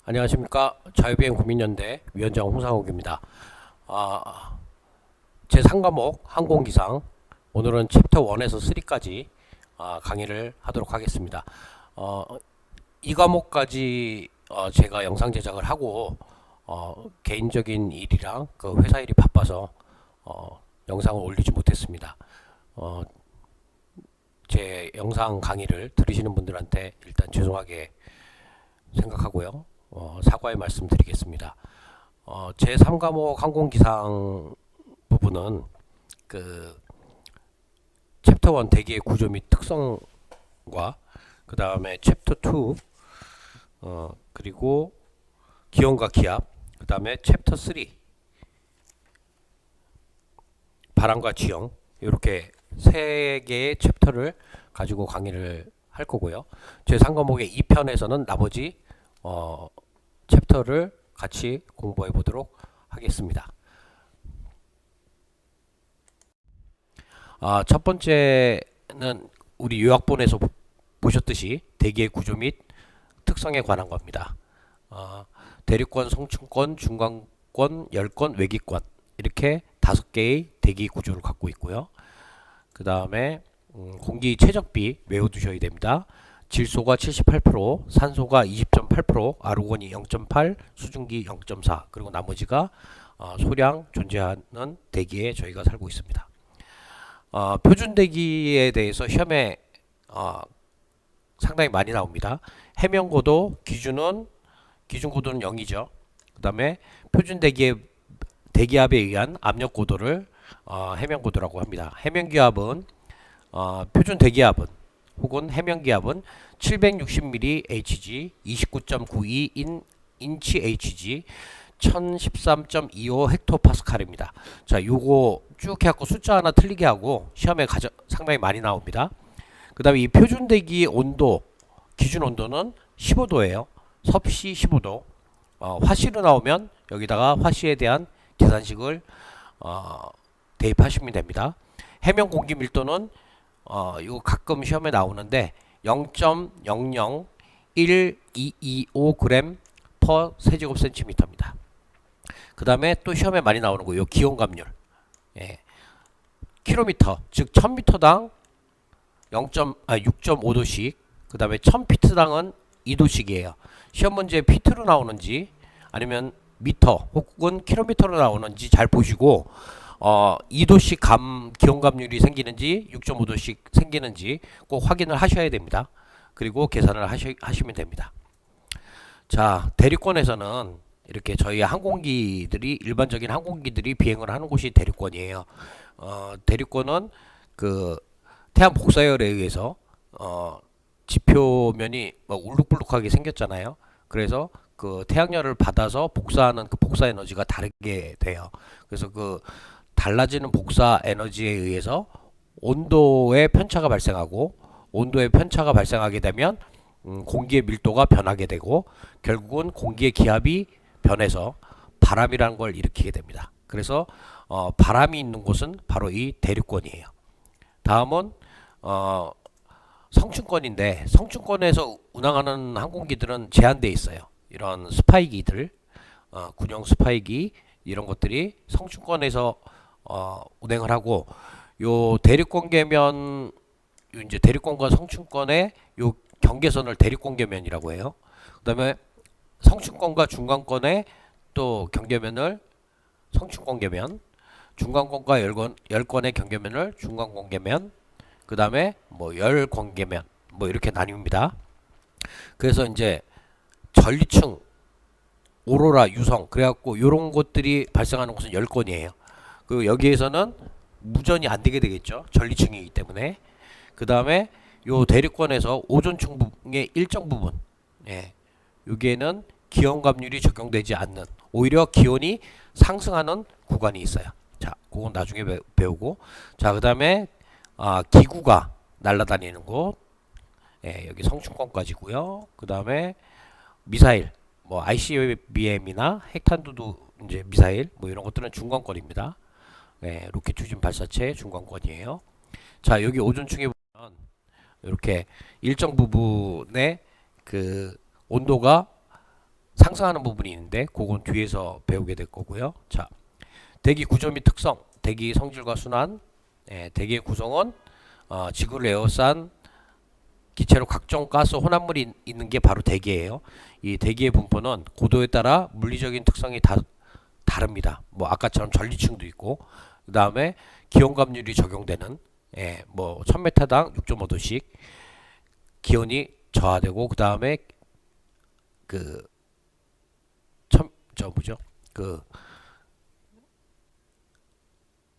안녕하십니까. 자유비행 국민연대 위원장 홍상욱입니다. 제3과목 항공기상, 오늘은 챕터 1에서 3까지 강의를 하도록 하겠습니다. 어, 이 과목까지 제가 영상 제작을 하고 개인적인 일이랑 그 회사 일이 바빠서 영상을 올리지 못했습니다. 어, 제 영상 강의를 들으시는 분들한테 일단 죄송하게 생각하고요. 사과의 말씀 드리겠습니다. 제3과목 항공기상 부분은 그 챕터 1 대기의 구조 및 특성과 그 다음에 챕터 2 그리고 기온과 기압, 그 다음에 챕터 3 바람과 지형, 이렇게 세 개의 챕터를 가지고 강의를 할 거고요. 제3과목의 2편에서는 나머지 챕터를 같이 공부해 보도록 하겠습니다. 첫 번째는 우리 요약본에서 보셨듯이 대기의 구조 및 특성에 관한 겁니다. 대륙권, 성층권, 중간권, 열권, 외기권, 이렇게 5개의 대기 구조를 갖고 있고요. 그 다음에 공기 최적비 외워두셔야 됩니다. 질소가 78%, 산소가 20.8%, 아르곤이 0.8, 수증기 0.4, 그리고 나머지가 소량 존재하는 대기에 저희가 살고 있습니다. 표준 대기에 대해서 시험에 상당히 많이 나옵니다. 해면고도 기준고도는 0이죠. 그 다음에 표준 대기압에 의한 압력고도를 해면고도라고 합니다. 해면기압은 표준 대기압은 혹은 해면기압은 760mm Hg, 29.92 인치 Hg, 1013.25 헥토파스칼입니다. 자, 요거 쭉 해갖고 숫자 하나 틀리게 하고 시험에 상당히 많이 나옵니다. 그 다음에 이 표준 대기 온도, 기준 온도는 15도예요. 섭씨 15도. 화씨로 나오면 여기다가 화씨에 대한 계산식을 대입하시면 됩니다. 해면 공기 밀도는 이거 가끔 시험에 나오는데 0.00125g per 세제곱센티미터입니다. 그 다음에 또 시험에 많이 나오는 거, 요 기온감률. 예. 킬로미터, 즉 1000m당 6.5도씩, 그 다음에 1000피트당은 2도씩이에요. 시험 문제 피트로 나오는지 아니면 미터 혹은 킬로미터로 나오는지 잘 보시고 2도씩 기온감률이 생기는지 6.5도씩 생기는지 꼭 확인을 하셔야 됩니다. 그리고 계산을 하시면 됩니다. 자, 대륙권에서는 이렇게 저희 항공기들이, 일반적인 항공기들이 비행을 하는 곳이 대륙권이에요. 대륙권은 그 태양 복사열에 의해서 지표면이 울룩불룩하게 생겼잖아요. 그래서 그 태양열을 받아서 복사하는 그 복사 에너지가 다르게 돼요. 그래서 그 달라지는 복사 에너지에 의해서 온도의 편차가 발생하고, 온도의 편차가 발생하게 되면 공기의 밀도가 변하게 되고, 결국은 공기의 기압이 변해서 바람이라는 걸 일으키게 됩니다. 그래서 바람이 있는 곳은 바로 이 대륙권이에요. 다음은 성층권인데, 성층권에서 운항하는 항공기들은 제한되어 있어요. 이런 스파이기들, 군용 스파이기, 이런 것들이 성층권에서 운행을 하고, 요 대륙권계면, 이제 대륙권과 성층권의 요 경계선을 대륙권계면이라고 해요. 그다음에 성층권과 중간권의 또 경계면을 성층권계면, 중간권과 열권의 경계면을 중간권계면, 그 다음에 뭐 열권계면, 뭐 이렇게 나뉩니다. 그래서 이제 전리층, 오로라, 유성, 그래갖고 요런 것들이 발생하는 곳은 열권이에요. 그 여기에서는 무전이 안 되게 되겠죠. 전리층이기 때문에. 그 다음에 요 대륙권에서 오존층의 일정 부분, 예, 여기에는 기온감률이 적용되지 않는, 오히려 기온이 상승하는 구간이 있어요. 자, 그건 나중에 배우고. 자, 그 다음에 기구가 날아다니는 곳, 예, 여기 성층권까지고요. 그 다음에 미사일, 뭐 ICBM이나 핵탄두도 이제 미사일, 뭐 이런 것들은 중간권입니다. 예, 로켓 추진 발사체 중간권이에요. 자, 여기 오존층에 보면 이렇게 일정 부분에 그 온도가 상승하는 부분이 있는데 그건 뒤에서 배우게 될 거고요. 자, 대기 구조 및 특성, 대기 성질과 순환, 대기의 구성은 지구를 에워싼 기체로 각종 가스 혼합물이 있는 게 바로 대기예요. 이 대기의 분포는 고도에 따라 물리적인 특성이 다릅니다. 뭐 아까처럼 전리층도 있고, 그 다음에 기온감률이 적용되는 뭐 1000m당 6.5도씩 기온이 저하되고, 그 다음에 그 뭐죠? 그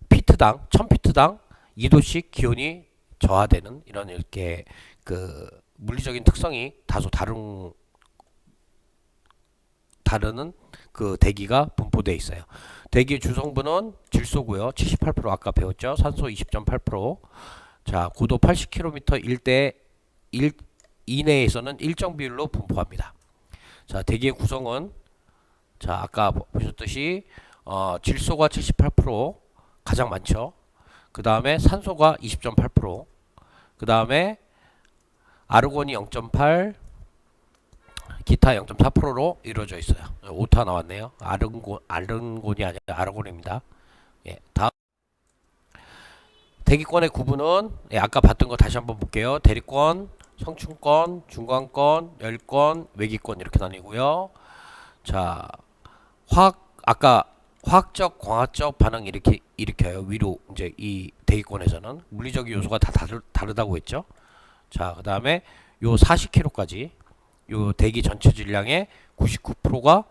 피트당 1000피트당 2도씩 기온이 저하되는 이런 이렇게 그 물리적인 특성이 다소 다르는 그 대기가 분포되어 있어요. 대기의 주성분은 질소고요. 78% 아까 배웠죠. 산소 20.8%. 자, 고도 80km 이내에서는 일정 비율로 분포합니다. 자, 대기의 구성은 자, 아까 보셨듯이 질소가 78% 가장 많죠. 그 다음에 산소가 20.8%, 그 다음에 아르곤이 0.8, 기타 0.4%로 이루어져 있어요. 오타 나왔네요. 아르곤이 아니라 아르곤입니다. 예, 다음 대기권의 구분은 아까 봤던 거 다시 한번 볼게요. 대리권, 성층권, 중간권, 열권, 외기권 이렇게 나뉘고요. 자, 아까 화학적, 광학적 반응 이렇게 일으켜요. 위로 이제 이 대기권에서는 물리적 요소가 다 다르다고 했죠. 자, 그 다음에 요 40km까지 요 대기 전체 질량의 99%가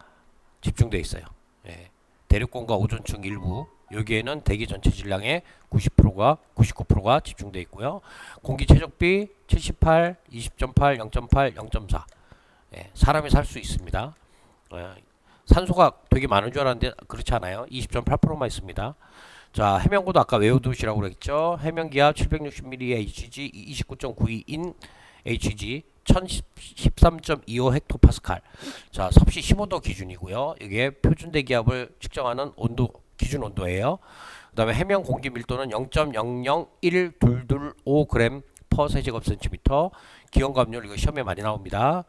집중되어 있어요. 예. 대륙권과 오존층 일부 여기에는 대기 전체 질량의 99%가 집중되어 있고요. 공기 최적비 78, 20.8, 0.8, 0.4. 예. 사람이 살 수 있습니다. 산소가 되게 많은 줄 알았는데 그렇지 않아요. 20.8%만 있습니다. 자, 해면고도 아까 외우두시라고 그랬죠. 해면기압 760ml Hg 29.92인 Hg 1013.25 헥토파스칼. 자, 섭씨 15도 기준이고요. 이게 표준 대기압을 측정하는 온도 기준 온도예요. 그다음에 해면 공기 밀도는 0.001225g per 세제곱센티미터. 기온 감률 이거 시험에 많이 나옵니다.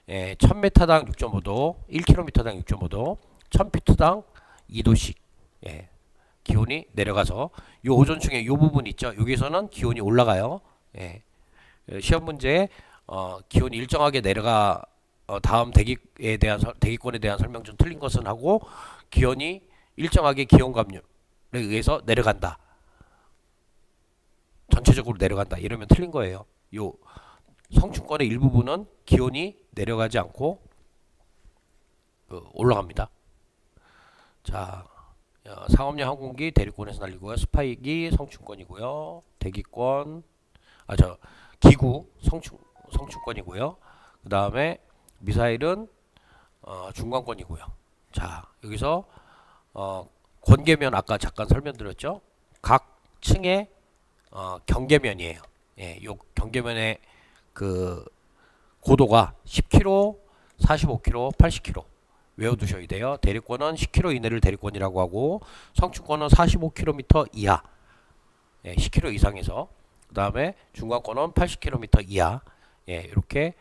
1000m당 6.5도, 1km당 6.5도, 1000피트당 2도씩 기온이 내려가서 요 오존층의 요 부분 있죠. 여기서는 기온이 올라가요. 시험 문제에 기온이 일정하게 내려가 다음 대기권에 대한 설명 좀 틀린 것은 하고 기온이 일정하게 기온 감률에 의해서 내려간다. 전체적으로 내려간다. 이러면 틀린 거예요. 요 성층권의 일부분은 기온이 내려가지 않고 올라갑니다. 자, 상업용 항공기 대륙권에서 날리고요. 스파이기 성층권이고요. 대기권 기구 성층권이고요. 그 다음에 미사일은 중간권이고요. 자, 여기서 권계면 아까 잠깐 설명드렸죠. 각 층의 경계면이에요. 요 경계면의 그 고도가 10km, 45km, 80km 외워두셔야 돼요. 대륙권은 10km 이내를 대륙권이라고 하고 성층권은 45km 이하, 10km 이상에서 그 다음에 중간권은 80km 이하, 이렇게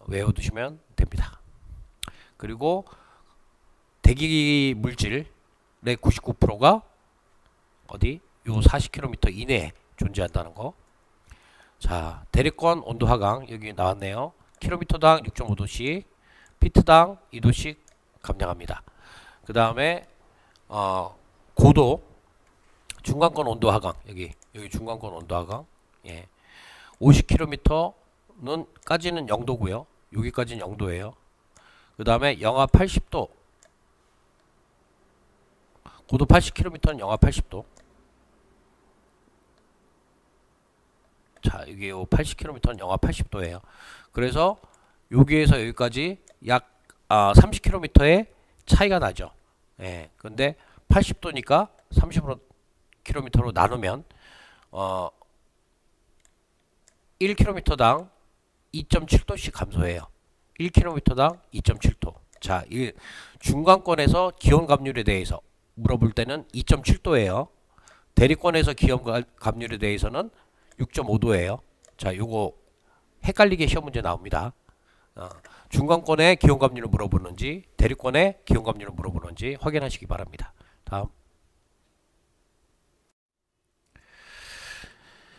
외워두시면 됩니다. 그리고 대기 물질의 99%가 어디? 요 40km 이내에 존재한다는 거. 자, 대륙권 온도 하강 여기 나왔네요. 킬로미터당 6.5도씩, 피트당 2도씩 감량합니다. 그 다음에 고도 중간권 온도 하강 여기 중간권 온도 하강 50km는 까지는 0도고요. 여기까지는 0도예요. 그 다음에 영하 80도 고도 80km는 영하 80도. 자, 이게 80km는 영하 80도예요. 그래서 여기에서 여기까지 약 30km의 차이가 나죠. 근데 80도니까 30km로 나누면 1km당 2.7도씩 감소해요. 1km당 2.7도. 자, 이 중간권에서 기온 감률에 대해서 물어볼 때는 2.7도예요. 대리권에서 기온 감률에 대해서는 6.5도예요. 자, 요거 헷갈리게 시험 문제 나옵니다. 어, 중간권의 기온감률을 물어보는지 대륙권의 기온감률을 물어보는지 확인하시기 바랍니다. 다음.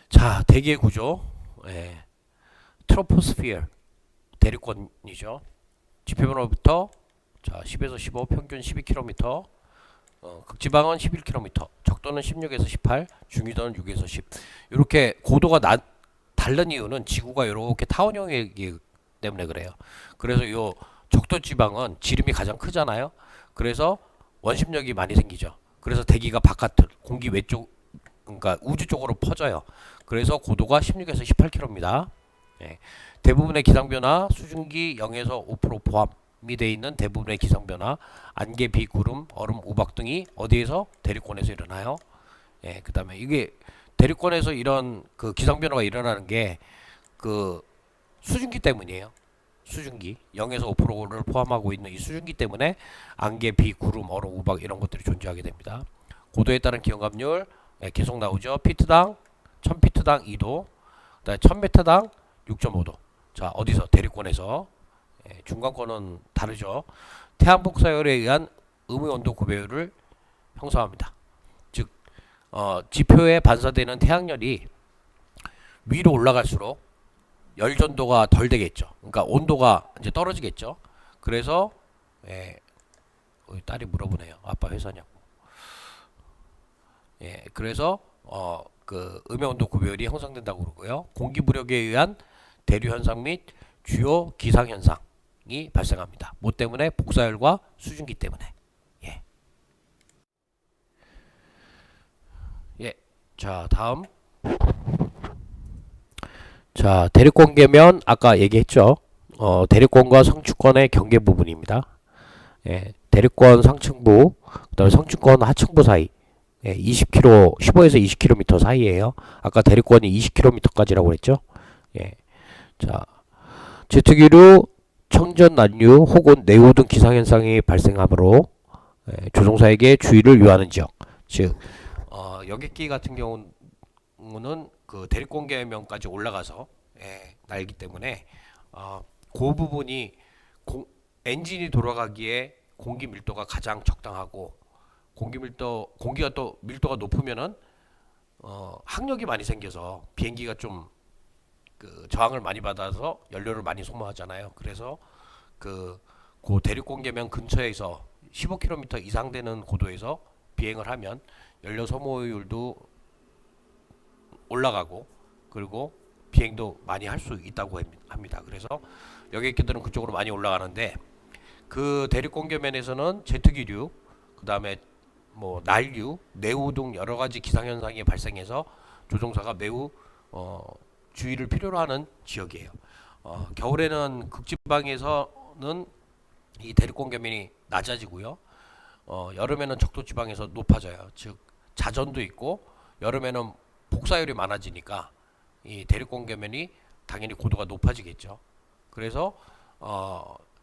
자, 대기의 구조. 예, 트로포스피어 대륙권이죠. 지표면으로부터 자 10에서 15, 평균 12km, 극지방은 11km, 적도는 16에서 18, 중위도는 6에서 10. 이렇게 고도가 다른 이유는 지구가 이렇게 타원형이기 때문에 그래요. 그래서 요 적도 지방은 지름이 가장 크잖아요. 그래서 원심력이 많이 생기죠. 그래서 대기가 바깥을 공기 외쪽, 그러니까 우주 쪽으로 퍼져요. 그래서 고도가 16에서 18km입니다. 예. 대부분의 기상변화, 수증기 0에서 5% 포함이 되어 있는 대부분의 기상변화, 안개, 비, 구름, 얼음, 우박 등이 어디에서? 대륙권에서 일어나요. 예, 그 다음에 이게 대륙권에서 이런 그 기상변화가 일어나는 게 그 수증기 때문이에요. 수증기 0에서 5%를 포함하고 있는 이 수증기 때문에 안개, 비, 구름, 얼음, 우박 이런 것들이 존재하게 됩니다. 고도에 따른 기온감률 예, 계속 나오죠. 피트당 1000피트당 2도, 그다음에 1000m당 6.5도. 자, 어디서? 대륙권에서. 예, 중간권은 다르죠. 태양풍 사열에 의한 음의 온도 구배율을 형성합니다. 즉, 지표에 반사되는 태양열이 위로 올라갈수록 열 전도가 덜 되겠죠. 그러니까 온도가 이제 떨어지겠죠. 그래서 예, 우리 딸이 물어보네요. 아빠 회사냐고. 예, 그래서 그 음의 온도 구배율이 형성된다고 그러고요. 공기 부력에 의한 대류 현상 및 주요 기상 현상이 발생합니다. 뭐 때문에? 복사열과 수증기 때문에. 예. 예. 자, 다음. 자, 대륙권계면 아까 얘기했죠. 대륙권과 성층권의 경계 부분입니다. 예. 대륙권 상층부, 그다음에 성층권 하층부 사이. 예, 20km, 15에서 20km 사이에요. 아까 대륙권이 20km까지라고 그랬죠. 예. 자, 제트기류, 청전 난류 혹은 내후 등 기상현상이 발생하므로 예, 조종사에게 주의를 요하는 지역. 즉, 여객기 같은 경우는 그 대륙권계면까지 올라가서 예, 날기 때문에 그 부분이 엔진이 돌아가기에 공기 밀도가 가장 적당하고 공기가 또 밀도가 높으면은 항력이 많이 생겨서 비행기가 좀 그 저항을 많이 받아서 연료를 많이 소모하잖아요. 그래서 그 대륙공계면 근처에서 15km 이상 되는 고도에서 비행을 하면 연료 소모율도 올라가고 그리고 비행도 많이 할 수 있다고 합니다. 그래서 여객기들은 그쪽으로 많이 올라가는데 그 대륙공계면에서는 제트기류, 그 다음에 뭐 난류, 내후 등 여러 가지 기상 현상이 발생해서 조종사가 매우 주의를 필요로 하는 지역이에요. 겨울에는 극지방에서는 이 대륙공계면이 낮아지고요. 여름에는 적도지방에서 높아져요. 즉 자전도 있고 여름에는 복사율이 많아지니까 이 대륙공계면이 당연히 고도가 높아지겠죠. 그래서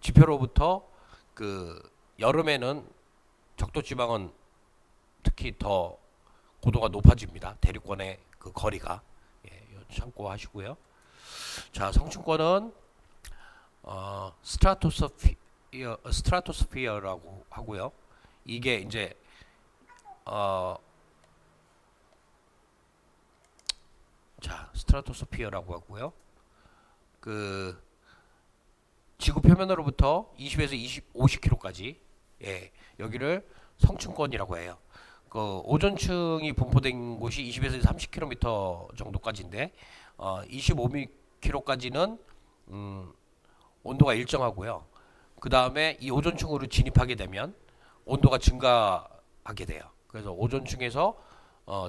지표로부터 그 여름에는 적도지방은 특히 더 고도가 높아집니다. 대륙권의 그 거리가 예, 참고하시고요. 자, 성층권은 스트라토스피어라고 하고요. 이게 이제 스트라토스피어라고 하고요. 그 지구 표면으로부터 20에서 50km까지 예, 여기를 성층권이라고 해요. 그 오존층이 분포된 곳이 20에서 30km 정도까지인데 25km까지는 온도가 일정하고요. 그 다음에 이 오존층으로 진입하게 되면 온도가 증가하게 돼요. 그래서 오존층에서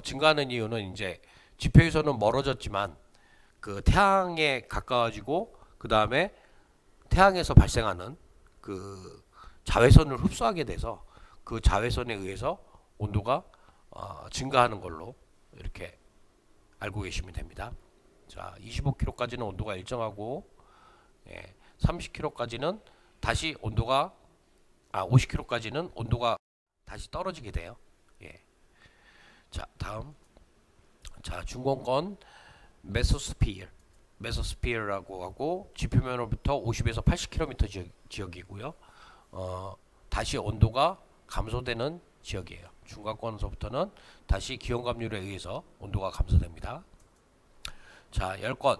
증가하는 이유는 이제 지표에서는 멀어졌지만 그 태양에 가까워지고 그 다음에 태양에서 발생하는 그 자외선을 흡수하게 돼서 그 자외선에 의해서 온도가 증가하는 걸로 이렇게 알고 계시면 됩니다. 자, 25km까지는 온도가 일정하고 30km까지는 다시 온도가 50km까지는 온도가 다시 떨어지게 돼요. 예. 자, 다음. 자, 중공권 메소스피어. 메소스피어라고 하고 지표면으로부터 50에서 80km 지역이고요. 다시 온도가 감소되는 지역이에요. 중간권서부터는 다시 기온 감률에 의해서 온도가 감소됩니다. 자, 열권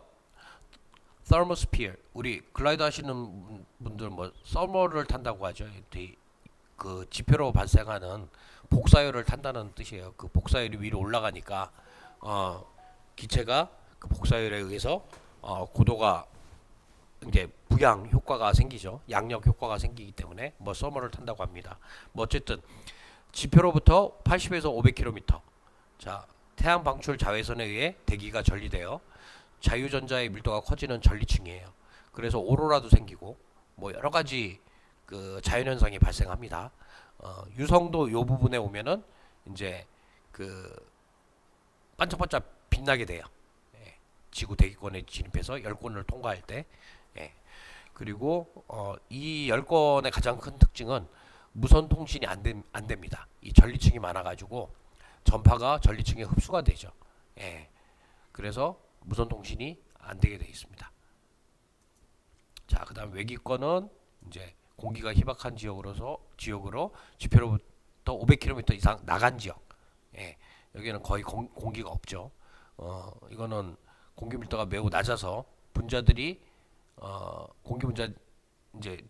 thermosphere. 우리 글라이더 하시는 분들 뭐 서머를 탄다고 하죠. 그 지표로 발생하는 복사열을 탄다는 뜻이에요. 그 복사열이 위로 올라가니까 기체가 그 복사열에 의해서 고도가 이제 부양 효과가 생기죠. 양력 효과가 생기기 때문에 뭐 서머를 탄다고 합니다. 뭐 어쨌든 지표로부터 80에서 500km. 자, 태양 방출 자외선에 의해 대기가 전리되어 자유전자의 밀도가 커지는 전리층이에요. 그래서 오로라도 생기고 뭐 여러 가지 그 자연현상이 발생합니다. 유성도 요 부분에 오면은 이제 그 반짝반짝 빛나게 돼요. 예, 지구 대기권에 진입해서 열권을 통과할 때. 예, 그리고 이 열권의 가장 큰 특징은 무선 통신이 안 됩니다. 이 전리층이 많아가지고 전파가 전리층에 흡수가 되죠. 예, 그래서 무선 통신이 안 되게 되어 있습니다. 자, 그다음 외기권은 이제 공기가 희박한 지역으로 지표로부터 500km 이상 나간 지역. 예, 여기는 거의 공기가 없죠. 이거는 공기 밀도가 매우 낮아서 분자들이 공기 분자 이제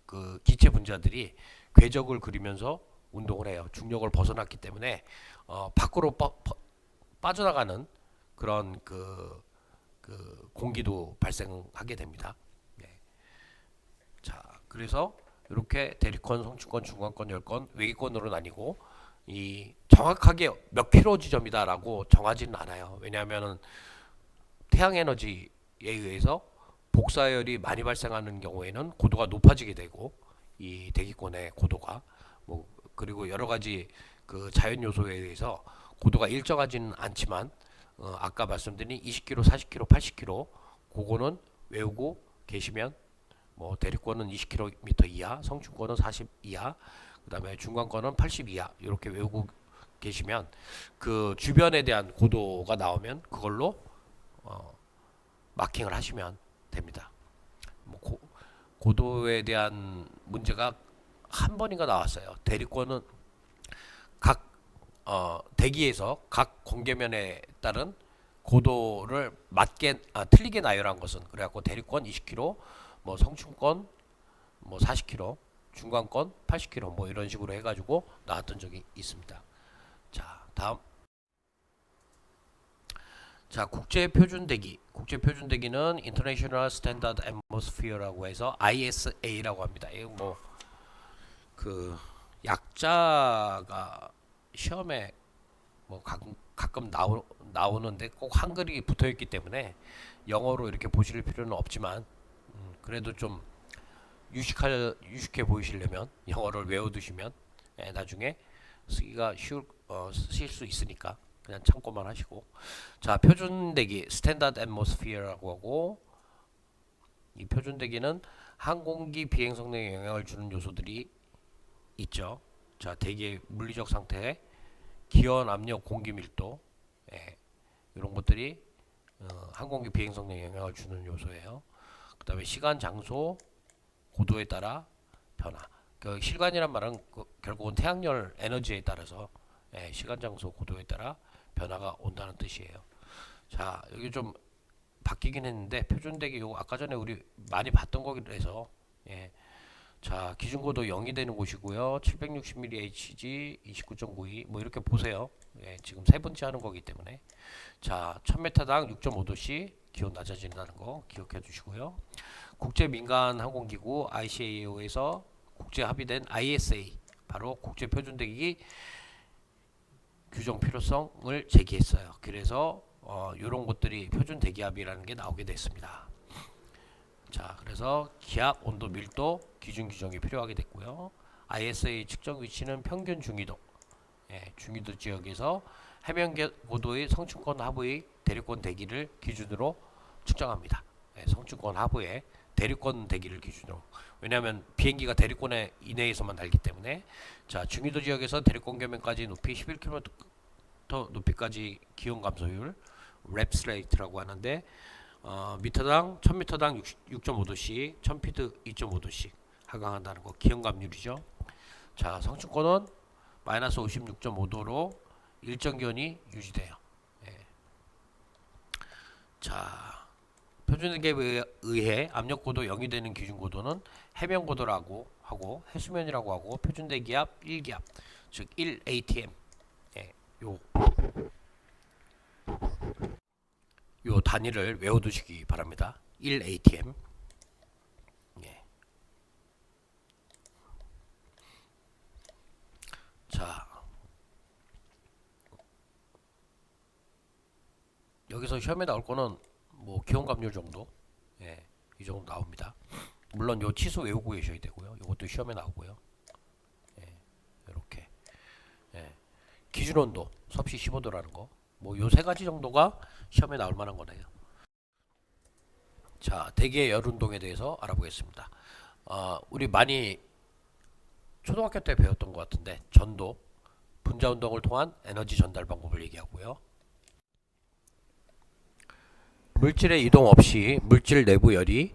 그 기체 분자들이 궤적을 그리면서 운동을 해요. 중력을 벗어났기 때문에 밖으로 빠져나가는 그런 그 공기도 발생하게 됩니다. 네. 자, 그래서 이렇게 대리권, 성층권, 중간권, 열권, 외기권으로 나뉘고 이 정확하게 몇 킬로 지점이다라고 정하지는 않아요. 왜냐하면은 태양 에너지에 의해서 복사열이 많이 발생하는 경우에는 고도가 높아지게 되고 이 대기권의 고도가 뭐 그리고 여러 가지 그 자연 요소에 의해서 고도가 일정하지는 않지만 아까 말씀드린 20km, 40km, 80km 그거는 외우고 계시면 뭐 대륙권은 20km 이하, 성층권은 40 이하, 그다음에 중간권은 80 이하 이렇게 외우고 계시면 그 주변에 대한 고도가 나오면 그걸로 마킹을 하시면 됩니다. 뭐 고도에 대한 문제가 한 번인가 나왔어요. 대륙권은 각 대기에서 각 공계면에 따른 고도를 틀리게 나열한 것은 그래갖고 대륙권 20km, 뭐 성층권 뭐 40km, 중간권 80km 뭐 이런 식으로 해가지고 나왔던 적이 있습니다. 자, 다음. 자, 국제표준대기는 International Standard Atmosphere라고 해서 ISA라고 합니다. 이거 뭐 그 약자가 시험에 뭐 가끔 나오는데 꼭 한글이 붙어있기 때문에 영어로 이렇게 보실 필요는 없지만 그래도 좀 유식해 보이시려면 영어를 외워두시면 나중에 쓰기가 쓰실 수 있으니까 그냥 참고만 하시고. 자, 표준대기 스탠다드 앰모스피어라고 하고 이 표준대기는 항공기 비행 성능에 영향을 주는 요소들이 있죠. 자, 대기의 물리적 상태, 기온, 압력, 공기 밀도, 이런 것들이 항공기 비행 성능에 영향을 주는 요소예요. 그 다음에 시간, 장소, 고도에 따라 변화. 그 시간이란 말은 결국은 태양열 에너지에 따라서 시간, 장소, 고도에 따라 변화가 온다는 뜻이에요. 자, 여기 좀 바뀌긴 했는데 표준대기 요거 아까 전에 우리 많이 봤던 거라서 자, 기준고도 0이 되는 곳이고요. 760mm Hg 29.92 뭐 이렇게 보세요. 지금 세 번째 하는 거기 때문에. 자, 1000m당 6.5도씨 기온 낮아진다는 거 기억해 주시고요. 국제 민간 항공기구 ICAO에서 국제 합의된 ISA 바로 국제 표준대기 규정 필요성을 제기했어요. 그래서 이런 것들이 표준 대기압이라는 게 나오게 됐습니다. 자, 그래서 기압, 온도, 밀도 기준 규정이 필요하게 됐고요. ISA 측정 위치는 평균 중위도, 중위도 지역에서 해변 고도의 성층권 하부의 대륙권 대기를 기준으로 측정합니다. 성층권 하부의 대륙권 대기를 기준으로. 왜냐하면 비행기가 대륙권 이내에서만 날기 때문에. 자, 중위도 지역에서 대륙권 교면까지 높이 11km 높이까지 기온 감소율 랩스 레이트라고 하는데 미터당 1000m당 6.5도씩 1000피트 2.5도씩 하강한다는 거 기형감률이죠. 자, 성층권은 마이너스 56.5도로 일정기온이 유지돼요. 예. 자, 표준계에 의해 압력고도 0이 되는 기준고도는 해면고도라고 하고 해수면이라고 하고 표준대기압 1기압 즉 1 atm 예, 요 단위를 외워두시기 바랍니다. 1 atm 예. 자, 여기서 시험에 나올 거는 뭐 기온감률 정도 예, 이 정도 나옵니다. 물론 요 치수 외우고 계셔야 되고요. 이것도 시험에 나오고요. 예, 이렇게 예. 기준온도 섭씨 15도라는 거. 뭐 요 세 가지 정도가 시험에 나올 만한 거네요. 자, 대기의 열운동에 대해서 알아보겠습니다. 우리 많이 초등학교 때 배웠던 것 같은데 전도, 분자 운동을 통한 에너지 전달 방법을 얘기하고요. 물질의 이동 없이 물질 내부 열이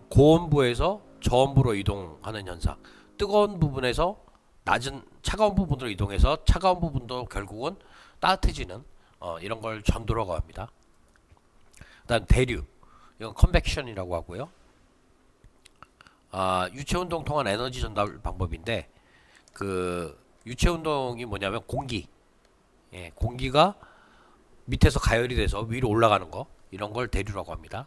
고온부에서 저온부로 이동하는 현상. 뜨거운 부분에서 낮은 차가운 부분으로 이동해서 차가운 부분도 결국은 따뜻해지는 이런 걸 전도라고 합니다. 그다음 대류, 이건 컨벡션이라고 하고요. 유체 운동 통한 에너지 전달 방법인데 그 유체 운동이 뭐냐면 공기, 예, 공기가 밑에서 가열이 돼서 위로 올라가는 거 이런 걸 대류라고 합니다.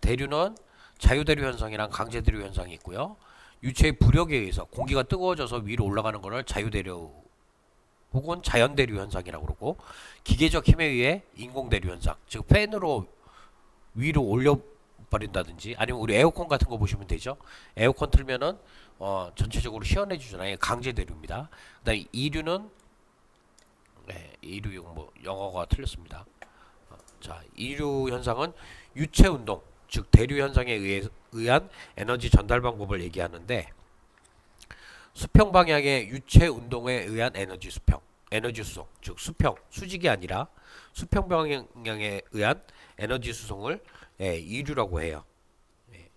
대류는 자유대류 현상이랑 강제대류 현상이 있고요. 유체의 부력에 의해서 공기가 뜨거워져서 위로 올라가는 것을 자유대류 혹은 자연대류 현상이라고 그러고 기계적 힘에 의해 인공대류 현상 즉 팬으로 위로 올려버린다든지 아니면 우리 에어컨 같은 거 보시면 되죠. 에어컨 틀면은 전체적으로 시원해 주잖아요. 강제대류입니다. 그다음 이류는 네, 이류 뭐 영어가 틀렸습니다. 자, 이류 현상은 유체 운동, 즉 대류 현상에 의한 에너지 전달 방법을 얘기하는데 수평 방향의 유체 운동에 의한 에너지 수평, 에너지 수송, 즉 수평, 수직이 아니라 수평 방향에 의한 에너지 수송을 예, 이류라고 해요. 예.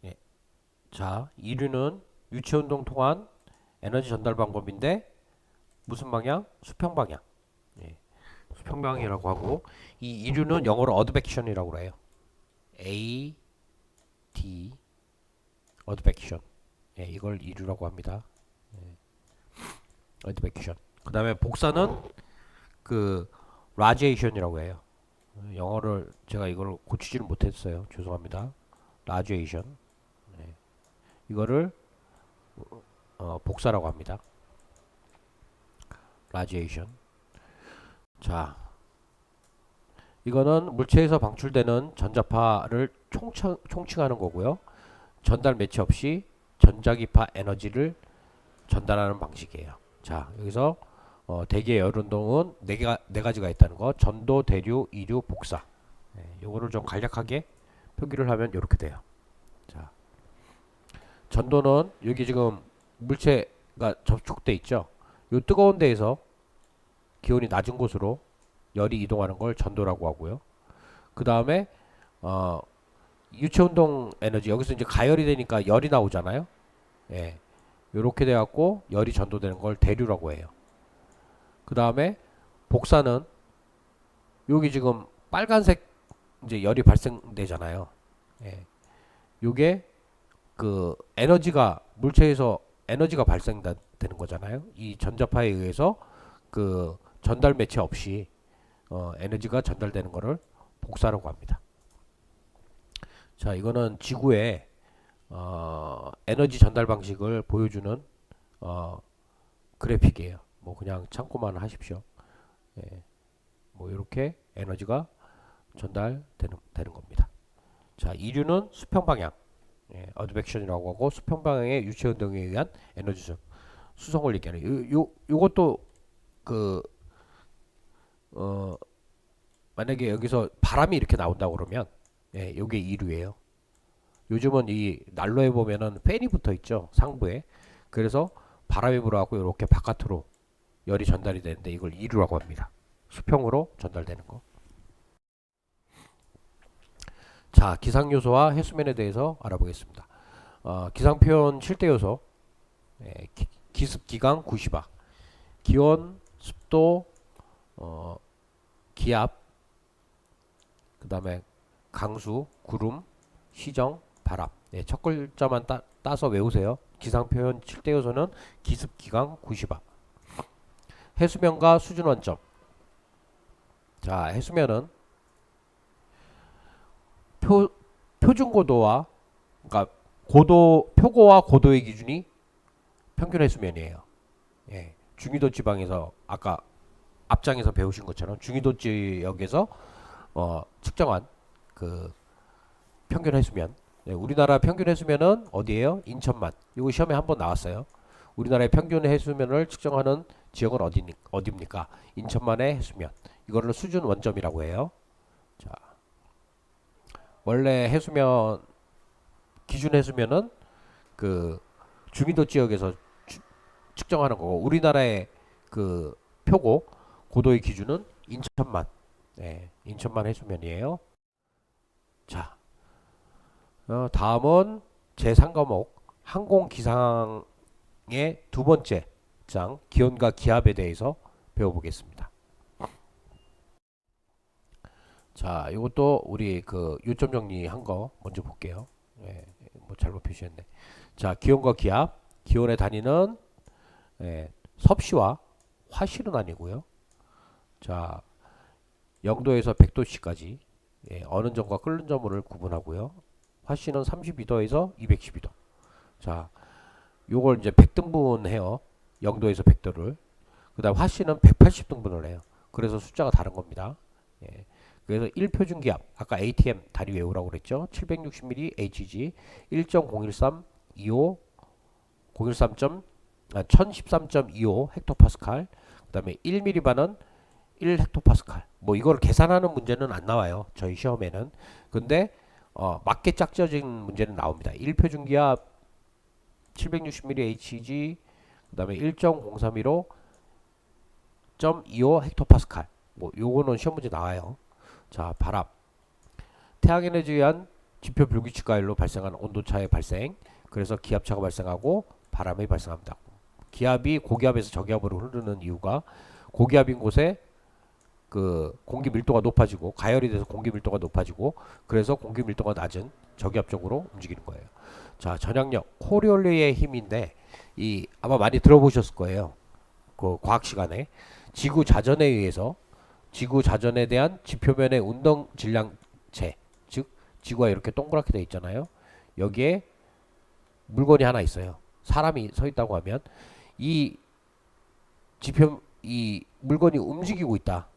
예. 자, 이류는 유체 운동 통한 에너지 전달 방법인데 무슨 방향? 수평 방향. 예. 수평 방향이라고 하고 이 이류는 영어로 어드벡션이라고 해요. A D 어드벡션. 예, 이걸 이류라고 합니다. 예. 어드벡션. 그다음에 복사는 그 라지에이션이라고 해요. 영어를 제가 이걸 고치지를 못했어요. 죄송합니다. 라지에이션. 예. 이거를 복사라고 합니다. 라지에이션. 자, 이거는 물체에서 방출되는 전자파를 총칭하는 거고요. 전달 매체 없이 전자기파 에너지를 전달하는 방식이에요. 자, 여기서 대기의 열운동은 네 가지가 있다는 거. 전도, 대류, 이류, 복사. 요거를 좀 간략하게 표기를 하면 이렇게 돼요. 자, 전도는 여기 지금 물체가 접촉돼 있죠. 요 뜨거운 데에서 기온이 낮은 곳으로 열이 이동하는 걸 전도라고 하고요. 그 다음에 유체 운동 에너지 여기서 이제 가열이 되니까 열이 나오잖아요. 예, 요렇게 돼갖고 열이 전도되는 걸 대류라고 해요. 그 다음에 복사는 여기 지금 빨간색 이제 열이 발생되잖아요. 예, 요게 그 에너지가 물체에서 에너지가 발생되는 거잖아요. 이 전자파에 의해서 그 전달 매체 없이 에너지가 전달되는 것을 복사라고 합니다. 자, 이거는 지구의 에너지 전달 방식을 보여주는 그래픽이에요. 뭐 그냥 참고만 하십시오. 예, 뭐 이렇게 에너지가 전달되는 겁니다. 자, 이류는 수평 방향, 예, 어드벡션이라고 하고 수평 방향의 유체 운동에 의한 에너지 수송을 얘기하는. 요것도 그 만약에 여기서 바람이 이렇게 나온다고 그러면 예, 요게 이류예요. 요즘은 이 난로에 보면은 팬이 붙어 있죠, 상부에. 그래서 바람이 불어갖고 이렇게 바깥으로 열이 전달이 되는데 이걸 이류라고 합니다. 수평으로 전달되는 거. 자, 기상 요소와 해수면에 대해서 알아보겠습니다. 기상 표현 7대 요소. 기습, 기강, 구시박. 기온, 습도, 기압, 그 다음에 강수, 구름, 시정, 바람. 첫 글자만 따서 외우세요. 기상 표현 7대 요소는 기습, 기강, 구시박. 해수면과 수준 원점. 자, 해수면은 표준 고도와, 그러니까 표고와 고도의 기준이 평균 해수면이에요. 중위도 지방에서 아까 앞장에서 배우신 것처럼 중위도 지역에서 측정한 그 평균 해수면. 우리나라 평균 해수면은 어디예요? 인천만. 이거 시험에 한번 나왔어요. 우리나라의 평균 해수면을 측정하는 지역은 어디입니까? 인천만의 해수면. 이거를 수준 원점이라고 해요. 자, 원래 해수면 기준 해수면은 그 중위도 지역에서 측정하는 거고, 우리나라의 그 표고 고도의 기준은 인천만. 인천만 해수면이에요. 자, 다음은 제3과목 항공기상의 두 번째 장 기온과 기압에 대해서 배워보겠습니다. 자, 이것도 우리 그 요점 정리한 거 먼저 볼게요. 뭐 잘못 표시했네. 자, 기온과 기압. 기온의 단위는 섭씨와 화씨는 아니고요. 자, 0도에서 100도씨까지 어는 점과 끓는 점을 구분하고요. 화씨는 32도에서 212도. 자, 요걸 이제 100등분 해요. 0도에서 100도를. 그 다음 화씨는 180등분을 해요. 그래서 숫자가 다른 겁니다. 그래서 1표준기압, 아까 ATM 다리 외우라고 그랬죠. 760ml HG 1.01325 1013.25 헥토파스칼. 그 다음에 1ml바는 1 헥토파스칼. 뭐 이걸 계산하는 문제는 안 나와요, 저희 시험에는. 근데 맞게 짝져진 문제는 나옵니다. 1표준기압 760ml HG, 그 다음에 1.031호 0.25 헥토파스칼. 뭐 요거는 시험 문제 나와요. 자, 바람. 태양에너지에 의한 지표 불규칙 가열로 발생한 온도차의 발생. 그래서 기압차가 발생하고 바람이 발생합니다. 기압이 고기압에서 저기압으로 흐르는 이유가 고기압인 곳에 그 공기 밀도가 높아지고 가열이 돼서 공기 밀도가 높아지고, 그래서 공기 밀도가 낮은 저기압 쪽으로 움직이는 거예요. 자, 전향력 코리올레의 힘인데 이 아마 많이 들어보셨을 거예요. 그 과학 시간에 지구 자전에 의해서 지구 자전에 대한 지표면의 운동 질량체, 즉 지구가 이렇게 동그랗게 돼 있잖아요. 여기에 물건이 하나 있어요. 사람이 서 있다고 하면 이 물건이 움직이고 있다.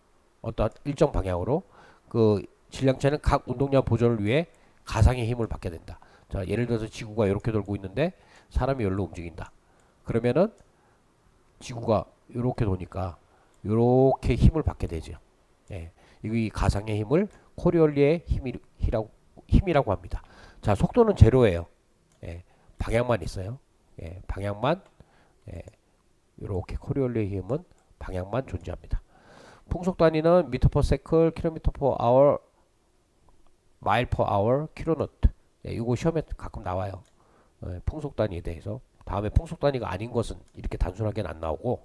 어떤 일정 방향으로. 그 질량체는 각 운동량 보존을 위해 가상의 힘을 받게 된다. 자, 예를 들어서 지구가 이렇게 돌고 있는데 사람이 여기로 움직인다. 그러면은 지구가 이렇게 도니까 이렇게 힘을 받게 되죠. 이 가상의 힘을 코리올리의 힘이라고 합니다. 자, 속도는 제로예요. 방향만 있어요. 방향만, 이렇게 코리올리의 힘은 방향만 존재합니다. 풍속 단위는 미터 퍼 세클, 킬로미터 퍼 아워, 마일 퍼 아워, 킬로노트. 이거 시험에 가끔 나와요. 풍속 단위에 대해서. 다음에 풍속 단위가 아닌 것은 이렇게 단순하게는 안 나오고,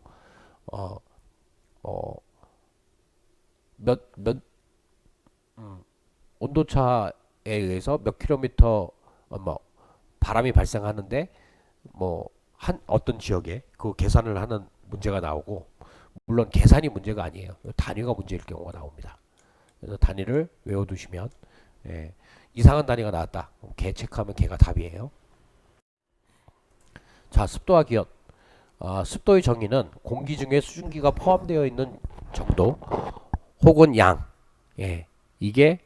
온도차에 의해서 몇 킬로미터 바람이 발생하는데 뭐 한 어떤 지역에 그 계산을 하는 문제가 나오고, 물론 계산이 문제가 아니에요. 단위가 문제일 경우가 나옵니다. 그래서 단위를 외워두시면, 이상한 단위가 나왔다. 개 체크하면 개가 답이에요. 자, 습도와 기온. 습도의 정의는 공기 중에 수증기가 포함되어 있는 정도 혹은 양. 이게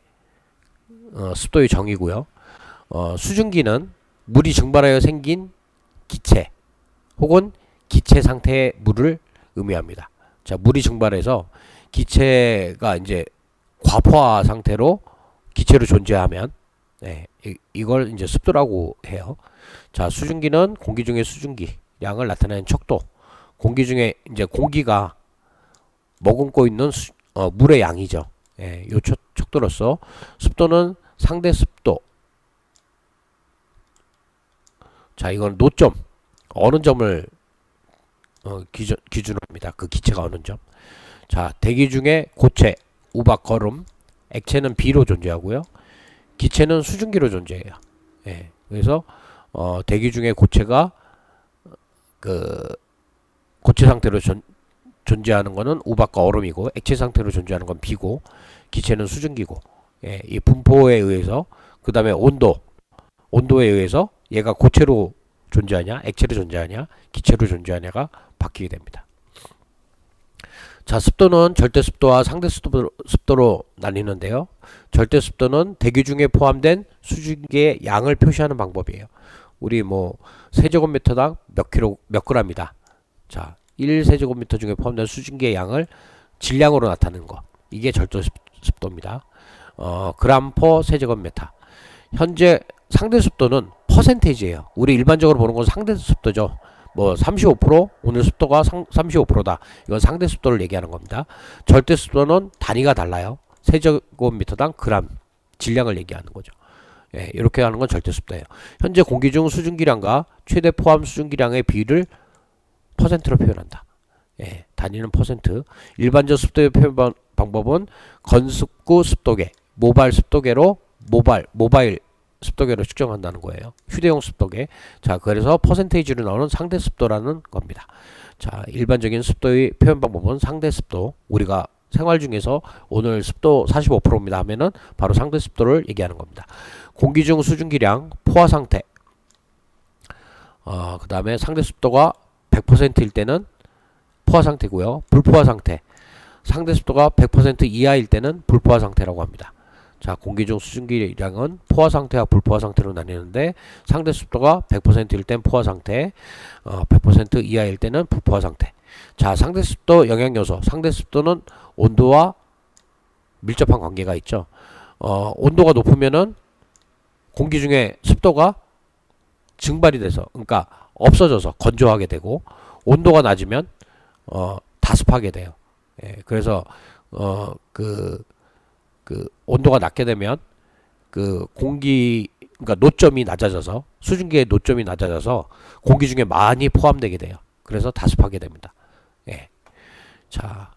습도의 정의고요. 수증기는 물이 증발하여 생긴 기체 혹은 기체 상태의 물을 의미합니다. 자, 물이 증발해서 기체가 이제 과포화 상태로 기체로 존재하면 이걸 이제 습도라고 해요. 자, 수증기는 공기 중의 수증기 양을 나타내는 척도. 공기 중에 이제 공기가 머금고 있는 물의 양이죠. 예, 요 척도로서 습도는 상대 습도. 자, 이건 노점. 어느 점을 기준으로 합니다. 그 기체가 어느 점. 자, 대기 중에 고체, 우박, 거름, 액체는 비로 존재하고요. 기체는 수증기로 존재해요. 예, 그래서 대기 중에 고체가 그 고체 상태로 존재하는 거는 우박과 얼음이고, 액체 상태로 존재하는 건 비고, 기체는 수증기고. 예, 이 분포에 의해서, 그 다음에 온도에 의해서 얘가 고체로 존재하냐, 액체로 존재하냐, 기체로 존재하냐가 바뀌게 됩니다. 자, 습도는 절대 습도와 상대 습도로 나뉘는데요. 절대 습도는 대기 중에 포함된 수증기의 양을 표시하는 방법이에요. 우리 뭐 세제곱미터당 몇 g이다. 자, 1세제곱미터 중에 포함된 수증기의 양을 질량으로 나타내는 거. 이게 절대 습도입니다. 그램 퍼 세제곱미터. 현재 상대 습도는 퍼센테이지예요. 우리 일반적으로 보는 건 상대 습도죠. 뭐 35%, 오늘 습도가 35%다. 이건 상대 습도를 얘기하는 겁니다. 절대 습도는 단위가 달라요. 세제곱미터당 그램 질량을 얘기하는 거죠. 예, 이렇게 하는 건 절대 습도예요. 현재 공기 중 수증기량과 최대 포함 수증기량의 비율을 퍼센트로 표현한다. 예, 단위는 퍼센트. 일반적 습도의 표현 방법은 건습구 습도계, 모바일 습도계로 모바일 습도계로 측정한다는 거예요. 휴대용 습도계. 자, 그래서 퍼센테이지로 나오는 상대 습도라는 겁니다. 자, 일반적인 습도의 표현 방법은 상대 습도. 우리가 생활 중에서 오늘 습도 45%입니다 하면은 바로 상대 습도를 얘기하는 겁니다. 공기 중 수증기량, 포화 상태. 그 다음에 상대 습도가 100%일 때는 포화 상태고요. 불포화 상태. 상대 습도가 100% 이하일 때는 불포화 상태라고 합니다. 자, 공기 중 수증기량은 포화 상태와 불포화 상태로 나뉘는데, 상대 습도가 100%일 땐 포화 상태, 100% 이하일 때는 불포화 상태. 자, 상대 습도 영향 요소. 상대 습도는 온도와 밀접한 관계가 있죠. 온도가 높으면은 공기 중에 습도가 증발이 돼서, 그러니까 없어져서 건조하게 되고, 온도가 낮으면 다습하게 돼요. 예, 그래서 온도가 낮게 되면 그러니까 노점이 낮아져서, 수증기의 노점이 낮아져서 공기 중에 많이 포함되게 돼요. 그래서 다습하게 됩니다. 예. 자,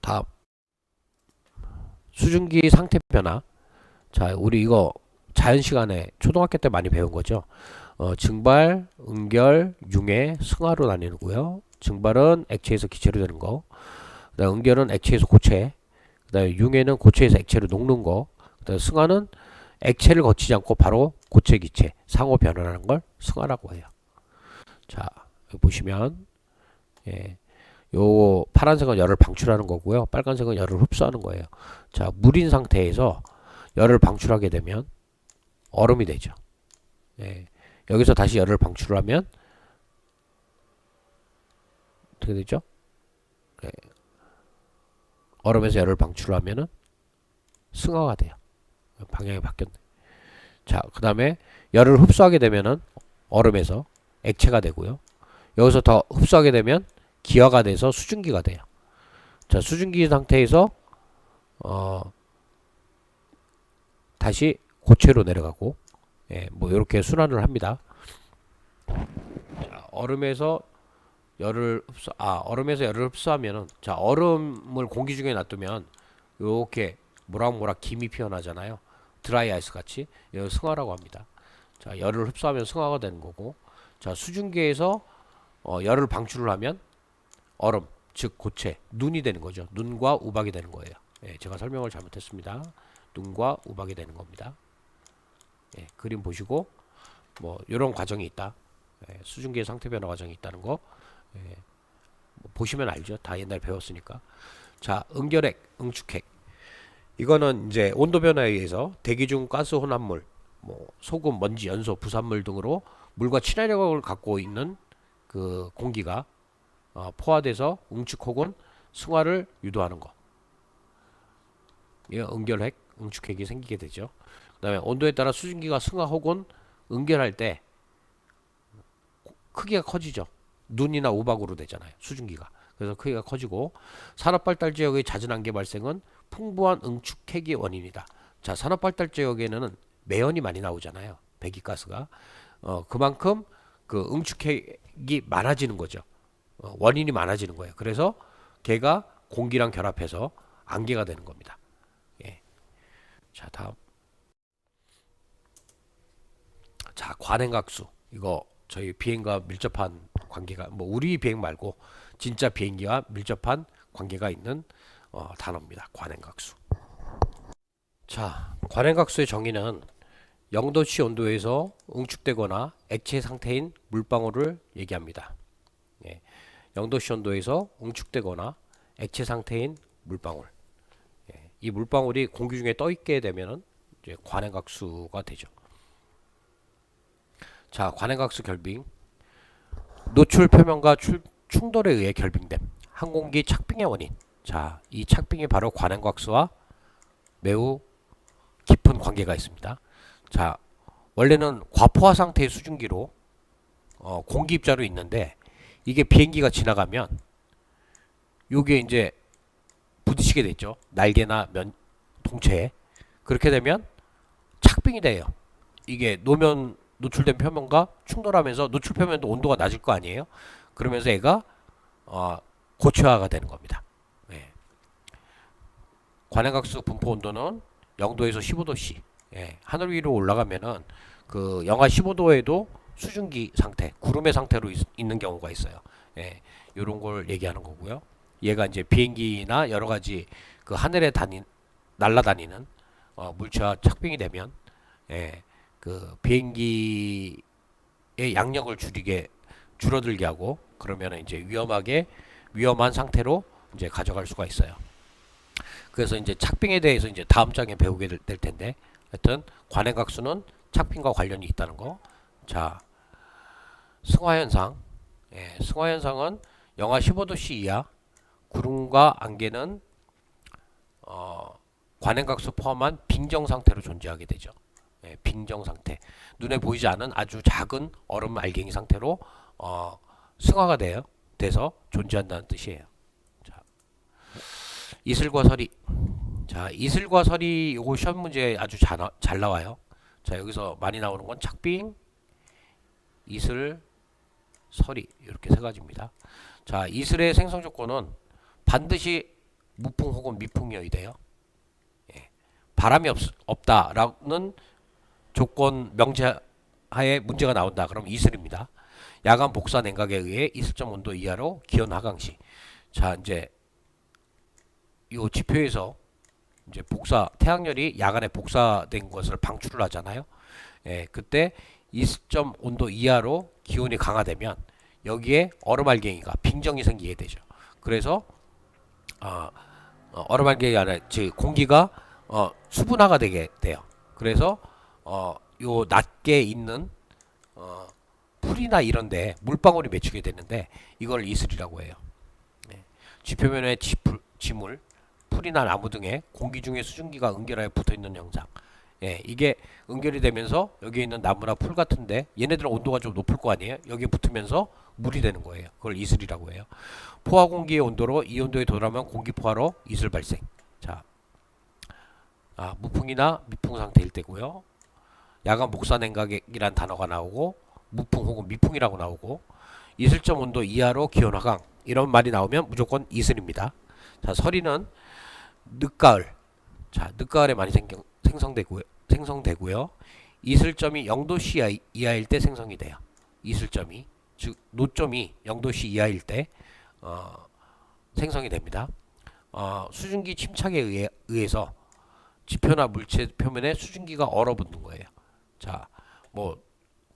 다음 수증기 상태 변화. 자, 우리 이거 자연 시간에 초등학교 때 많이 배운 거죠. 증발, 응결, 융해, 승화로 나뉘고요. 증발은 액체에서 기체로 되는 거. 그다음 응결은 액체에서 고체. 그다음에 융해는 고체에서 액체로 녹는 거. 그다음 승화는 액체를 거치지 않고 바로 고체 기체 상호 변환하는 걸 승화라고 해요. 자, 여기 보시면 예. 요 파란색은 열을 방출하는 거고요. 빨간색은 열을 흡수하는 거예요. 자, 물인 상태에서 열을 방출하게 되면 얼음이 되죠. 예. 여기서 다시 열을 방출을 하면 어떻게 되죠? 예. 얼음에서 열을 방출을 하면은 승화가 돼요. 방향이 바뀌었네. 자, 그 다음에 열을 흡수하게 되면은 얼음에서 액체가 되고요. 여기서 더 흡수하게 되면 기화가 돼서 수증기가 돼요. 자, 수증기 상태에서 다시 고체로 내려가고, 예, 뭐 이렇게 순환을 합니다. 자, 얼음에서 열을 흡수하면은, 자, 얼음을 공기 중에 놔두면 이렇게 모락모락 김이 피어나잖아요. 드라이 아이스 같이. 이걸 승화라고 합니다. 자, 열을 흡수하면 승화가 되는 거고, 자, 수증기에서 열을 방출을 하면 얼음, 즉 고체, 눈이 되는 거죠. 눈과 우박이 되는 거예요. 예, 제가 설명을 잘못했습니다. 눈과 우박이 되는 겁니다. 예, 그림 보시고 뭐 이런 과정이 있다. 예, 수증기의 상태 변화 과정이 있다는 거 뭐 보시면 알죠. 다 옛날 배웠으니까. 자, 응결핵, 응축핵. 이거는 이제 온도 변화에 의해서 대기 중 가스 혼합물, 뭐 소금, 먼지, 연소, 부산물 등으로 물과 친화력을 갖고 있는 그 공기가 포화돼서 응축 혹은 승화를 유도하는 거. 이 응결핵, 응축핵이 생기게 되죠. 그 다음에 온도에 따라 수증기가 승화 혹은 응결할 때 크기가 커지죠. 눈이나 우박으로 되잖아요. 수증기가. 그래서 크기가 커지고 산업발달 지역의 잦은 안개 발생은 풍부한 응축핵이 원인이다. 자, 산업발달 지역에는 매연이 많이 나오잖아요. 배기가스가. 그만큼 그 응축핵이 많아지는 거죠. 원인이 많아지는 거예요. 그래서 걔가 공기랑 결합해서 안개가 되는 겁니다. 예. 자, 다음. 자, 관행각수. 이거 저희 비행과 밀접한 관계가, 뭐 우리 비행 말고 진짜 비행기와 밀접한 관계가 있는 단어입니다. 관행각수. 자, 관행각수의 정의는 0도씨 온도에서 응축되거나 액체 상태인 물방울을 얘기합니다. 예, 0도씨 온도에서 응축되거나 액체 상태인 물방울. 예, 이 물방울이 공기 중에 떠 있게 되면은 이제 관행각수가 되죠. 자, 관행각수 결빙. 노출 표면과 충돌에 의해 결빙됨. 항공기 착빙의 원인. 자, 이 착빙이 바로 관행각수와 매우 깊은 관계가 있습니다. 자, 원래는 과포화 상태의 수증기로 공기 입자로 있는데 이게 비행기가 지나가면 요게 이제 부딪히게 됐죠. 날개나 동체에. 그렇게 되면 착빙이 돼요. 이게 노출된 표면과 충돌하면서 노출 표면도 온도가 낮을 거 아니에요. 그러면서 얘가 고체화가 되는 겁니다. 예. 관행각수 분포 온도는 0도에서 15도씨. 예. 하늘 위로 올라가면은 그 영하 15도에도 수증기 상태, 구름의 상태로 있는 경우가 있어요. 예. 요런 걸 얘기하는 거고요. 얘가 이제 비행기나 여러 가지 그 하늘에 날아다니는 물체와 착빙이 되면 예. 그 비행기의 양력을 줄어들게 하고 그러면 이제 위험한 상태로 이제 가져갈 수가 있어요. 그래서 이제 착빙에 대해서 이제 다음 장에 배우게 될 텐데 하여튼 관행각수는 착빙과 관련이 있다는 거. 자, 승화현상. 예, 승화현상은 영하 15도씨 이하 구름과 안개는 관행각수 포함한 빙정 상태로 존재하게 되죠. 예, 빙정 상태. 눈에 보이지 않은 아주 작은 얼음 알갱이 상태로 승화가 돼서 존재한다는 뜻이에요. 자, 이슬과 서리. 자, 이슬과 서리 요거 시험 문제에 아주 잘 나와요. 자, 여기서 많이 나오는 건 착빙, 이슬, 서리 이렇게 세 가지입니다. 자, 이슬의 생성 조건은 반드시 무풍 혹은 미풍이어야 돼요. 예, 바람이 없다라는 조건 명제하에 문제가 나온다. 그럼 이슬입니다. 야간 복사 냉각에 의해 이슬점 온도 이하로 기온 하강 시. 자, 이제 이 지표에서 이제 태양열이 야간에 복사된 것을 방출을 하잖아요. 예, 그때 이슬점 온도 이하로 기온이 강화되면 여기에 얼음 알갱이가 빙정이 생기게 되죠. 그래서 얼음 알갱이가 아니라 즉 공기가 수분화가 되게 돼요. 그래서 요 낮게 있는 풀이나 이런데 물방울이 맺히게 되는데 이걸 이슬이라고 해요. 네. 지표면에 지물, 풀이나 나무 등의 공기 중에 수증기가 응결하여 붙어있는 현상. 예, 이게 응결이 되면서 여기 있는 나무나 풀 같은데 얘네들은 온도가 좀 높을 거 아니에요. 여기에 붙으면서 물이 되는 거예요. 그걸 이슬이라고 해요. 포화 공기의 온도로 이 온도에 도달하면 공기 포화로 이슬 발생. 자, 무풍이나 미풍 상태일 때고요. 야간 복사 냉각이란 단어가 나오고 무풍 혹은 미풍이라고 나오고 이슬점 온도 이하로 기온 하강 이런 말이 나오면 무조건 이슬입니다. 자, 서리는 늦가을. 자, 늦가을에 많이 생성되고요. 이슬점이 0도씨 이하일 때 생성이 돼요. 이슬점이 즉 노점이 0도씨 이하일 때 생성이 됩니다. 수증기 침착에 의해서 지표나 물체 표면에 수증기가 얼어붙는 거예요. 자, 뭐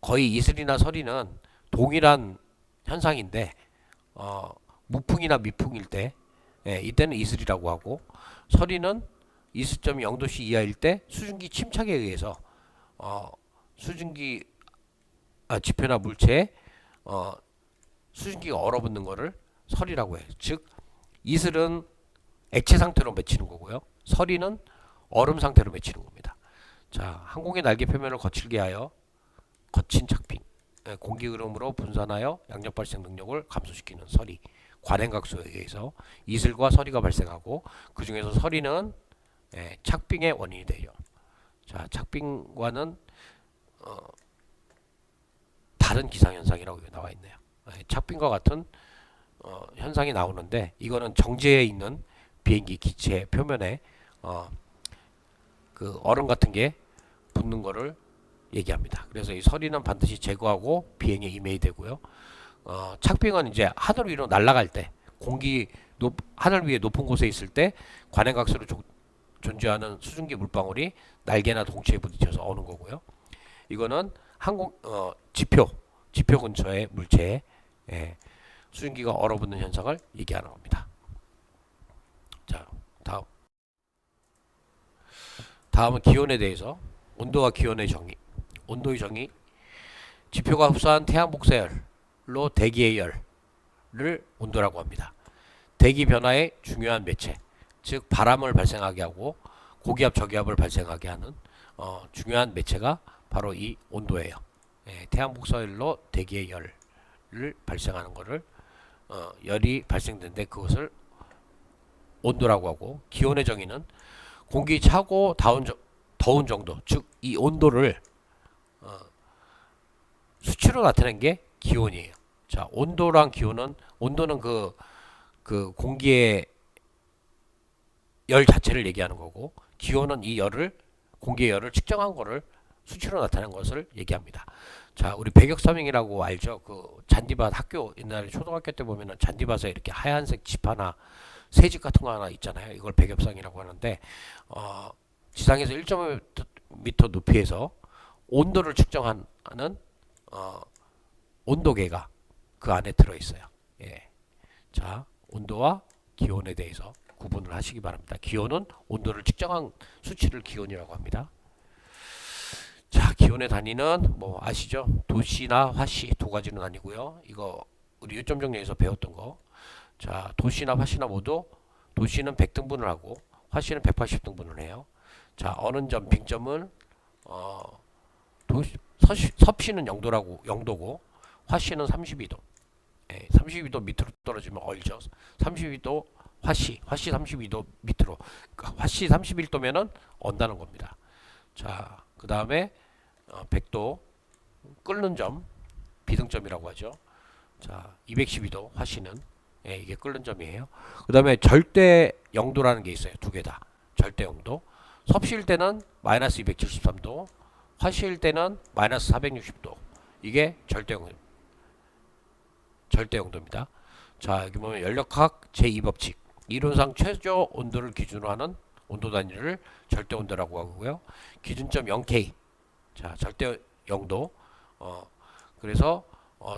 거의 이슬이나 서리는 동일한 현상인데 무풍이나 미풍일 때 이때는 이슬이라고 하고 서리는 이슬점이 0도씨 이하일 때 수증기 침착에 의해서 지표나 물체에 수증기가 얼어붙는 거를 서리라고 해요. 즉 이슬은 액체 상태로 맺히는 거고요. 서리는 얼음 상태로 맺히는 겁니다. 자, 항공의 날개 표면을 거칠게 하여 거친 착빙. 공기 흐름으로 분산하여 양력 발생 능력을 감소시키는 서리, 관행각수에 의해서 이슬과 서리가 발생하고 그 중에서 서리는 착빙의 원인이 되죠. 자, 착빙과는 다른 기상현상이라고 나와 있네요. 착빙과 같은 현상이 나오는데 이거는 정지해 있는 비행기 기체 표면에 그 얼음 같은 게 붙는 거를 얘기합니다. 그래서 이 서리는 반드시 제거하고 비행에 임해야 되고요. 착빙은 이제 하늘 위로 날아갈 때 하늘 위에 높은 곳에 있을 때 관행각수로 존재하는 수증기 물방울이 날개나 동체에 부딪혀서 오는 거고요. 이거는 지표 근처의 물체에 수증기가 얼어붙는 현상을 얘기하는 겁니다. 자, 다음은 기온에 대해서 온도와 기온의 정의. 온도의 정의. 지표가 흡수한 태양 복사열로 대기의 열을 온도라고 합니다. 대기 변화의 중요한 매체, 즉 바람을 발생하게 하고 고기압 저기압을 발생하게 하는 중요한 매체가 바로 이 온도예요. 태양 복사열로 대기의 열을 발생하는 것을 열이 발생되는데 그것을 온도라고 하고, 기온의 정의는 공기 차고 더운 정도, 즉 이 온도를 수치로 나타낸 게 기온이에요. 자, 온도랑 기온은, 온도는 그 공기의 열 자체를 얘기하는 거고, 기온은 이 공기의 열을 측정한 거를 수치로 나타낸 것을 얘기합니다. 자, 우리 백역서명이라고 알죠? 그 잔디밭, 학교 옛날에 초등학교 때 보면은 잔디밭에 이렇게 하얀색 집 하나, 새집 같은 거 하나 있잖아요. 이걸 백엽상이라고 하는데 지상에서 1.5m 높이에서 온도를 측정하는 온도계가 그 안에 들어 있어요. 예. 자, 온도와 기온에 대해서 구분을 하시기 바랍니다. 기온은 온도를 측정한 수치를 기온이라고 합니다. 자, 기온의 단위는 뭐 아시죠? 도시나 화씨 두 가지는 아니고요. 이거 우리 요점 정리에서 배웠던 거. 자, 도시나 화씨나 모두 도시는 100등분을 하고 화씨는 180등분을 해요. 자, 어느 점 빙점은 섭씨는 0도고 화씨는 32도. 32도 밑으로 떨어지면 얼죠. 32도 화씨 32도 밑으로. 그러니까 화씨 31도면은 언다는 겁니다. 자, 그 다음에 100도 끓는 점, 비등점이라고 하죠. 자, 212도 화씨는 이게 끓는 점이에요. 그 다음에 절대 영도라는 게 있어요. 두 개 다. 절대 영도. 섭씨일 때는 마이너스 273도, 화씨일 때는 마이너스 460도. 이게 절대 영도입니다. 자, 여기 보면 연력학 제2법칙. 이론상 최저 온도를 기준으로 하는 온도 단위를 절대 온도라고 하고요. 기준점 0K. 자, 절대 영도. 그래서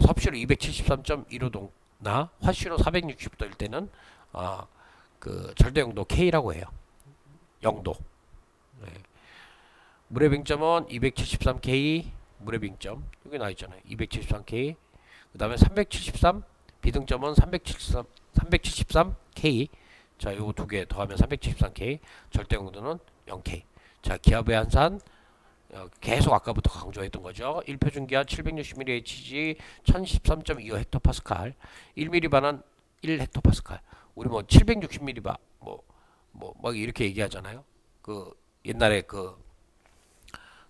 섭씨로 273.15도나 화씨로 460도일 때는 그 절대 영도 K라고 해요. 영도. 네. 물의 빙점은 273K. 물의 빙점 여기 나와 있잖아요. 273K. 그다음에 373 비등점은 373K. 자, 요거 두 개 더하면 373K. 절대 영도는 0K. 자, 기압의 한산 계속 아까부터 강조했던 거죠. 1표준기압 760mHg 1013.25 헥토파스칼. 1mm 반환 1 헥토파스칼. 우리 뭐 760m바 막 이렇게 얘기하잖아요. 그 옛날에 그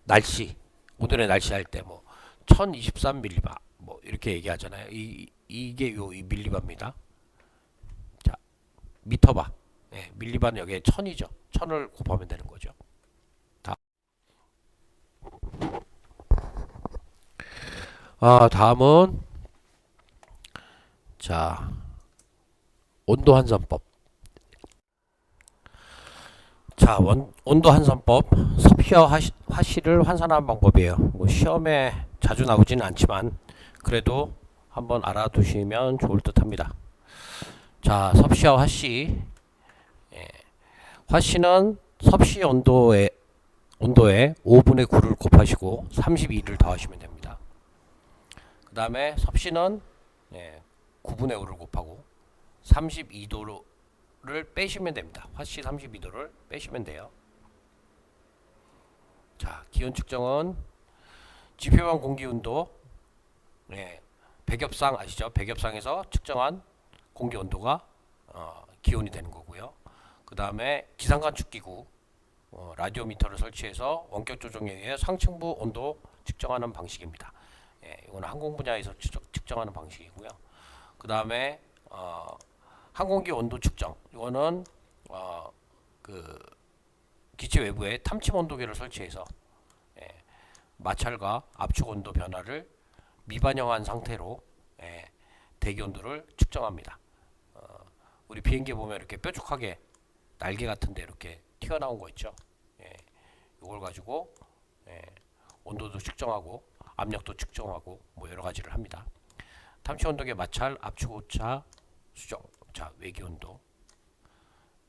날씨, 오늘의 날씨 할 때 뭐 1023m바 뭐 이렇게 얘기하잖아요. 이게 이 밀리바입니다. 자, 미터바. 밀리바는 여기에 1000이죠. 1000을 곱하면 되는 거죠. 다음은 자, 온도 환산법. 자, 온도 환산법. 섭씨와 화씨를 환산하는 방법이에요. 뭐 시험에 자주 나오지는 않지만 그래도 한번 알아두시면 좋을 듯합니다. 자, 섭씨와 화씨. 화씨는 섭씨 온도에 5분의 9를 곱하시고 32를 더하시면 됩니다. 그 다음에 섭씨는 9분의 5를 곱하고 32도를 빼시면 됩니다. 화씨 32도를 빼시면 돼요. 자, 기온 측정은 지표면 공기온도 예, 백엽상 아시죠? 백엽상에서 측정한 공기 온도가 기온이 되는 거고요. 그 다음에 기상 관측기구 라디오미터를 설치해서 원격 조정에 의해 상층부 온도 측정하는 방식입니다. 예, 이거는 항공 분야에서 측정하는 방식이고요. 그 다음에 항공기 온도 측정. 이거는 그 기체 외부에 탐침 온도계를 설치해서 예, 마찰과 압축 온도 변화를 미반영한 상태로 예, 대기 온도를 측정합니다. 우리 비행기 보면 이렇게 뾰족하게 날개 같은데 이렇게 튀어나온 거 있죠. 예, 이걸 가지고 예, 온도도 측정하고 압력도 측정하고 뭐 여러 가지를 합니다. 탐치 온도계 마찰, 압축 오차, 수정. 자, 외기 온도.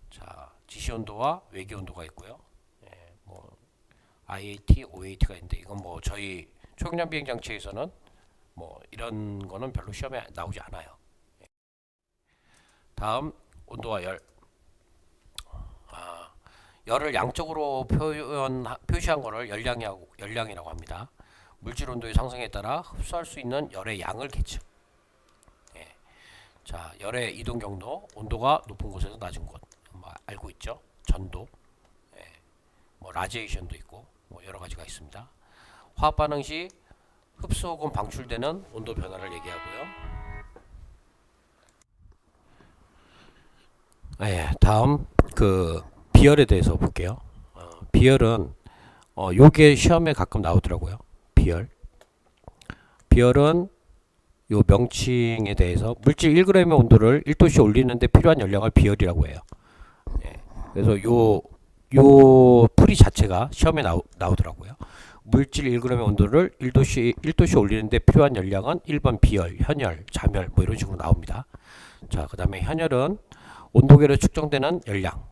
자, 지시 온도와 외기 온도가 있고요. 예, 뭐 IAT, OAT가 있는데 이건 뭐 저희 초경량 비행 장치에서는 뭐 이런 거는 별로 시험에 나오지 않아요. 다음 온도와 열. 열을 양적으로 표시한 거를 열량이라고 합니다. 물질 온도의 상승에 따라 흡수할 수 있는 열의 양을 계측. 예. 자, 열의 이동 경로, 온도가 높은 곳에서 낮은 곳, 뭐 알고 있죠? 전도, 예. 뭐 라지에이션도 있고, 뭐 여러 가지가 있습니다. 화학 반응 시 흡수 혹은 방출되는 온도 변화를 얘기하고요. 예, 다음 그 비열에 대해서 볼게요. 비열은 요게 시험에 가끔 나오더라고요. 비열. 비열은 요 명칭에 대해서 물질 1g의 온도를 1도씨 올리는데 필요한 열량을 비열이라고 해요. 예, 그래서 요 풀이 자체가 시험에 나오더라고요. 물질 1g의 온도를 1도씨 올리는데 필요한 열량은 1번 비열, 현열, 잠열 뭐 이런 식으로 나옵니다. 자, 그 다음에 현열은 온도계로 측정되는 열량.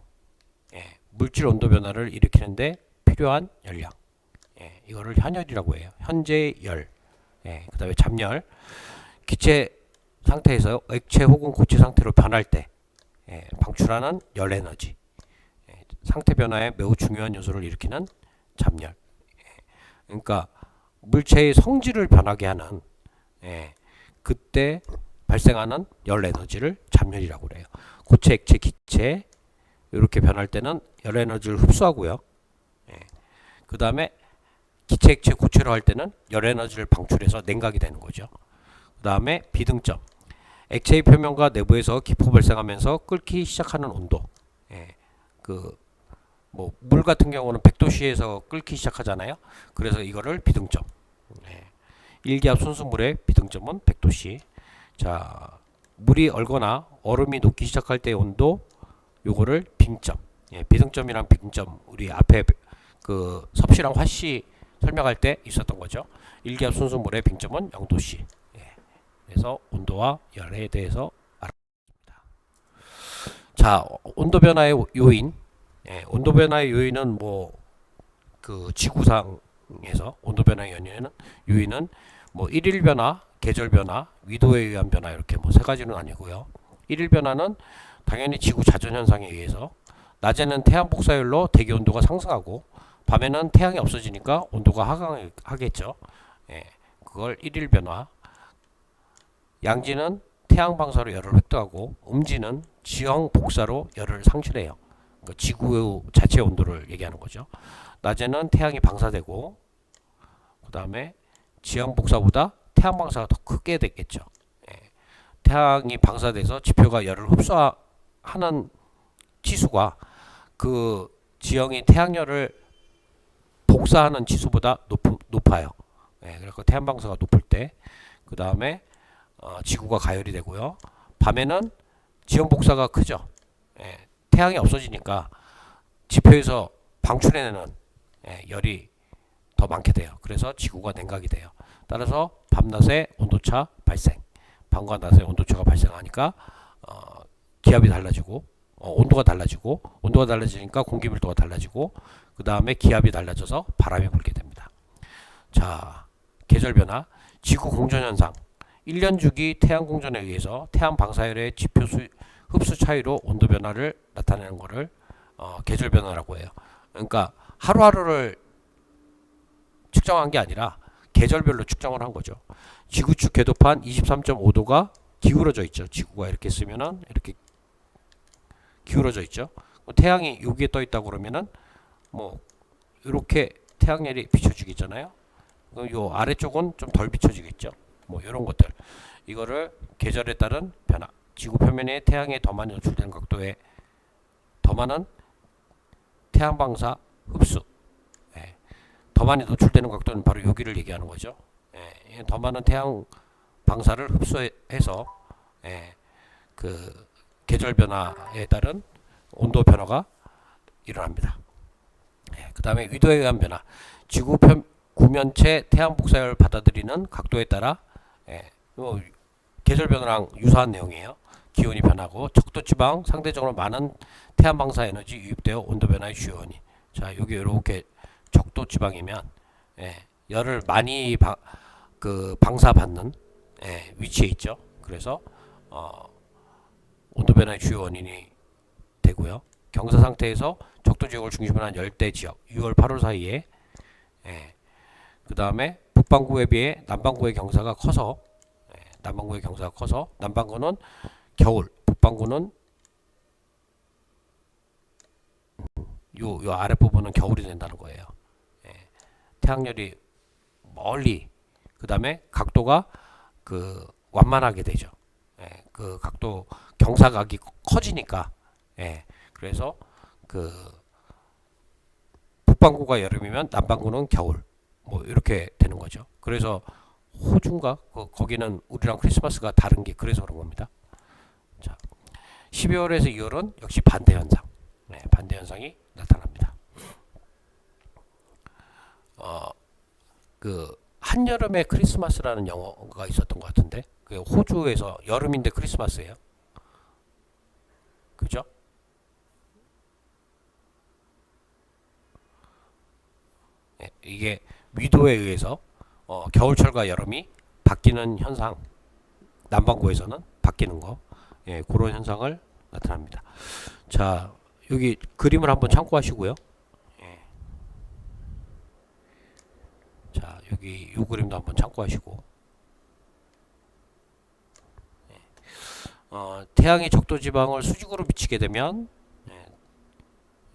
예, 물질 온도 변화를 일으키는데 필요한 열량. 예, 이거를 현열이라고 해요. 현재 열. 예, 그 다음에 잠열. 기체 상태에서 액체 혹은 고체 상태로 변할 때 예, 방출하는 열 에너지. 예, 상태 변화에 매우 중요한 요소를 일으키는 잠열. 예, 그러니까 물체의 성질을 변하게 하는 예, 그때 발생하는 열 에너지를 잠열이라고 그래요. 고체, 액체, 기체 이렇게 변할 때는 열 에너지를 흡수하고요. 예. 그 다음에 기체, 액체, 고체로 할 때는 열 에너지를 방출해서 냉각이 되는 거죠. 그 다음에 비등점. 액체의 표면과 내부에서 기포 발생하면서 끓기 시작하는 온도. 예. 그 뭐 물 같은 경우는 100도씨에서 끓기 시작하잖아요. 그래서 이거를 비등점. 예. 1기압 순수물의 비등점은 100도씨. 자, 물이 얼거나 얼음이 녹기 시작할 때의 온도 요거를 빙점. 예, 비등점이랑 빙점 우리 앞에 그 섭씨랑 화씨 설명할 때 있었던 거죠. 1기압 순수물의 빙점은 0도씨. 예, 그래서 온도와 열에 대해서 알아봤습니다. 자, 온도 변화의 요인. 예, 온도 변화의 요인은 뭐 그 지구상에서 온도 변화의 요인은 뭐 일일 변화, 계절 변화, 위도에 의한 변화 이렇게 뭐 세 가지는 아니고요. 일일 변화는 당연히 지구 자전 현상에 의해서 낮에는 태양 복사율로 대기 온도가 상승하고 밤에는 태양이 없어지니까 온도가 하강하겠죠. 예, 그걸 일일 변화. 양지는 태양 방사로 열을 획도하고 음지는 지형 복사로 열을 상실해요. 그러니까 지구 자체 온도를 얘기하는 거죠. 낮에는 태양이 방사되고 그 다음에 지형 복사보다 태양 방사가 더 크게 됐겠죠. 예. 태양이 방사돼서 지표가 열을 흡수하는 치수가 그 지형이 태양열을 복사하는 치수보다 높아요. 예. 그래서 태양 방사가 높을 때 그 다음에 지구가 가열이 되고요. 밤에는 지형 복사가 크죠. 예. 태양이 없어지니까 지표에서 방출해내는 열이 더 많게 돼요. 그래서 지구가 냉각이 돼요. 따라서 밤낮의 온도차 발생. 밤과 낮의 온도차가 발생하니까 기압이 달라지고 온도가 달라지니까 공기 밀도가 달라지고 그 다음에 기압이 달라져서 바람이 불게 됩니다. 자, 계절 변화, 지구 공전 현상. 1년 주기 태양 공전에 의해서 태양 방사열의 지표 흡수 차이로 온도 변화를 나타내는 것을 계절 변화라고 해요. 그러니까 하루하루를 측정한 게 아니라 계절별로 측정을 한 거죠. 지구축 궤도판 23.5도가 기울어져 있죠. 지구가 이렇게 쓰면은 이렇게 기울어져 있죠. 태양이 여기에 떠 있다고 그러면은 뭐 이렇게 태양열이 비춰지겠잖아요. 요 아래쪽은 좀 덜 비춰지겠죠. 뭐 이런 것들. 이거를 계절에 따른 변화. 지구 표면에 태양에 더 많이 노출되는 각도에 더 많은 태양 방사 흡수. 예. 더 많이 노출되는 각도는 바로 여기를 얘기하는 거죠. 예. 더 많은 태양 방사를 흡수해서 예. 그 계절 변화에 따른 온도 변화가 일어납니다. 예. 그 다음에 위도에 의한 변화. 지구 구면체 태양 복사열 받아들이는 각도에 따라 예. 계절 변화랑 유사한 내용이에요. 기온이 변하고 적도지방 상대적으로 많은 태양 방사 에너지 유입되어 온도 변화의 주요 원인. 자, 여기 이렇게 적도지방이면 예, 열을 많이 방사받는 예, 위치에 있죠. 그래서 온도 변화의 주요 원인이 되고요. 경사 상태에서 적도 지역을 중심으로 한 열대 지역 6월 8월 사이에 예, 그 다음에 북반구에 비해 남반구의 경사가 커서 남반구는 겨울, 북반구는 요 아랫부분은 겨울이 된다는 거예요. 예. 태양열이 멀리 그 다음에 각도가 완만하게 되죠. 예. 그 각도 경사각이 커지니까 예. 그래서 북반구가 여름이면 남반구는 겨울 뭐 이렇게 되는 거죠. 그래서 호주인가 거기는 우리랑 크리스마스가 다른 게 그래서 그런 겁니다. 자, 12월에서 2월은 역시 반대 현상, 네, 반대 현상이 나타납니다. 한여름의 크리스마스라는 영화가 있었던 것 같은데, 그 호주에서 여름인데 크리스마스예요. 그죠? 네, 이게 위도에 의해서 겨울철과 여름이 바뀌는 현상, 남반구에서는 바뀌는 거, 예, 그런 현상을 나타납니다. 자, 여기 그림을 한번 참고하시고요. 예. 자, 여기 이 그림도 한번 참고하시고, 예. 태양이 적도 지방을 수직으로 비치게 되면, 예,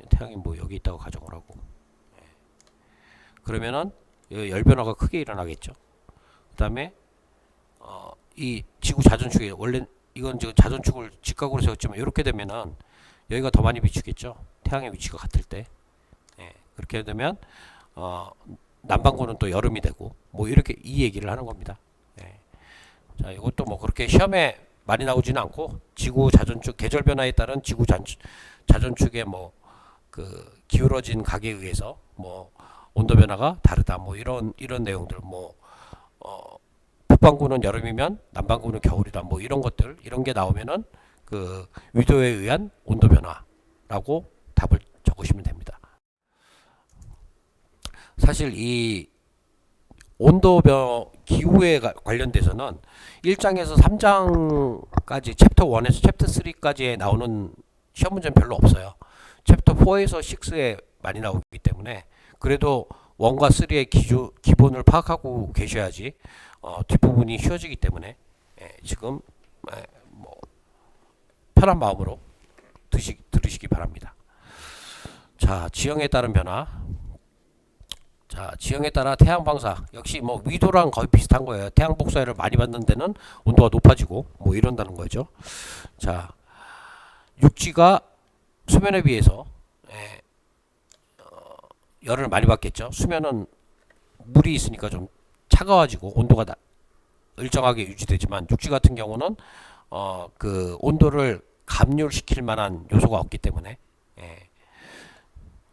태양이 뭐 여기 있다고 가정을 하고, 예. 그러면은 열 변화가 크게 일어나겠죠. 그다음에 이 지구 자전축이 원래 이건 지금 자전축을 직각으로 세웠지만 이렇게 되면은 여기가 더 많이 비추겠죠. 태양의 위치가 같을 때. 예, 그렇게 되면 남반구는 또 여름이 되고 뭐 이렇게 이 얘기를 하는 겁니다. 예. 자, 이것도 뭐 그렇게 시험에 많이 나오지는 않고 지구 자전축 계절 변화에 따른 지구 자전축의 뭐 기울어진 각에 의해서 뭐 온도 변화가 다르다 뭐 이런 내용들 뭐 북반구는 여름이면 남반구는 겨울이다 뭐 이런 것들 이런 게 나오면은 위도에 의한 온도 변화라고 답을 적으시면 됩니다. 사실 이 온도 기후에 관련돼서는 1장에서 3장까지 챕터 1에서 챕터 3까지에 나오는 시험 문제는 별로 없어요. 챕터 4에서 6에 많이 나오기 때문에 그래도 1과 3의 기본을 파악하고 계셔야지 뒷부분이 쉬워지기 때문에 지금 뭐 편한 마음으로 들으시기 바랍니다. 자, 지형에 따른 변화. 자, 지형에 따라 태양 방사 역시 뭐 위도랑 거의 비슷한 거예요. 태양 복사열을 많이 받는 데는 온도가 높아지고 뭐 이런다는 거죠. 자, 육지가 수면에 비해서 열을 많이 받겠죠. 수면은 물이 있으니까 좀 차가워지고 온도가 일정하게 유지되지만 육지 같은 경우는 온도를 감률시킬 만한 요소가 없기 때문에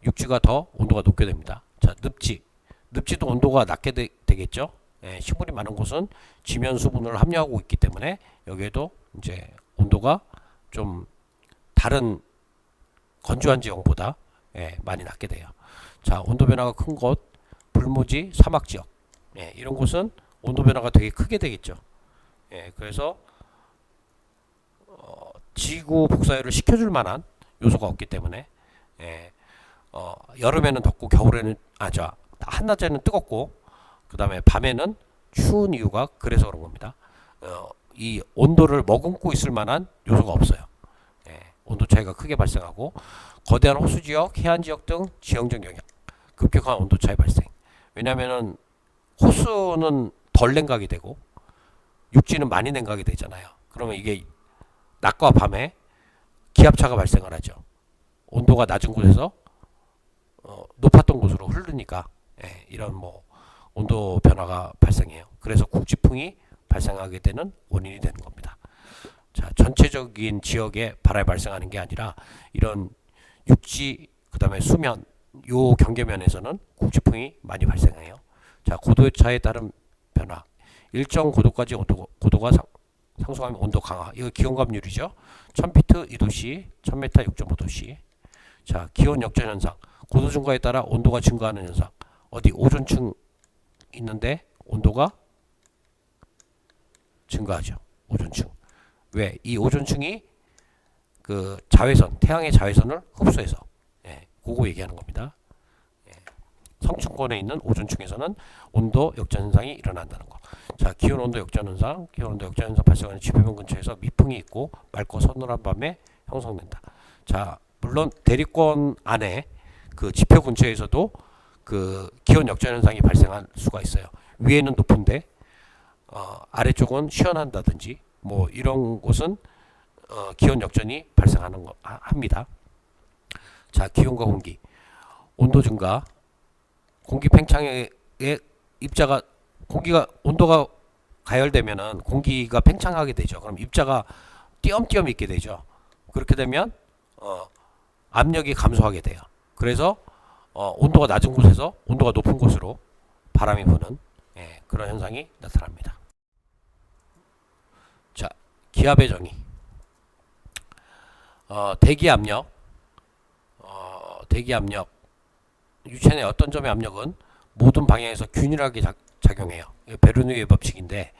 육지가 더 온도가 높게 됩니다. 자, 늪지도 온도가 낮게 되겠죠. 식물이 많은 곳은 지면 수분을 함유하고 있기 때문에 여기에도 이제 온도가 좀 다른 건조한 지형보다 많이 낮게 돼요. 자, 온도 변화가 큰 곳, 불모지, 사막 지역, 이런 곳은 온도 변화가 되게 크게 되겠죠. 그래서 지구 복사열을 식혀줄 만한 요소가 없기 때문에 여름에는 덥고 겨울에는 한낮에는 뜨겁고 그 다음에 밤에는 추운 이유가 그래서 그런 겁니다. 이 온도를 머금고 있을 만한 요소가 없어요. 예, 온도 차이가 크게 발생하고 거대한 호수 지역, 해안 지역 등 지형적 영향, 급격한 온도 차이 발생. 왜냐하면은 호수는 덜 냉각이 되고 육지는 많이 냉각이 되잖아요. 그러면 이게 낮과 밤에 기압차가 발생을 하죠. 온도가 낮은 곳에서 높았던 곳으로 흐르니까 예, 이런 뭐 온도 변화가 발생해요. 그래서 국지풍이 발생하게 되는 원인이 되는 겁니다. 자, 전체적인 지역에 바람이 발생하는 게 아니라 이런 육지 그다음에 수면 요 경계면에서는 국지풍이 많이 발생해요. 자, 고도 차에 따른 변화. 일정 고도까지 고도가 상승하면 온도 강화. 이거 기온감률이죠. 1000피트 2도씨, 1000m 6.5도씨. 자, 기온 역전 현상. 고도 증가에 따라 온도가 증가하는 현상. 어디 오존층 있는데 온도가 증가하죠. 오존층. 왜? 이 오존층이 그 자외선, 태양의 자외선을 흡수해서 예, 그거 얘기하는 겁니다. 예, 성층권에 있는 오존층에서는 온도 역전 현상이 일어난다는 거. 자, 기온 온도 역전 현상, 기온 온도 역전 현상 발생하는 지표면 근처에서 미풍이 있고 맑고 서늘한 밤에 형성된다. 자, 물론 대리권 안에 그 지표 근처에서도 그 기온 역전 현상이 발생할 수가 있어요. 위에는 높은데 아래쪽은 시원한다든지 뭐 이런 곳은 기온 역전이 발생하는 거 합니다. 자, 기온과 공기, 온도 증가, 공기 팽창의 입자가 공기가 온도가 가열되면은 공기가 팽창하게 되죠. 그럼 입자가 띄엄띄엄 있게 되죠. 그렇게 되면 압력이 감소하게 돼요. 그래서 온도가 낮은 곳에서 온도가 높은 곳으로 바람이 부는 예, 그런 현상이 나타납니다. 자, 기압의 정의. 대기 압력, 유체 내 어떤 점의 압력은 모든 방향에서 균일하게 작용해요. 베르누이의 법칙인데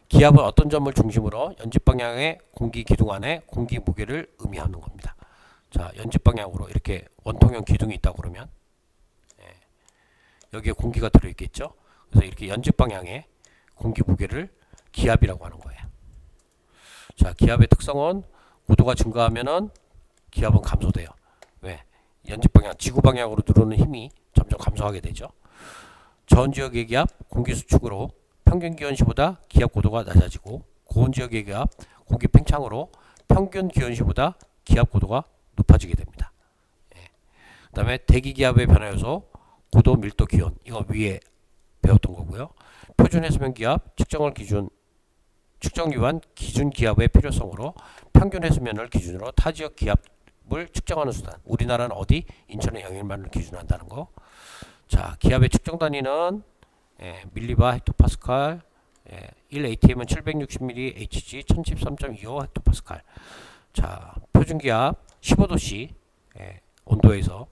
기압은 어떤 점을 중심으로 연집 방향의 공기 기둥 안에 공기 무게를 의미하는 겁니다. 자, 연집 방향으로 이렇게 원통형 기둥이 있다고 그러면 예, 여기에 공기가 들어있겠죠. 그래서 이렇게 연집 방향의 공기 무게를 기압이라고 하는 거예요. 자, 기압의 특성은 고도가 증가하면은 기압은 감소돼요. 왜? 연집 방향, 지구 방향으로 들어오는 힘이 점점 감소하게 되죠. 전 지역의 기압, 공기 수축으로 평균 기온시보다 기압 고도가 낮아지고 고온 지역의 기압, 공기 팽창으로 평균 기온시보다 기압 고도가 높아지게 됩니다. 예. 그 다음에 대기 기압의 변화 요소, 고도, 밀도, 기온. 이거 위에 배웠던 거고요. 표준 해수면 기압, 측정 위한 기준 기압의 필요성으로 평균 해수면을 기준으로 타 지역 기압을 측정하는 수단. 우리나라는 어디? 인천의 영일만을 기준으로 한다는 거. 자, 기압의 측정 단위는 밀리바 헥토파스칼, 1ATM은 760ml, HG 1013.25 헥토파스칼. 자, 표준 기압 15도씨 온도에서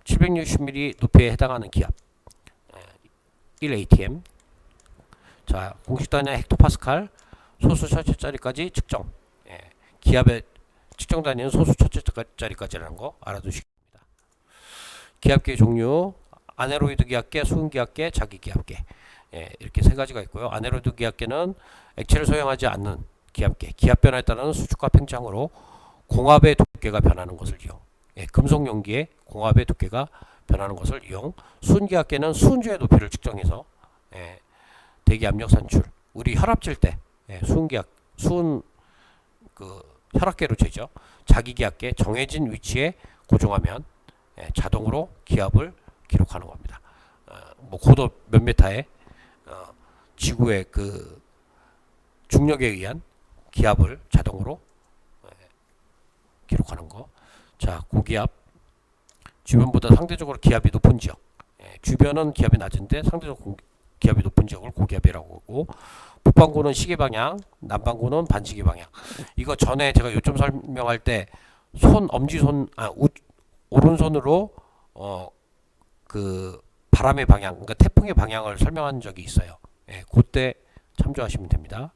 760ml 높이에 해당하는 기압 1ATM. 자, 공식 단위 헥토파스칼, 소수 첫째짜리까지 측정. 기압의 측정 단위는 소수 첫째짜리까지라는 거 알아두시기 바랍니다. 기압계 종류, 아네로이드 기압계, 수은 기압계, 자기 기압계. 이렇게 세 가지가 있고요. 아네로이드 기압계는 액체를 소용하지 않는 기압계, 기압 변화에 따른 수축과 팽창으로 공합의 두께가 변하는 것을 이용. 금속 용기의 공합의 두께가 변하는 것을 이용. 수은 기압계는 수은주의 높이를 측정해서 대기 압력 산출. 우리 혈압 잴 때 수은 그 혈압계로 재죠. 자기 기압계 정해진 위치에 고정하면 자동으로 기압을 기록하는 겁니다. 뭐 고도 몇 메타에 지구의 그 중력에 의한 기압을 자동으로 기록하는 거. 자, 고기압, 주변보다 상대적으로 기압이 높은 지역. 주변은 기압이 낮은데 상대적으로 기압이 높은 지역을 고기압이라고 하고, 북반구는 시계 방향, 남반구는 반시계 방향. 이거 전에 제가 요점 설명할 때 엄지손, 오른손으로 그 바람의 방향, 그러니까 태풍의 방향을 설명한 적이 있어요. 그때 참조하시면 됩니다.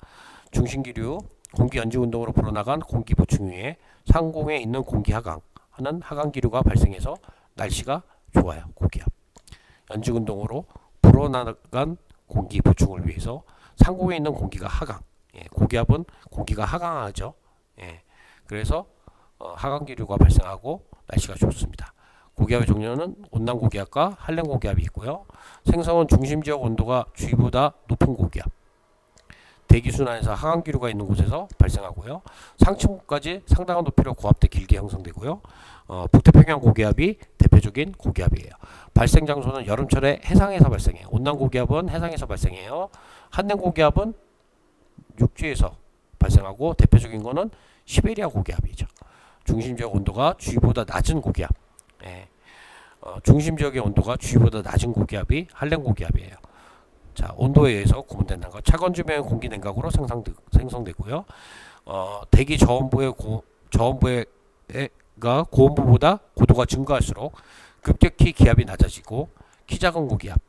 중심기류, 공기 연지 운동으로 불어나간 공기 보충 위에 상공에 있는 공기 하강 하는 하강 기류가 발생해서 날씨가 좋아요. 고기압. 연지 운동으로 불어나간 공기 보충을 위해서 상공에 있는 공기가 하강, 고기압은 공기가 하강하죠. 그래서 하강 기류가 발생하고 날씨가 좋습니다. 고기압의 종류는 온난 고기압과 한랭 고기압이 있고요. 생성은 중심 지역 온도가 주위보다 높은 고기압, 대기 순환에서 하강 기류가 있는 곳에서 발생하고요. 상층부까지 상당한 높이로 고압대 길게 형성되고요. 북태평양 고기압이 대표적인 고기압이에요. 발생 장소는 여름철에 해상에서 발생해요. 온난 고기압은 해상에서 발생해요. 한냉 고기압은 육지에서 발생하고 대표적인 거는 시베리아 고기압이죠. 중심 지역 온도가 주위보다 낮은 고기압. 중심 지역의 온도가 주위보다 낮은 고기압이 한랭 고기압이에요. 자, 온도에 의해서 구분된다는 거. 차관 주변의 공기 냉각으로 생성되고요. 대기 저온부가 고온부보다 고도가 증가할수록 급격히 기압이 낮아지고 키 작은 고기압,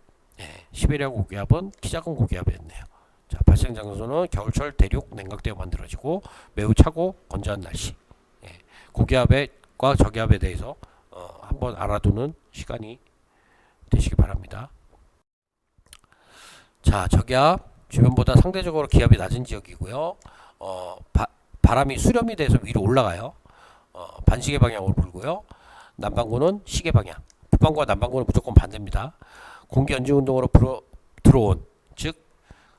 시베리아 고기압은 키 작은 고기압이었네요. 자, 발생 장소는 겨울철 대륙 냉각되어 만들어지고 매우 차고 건조한 날씨. 고기압과 저기압에 대해서 한번 알아두는 시간이 되시기 바랍니다. 자, 저기압 주변보다 상대적으로 기압이 낮은 지역이고요. 바람이 수렴이 돼서 위로 올라가요. 반시계 방향으로 불고요. 남반구는 시계 방향. 북반구와 남반구는 무조건 반대입니다. 공기 연지 운동으로 들어온, 즉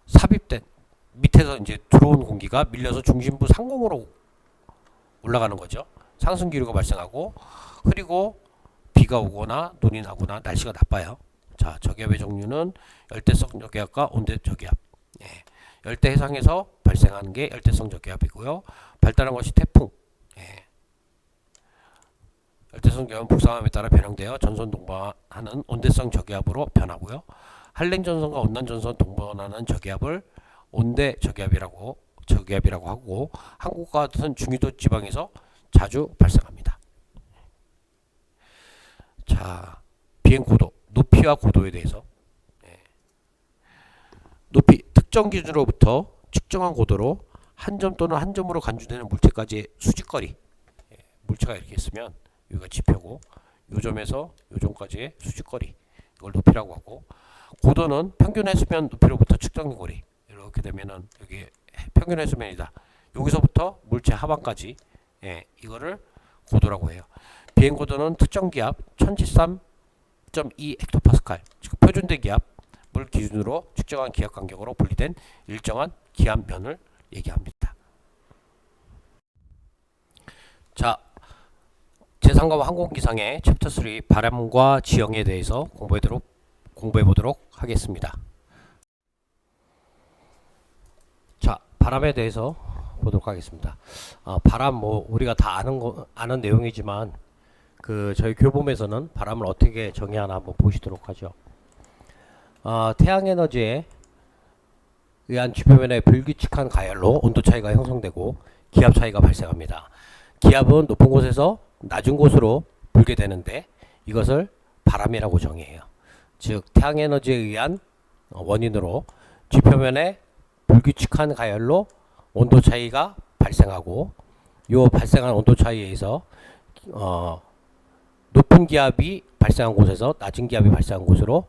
삽입된 밑에서 이제 들어온 공기가 밀려서 중심부 상공으로 올라가는 거죠. 상승 기류가 발생하고 흐리고 비가 오거나 눈이 나거나 날씨가 나빠요. 자, 저기압의 종류는 열대성 저기압과 온대 저기압. 열대 해상에서 발생하는 게 열대성 저기압이고요. 발달한 것이 태풍. 열대성 저기압은 북상함에 따라 변형되어 전선 동반하는 온대성 저기압으로 변하고요. 한랭 전선과 온난 전선 동반하는 저기압을 온대 저기압이라고 하고 한국과 같은 중위도 지방에서 자주 발생합니다. 자, 비행 고도, 높이와 고도에 대해서. 높이, 특정 기준으로부터 측정한 고도로 한 점 또는 한 점으로 간주되는 물체까지의 수직거리. 물체가 이렇게 있으면 여기가 지표고 요 점에서 요 점까지의 수직거리, 이걸 높이라고 하고, 고도는 평균 해수면 높이로부터 측정된 거리. 이렇게 되면은 여기 평균 해수면이다. 여기서부터 물체 하반까지, 이거를 고도라고 해요. 비행 고도는 특정 기압 1013.2 헥토파스칼, 즉 표준대 기압을 기준으로 측정한 기압 간격으로 분리된 일정한 기압면을 얘기합니다. 자, 제3과 항공기상의 챕터 3 바람과 지형에 대해서 공부해 보도록 하겠습니다. 자, 바람에 대해서 보도록 하겠습니다. 바람 우리가 다 아는 내용이지만 저희 교범에서는 바람을 어떻게 정의하나 한번 보시도록 하죠. 태양 에너지에 의한 지표면의 불규칙한 가열로 온도 차이가 형성되고 기압 차이가 발생합니다. 기압은 높은 곳에서 낮은 곳으로 불게 되는데 이것을 바람이라고 정의해요. 즉 태양 에너지에 의한 원인으로 지표면의 불규칙한 가열로 온도 차이가 발생하고, 이 발생한 온도 차이에 의해서 높은 기압이 발생한 곳에서 낮은 기압이 발생한 곳으로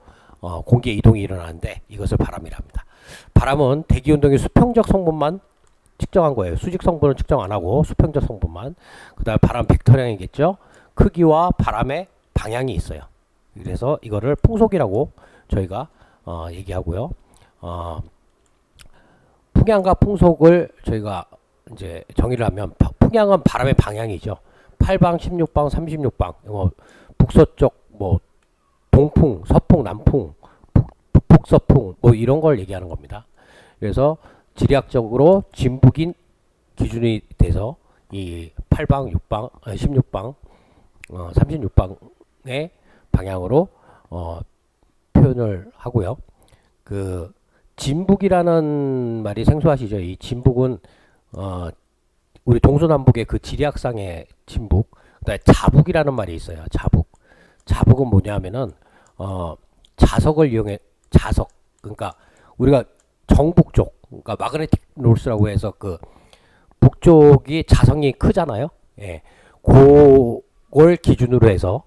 공기의 이동이 일어나는데 이것을 바람이라 합니다. 바람은 대기 운동의 수평적 성분만 측정한 거예요. 수직 성분은 측정 안 하고 수평적 성분만. 그다음 바람 벡터량이겠죠. 크기와 바람의 방향이 있어요. 그래서 이거를 풍속이라고 저희가 얘기하고요. 풍향과 풍속을 저희가 이제 정의를 하면, 풍향은 바람의 방향이죠. 8방, 16방, 36방, 북서쪽, 동풍, 서풍, 남풍, 북서풍, 이런 걸 얘기하는 겁니다. 그래서 지리학적으로 진북인 기준이 돼서 이 8방, 6방, 16방, 36방의 방향으로 표현을 하고요. 진북이라는 말이 생소하시죠? 이 진북은 우리 동서남북의 그 지리학상의 진북, 그다음에 자북이라는 말이 있어요. 자북은 뭐냐면은 자석을 이용해, 그러니까 우리가 정북쪽, 그러니까 마그네틱 노스라고 해서 그 북쪽이 자성이 크잖아요. 그걸 기준으로 해서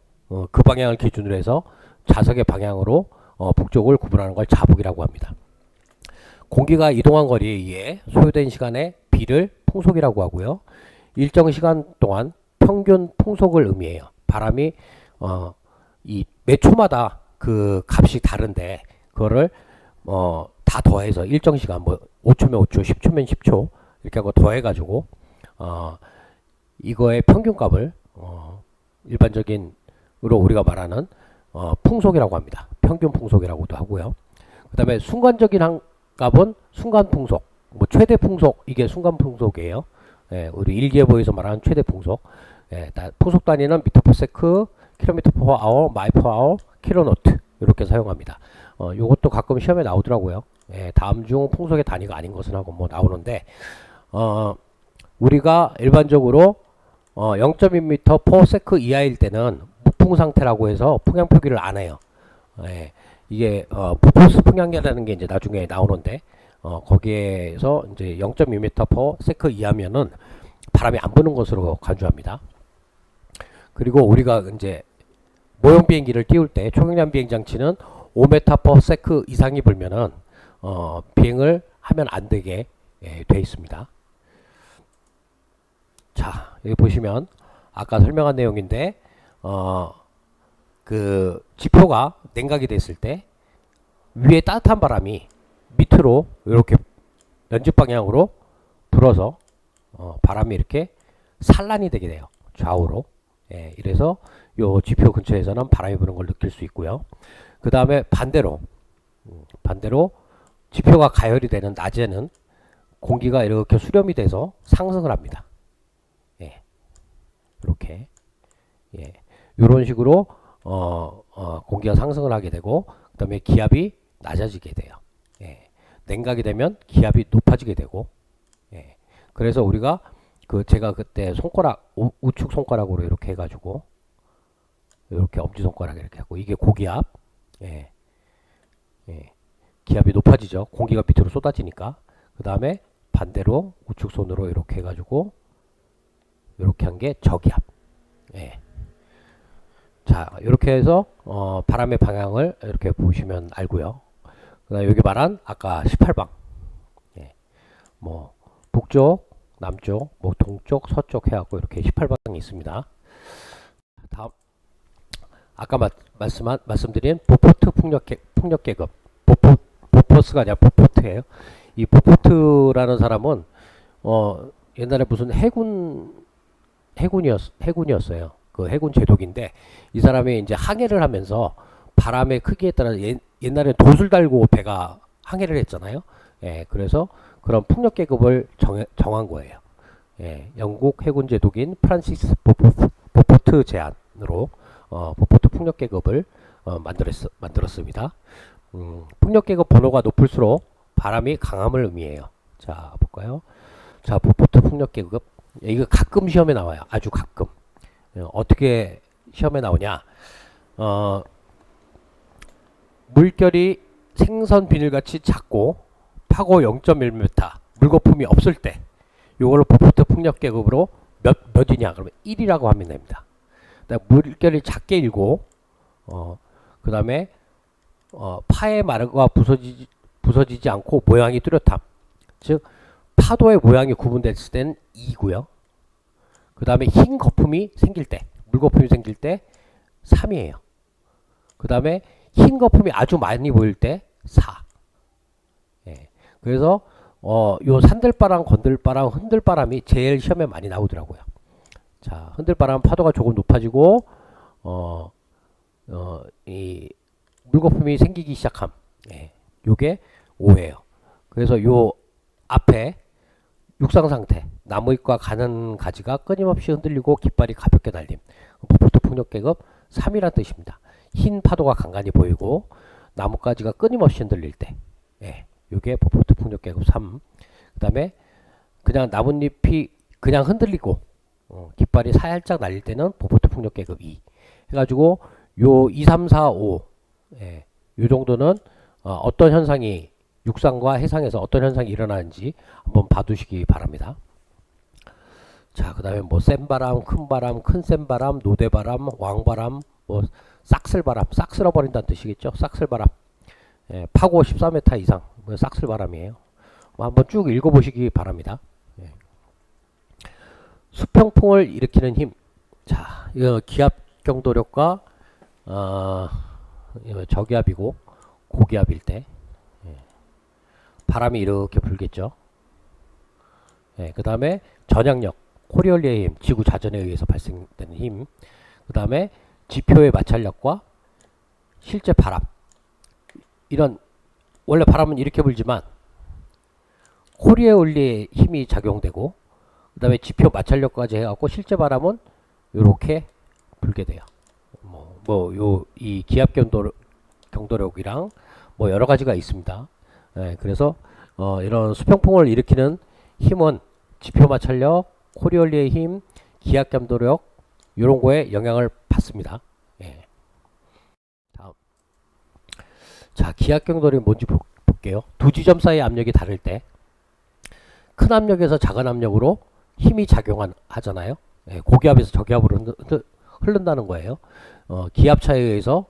그 방향을 기준으로 해서 자석의 방향으로 북쪽을 구분하는 걸 자북이라고 합니다. 공기가 이동한 거리에 의해 소요된 시간에 B를 풍속이라고 하고요. 일정 시간 동안 평균 풍속을 의미해요. 바람이 이 몇 초마다 그 값이 다른데 그거를 다 더해서 일정 시간 뭐 5초면 5초, 10초면 10초 이렇게 하고 더해가지고 이거의 평균값을 일반적인으로 우리가 말하는 풍속이라고 합니다. 평균 풍속이라고도 하고요. 그 다음에 순간적인 값은 순간 풍속, 뭐 최대 풍속, 이게 순간 풍속이에요. 예, 우리 일기예보에서 말하는 최대 풍속. 예, 풍속 단위는 미터 퍼 세크, 킬로미터 퍼 아워, 마일 퍼 아워, 킬로노트 이렇게 사용합니다. 요것도 가끔 시험에 나오더라고요. 예, 다음 중 풍속의 단위가 아닌 것은 하고 뭐 나오는데 우리가 일반적으로 0.1m 퍼 세크 이하일 때는 무풍 상태라고 해서 풍향 표기를 안 해요. 예, 이게 보포스 풍향이라는 게 이제 나중에 나오는데 거기에서 이제 0.2m 퍼 세크 이하면은 바람이 안 부는 것으로 간주합니다. 그리고 우리가 이제 모형 비행기를 띄울 때 초경량 비행 장치는 5m 퍼 세크 이상이 불면은 비행을 하면 안 되게 돼 있습니다. 자, 여기 보시면 아까 설명한 내용인데 그 지표가 냉각이 됐을 때 위에 따뜻한 바람이 밑으로 이렇게 연집 방향으로 불어서 바람이 이렇게 산란이 되게 돼요. 좌우로. 예, 이래서 요 지표 근처에서는 바람이 부는 걸 느낄 수 있고요. 그 다음에 반대로 지표가 가열이 되는 낮에는 공기가 이렇게 수렴이 돼서 상승을 합니다. 예, 이렇게 이런 식으로 공기가 상승을 하게 되고 그 다음에 기압이 낮아지게 돼요. 예, 냉각이 되면 기압이 높아지게 되고 그래서 우리가 제가 그때 손가락 우측 손가락으로 이렇게 해가지고 이렇게 엄지손가락 이렇게 하고 이게 고기압 기압이 높아지죠. 공기가 밑으로 쏟아지니까. 그 다음에 반대로 우측 손으로 이렇게 해가지고 이렇게 한 게 저기압. 자, 이렇게 해서 바람의 방향을 이렇게 보시면 알고요. 그다음 여기 말한 아까 18방 뭐 북쪽, 남쪽, 뭐 동쪽, 서쪽 해갖고 이렇게 18방이 있습니다. 다음 아까 말씀드린 보포트 풍력 계급 보포스가 아니라 보포트예요. 이 보포트라는 사람은 옛날에 무슨 해군이었어요. 그 해군 제독인데 이 사람이 이제 항해를 하면서 바람의 크기에 따라 옛날에 돛을 달고 배가 항해를 했잖아요. 예, 그래서 그런 풍력 계급을 정한 거예요. 예, 영국 해군 제독인 프란시스 보포트 제안으로 보포트 풍력 계급을 만들었습니다. 풍력 계급 번호가 높을수록 바람이 강함을 의미해요. 자, 볼까요? 자, 보포트 풍력 계급 이거 가끔 시험에 나와요. 아주 가끔. 어떻게 시험에 나오냐? 물결이 생선 비늘같이 작고 파고 0.1m 물거품이 없을 때 요걸로 보포트 풍력 계급으로 몇이냐 그러면 1이라고 하면 됩니다. 물결이 작게 일고 그 다음에 파의 마르가 부서지지 않고 모양이 뚜렷함, 즉 파도의 모양이 구분됐을 때는 2고요. 그 다음에 흰 거품이 생길 때, 물거품이 생길 때 3이에요. 그 다음에 흰 거품이 아주 많이 보일 때 4. 예. 그래서 요 산들바람, 건들바람, 흔들바람이 제일 시험에 많이 나오더라고요. 자, 흔들바람 파도가 조금 높아지고 이 물거품이 생기기 시작함. 예. 요게 5예요. 그래서 요 앞에 육상 상태, 나무잎과 가는 가지가 끊임없이 흔들리고 깃발이 가볍게 날림. 보포트 풍력 계급 3이라는 뜻입니다. 흰 파도가 간간히 보이고 나뭇가지가 끊임없이 흔들릴 때, 요게 보포트 풍력 계급 3. 그 다음에 그냥 나뭇잎이 그냥 흔들리고 깃발이 살짝 날릴 때는 보포트 풍력 계급 2. 해가지고 요 2, 3, 4, 5, 요 정도는 어떤 현상이 육상과 해상에서 어떤 현상이 일어나는지 한번 봐두시기 바랍니다. 자, 그 다음에 뭐 센 바람, 큰 바람, 큰 센 바람, 노대바람, 왕바람, 뭐 싹쓸바람, 싹 쓸어버린다는 뜻이겠죠. 싹쓸바람. 예, 파고 14m 이상 뭐 싹쓸 바람이에요. 뭐 한번 쭉 읽어보시기 바랍니다. 예. 수평풍을 일으키는 힘. 자, 이거 기압 경도력과 이거 저기압이고 고기압일 때 예. 바람이 이렇게 불겠죠. 예, 그 다음에 전향력, 코리올리의 힘, 지구 자전에 의해서 발생되는 힘. 그 다음에 지표의 마찰력과 실제 바람. 이런 원래 바람은 이렇게 불지만 코리올리의 힘이 작용되고 그 다음에 지표 마찰력까지 해갖고 실제 바람은 이렇게 불게 돼요. 이 기압 경도력이랑 뭐 여러 가지가 있습니다. 예, 그래서 이런 수평풍을 일으키는 힘은 지표 마찰력, 코리올리의 힘, 기압 경도력 이런 거에 영향을 받습니다. 예. 다음. 자, 기압 경도력이 뭔지 볼게요. 두 지점 사이 압력이 다를 때 큰 압력에서 작은 압력으로 힘이 작용하잖아요. 예, 고기압에서 저기압으로 흐른다는 거예요. 기압 차에 의해서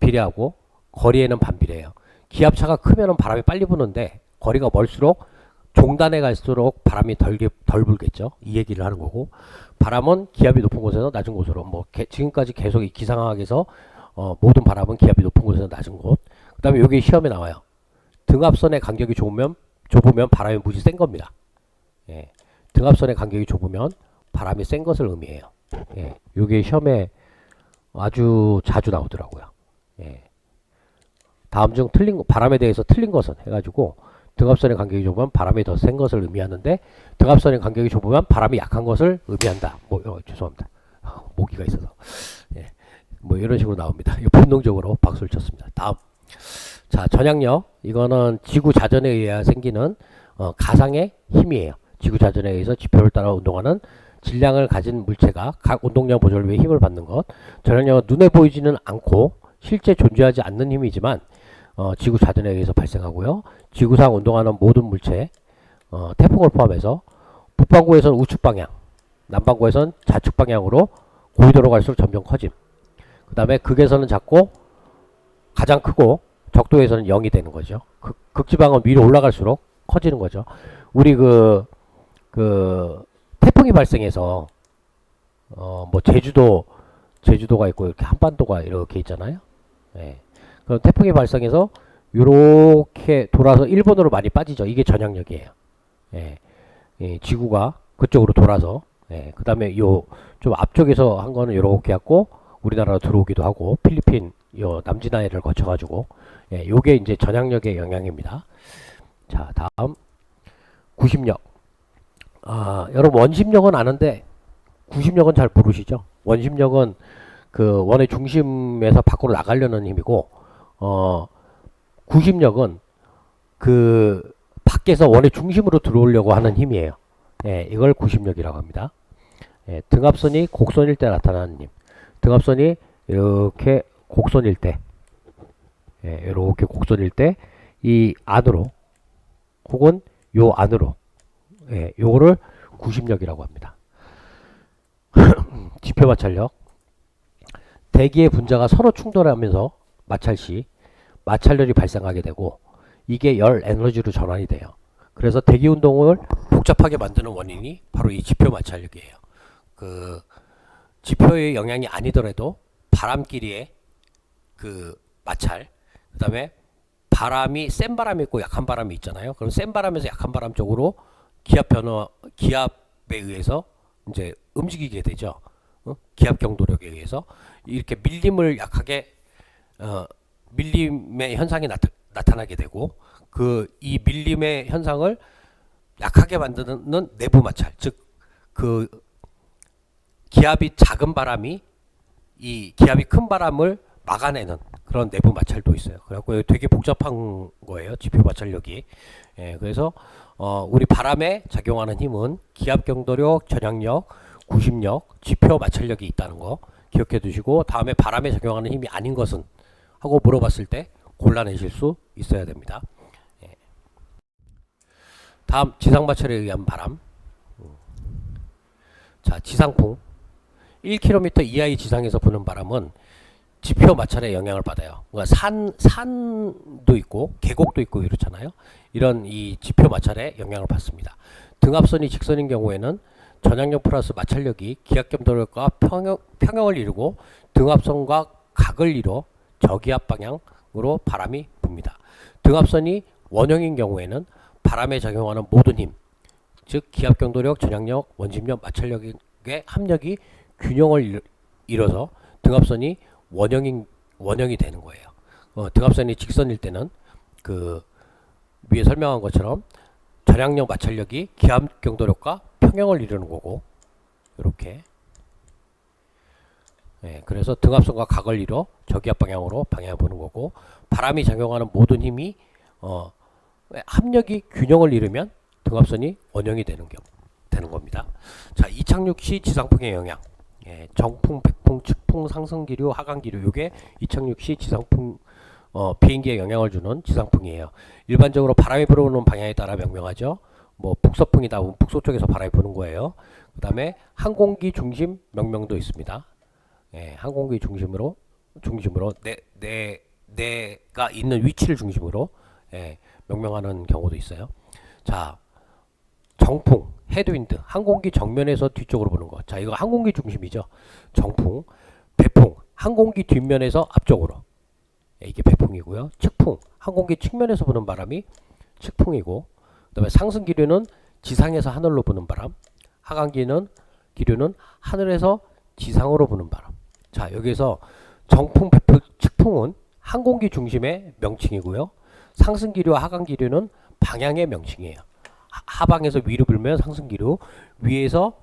비례하고 거리에는 반비례해요. 기압차가 크면은 바람이 빨리 부는데 거리가 멀수록 종단에 갈수록 바람이 덜 불겠죠. 이 얘기를 하는 거고, 바람은 기압이 높은 곳에서 낮은 곳으로 지금까지 계속 이 기상학에서 모든 바람은 기압이 높은 곳에서 낮은 곳. 그 다음에 여기 시험에 나와요. 등압선의 간격이 좁으면 바람이 무지 센 겁니다. 예. 등압선의 간격이 좁으면 바람이 센 것을 의미해요. 예. 요게 시험에 아주 자주 나오더라고요. 예. 다음 중 바람에 대해서 틀린 것은 해가지고 등압선의 간격이 좁으면 바람이 더 센 것을 의미하는데 등압선의 간격이 좁으면 바람이 약한 것을 의미한다. 죄송합니다. 모기가 있어서. 예. 뭐 이런 식으로 나옵니다. 본능적으로 박수를 쳤습니다. 다음. 자, 전향력. 이거는 지구 자전에 의해 생기는 가상의 힘이에요. 지구 자전에 의해서 지표를 따라 운동하는 질량을 가진 물체가 각 운동량 보조를 위해 힘을 받는 것. 전향력은 눈에 보이지는 않고 실제 존재하지 않는 힘이지만 지구 자전에 의해서 발생하고요. 지구상 운동하는 모든 물체, 태풍을 포함해서 북반구에서는 우측 방향, 남반구에서는 좌측 방향으로 고위도로 갈수록 점점 커짐. 그 다음에 극에서는 작고 가장 크고 적도에서는 0이 되는 거죠. 극지방은 위로 올라갈수록 커지는 거죠. 우리 태풍이 발생해서 뭐 제주도가 있고 이렇게 한반도가 이렇게 있잖아요. 예. 그럼 태풍이 발생해서 이렇게 돌아서 일본으로 많이 빠지죠. 이게 전향력이에요. 예. 지구가 그쪽으로 돌아서, 예. 그 다음에 좀 앞쪽에서 한 거는 이렇게 갖고 우리나라로 들어오기도 하고 필리핀 남진아해를 거쳐가지고, 예. 요게 이제 전향력의 영향입니다. 자, 다음 90력. 여러분 원심력은 아는데 90력은 잘 모르시죠? 원심력은 그 원의 중심에서 밖으로 나가려는 힘이고, 90력은 그 밖에서 원의 중심으로 들어오려고 하는 힘이에요. 예, 이걸 90력이라고 합니다. 예, 등압선이 곡선일 때 나타나는 힘. 등압선이 이렇게 곡선일 때, 예, 이렇게 곡선일 때 이 안으로 혹은 요 안으로, 예, 요거를 90력이라고 합니다. 지표 마찰력. 대기의 분자가 서로 충돌하면서 마찰 시 마찰열이 발생하게 되고 이게 열 에너지로 전환이 돼요. 그래서 대기 운동을 복잡하게 만드는 원인이 바로 이 지표 마찰력이에요. 그 지표의 영향이 아니더라도 바람끼리의 그 마찰, 그 다음에 바람이 센 바람이 있고 약한 바람이 있잖아요. 그럼 센 바람에서 약한 바람 쪽으로 기압에 의해서 이제 움직이게 되죠. 기압 경도력에 의해서 이렇게 밀림을 약하게 밀림의 현상이 나타나게 되고 이 밀림의 현상을 약하게 만드는 내부 마찰, 즉 그 기압이 작은 바람이 이 기압이 큰 바람을 막아내는 그런 내부 마찰도 있어요. 그래갖고 되게 복잡한 거예요, 지표 마찰력이. 예, 그래서 우리 바람에 작용하는 힘은 기압 경도력, 전향력, 90력, 지표 마찰력이 있다는 거 기억해 두시고, 다음에 바람에 작용하는 힘이 아닌 것은 하고 물어봤을 때 골라내실 수 있어야 됩니다. 예. 다음 지상 마찰에 의한 바람. 자, 지상풍. 1km 이하의 지상에서 부는 바람은 지표 마찰에 영향을 받아요. 그러니까 산도 있고 계곡도 있고 이렇잖아요. 이런 이 지표 마찰에 영향을 받습니다. 등압선이 직선인 경우에는 전향력 플러스 마찰력이 기압겸동력과 평형을 이루고 등압선과 각을 이뤄 저기압 방향으로 바람이 붑니다. 등압선이 원형인 경우에는 바람에 작용하는 모든 힘, 즉 기압경도력, 전향력, 원심력, 마찰력의 합력이 균형을 이뤄서 등압선이 원형이 되는 거예요. 등압선이 직선일 때는 그 위에 설명한 것처럼 전향력, 마찰력이 기압경도력과 평형을 이루는 거고, 이렇게. 네, 그래서 등압선과 각을 이뤄 저기압 방향으로 방향을 보는 거고, 바람이 작용하는 모든 힘이 합력이 균형을 이루면 등압선이 원형이 되는 겁니다. 자, 이착륙 시 지상풍의 영향. 예, 정풍, 백풍, 측풍, 상승기류, 하강기류. 요게 이착륙 시 지상풍 비행기에 영향을 주는 지상풍이에요. 일반적으로 바람이 불어오는 방향에 따라 명명하죠. 뭐 북서풍이다 보면 북서쪽에서 바람이 부는 거예요. 그 다음에 항공기 중심 명명도 있습니다. 예, 항공기 중심으로 내가 있는 위치를 중심으로 명명하는 경우도 있어요. 자, 정풍, 헤드윈드, 항공기 정면에서 뒤쪽으로 부는 거. 자, 이거 항공기 중심이죠. 정풍, 배풍, 항공기 뒷면에서 앞쪽으로. 이게 배풍이고요. 측풍, 항공기 측면에서 부는 바람이 측풍이고, 그다음에 상승기류는 지상에서 하늘로 부는 바람, 하강기류는 하늘에서 지상으로 부는 바람. 자, 여기서 정풍, 배풍, 측풍은 항공기 중심의 명칭이고요. 상승기류와 하강기류는 방향의 명칭이에요. 하방에서 위로 불면 상승기류, 위에서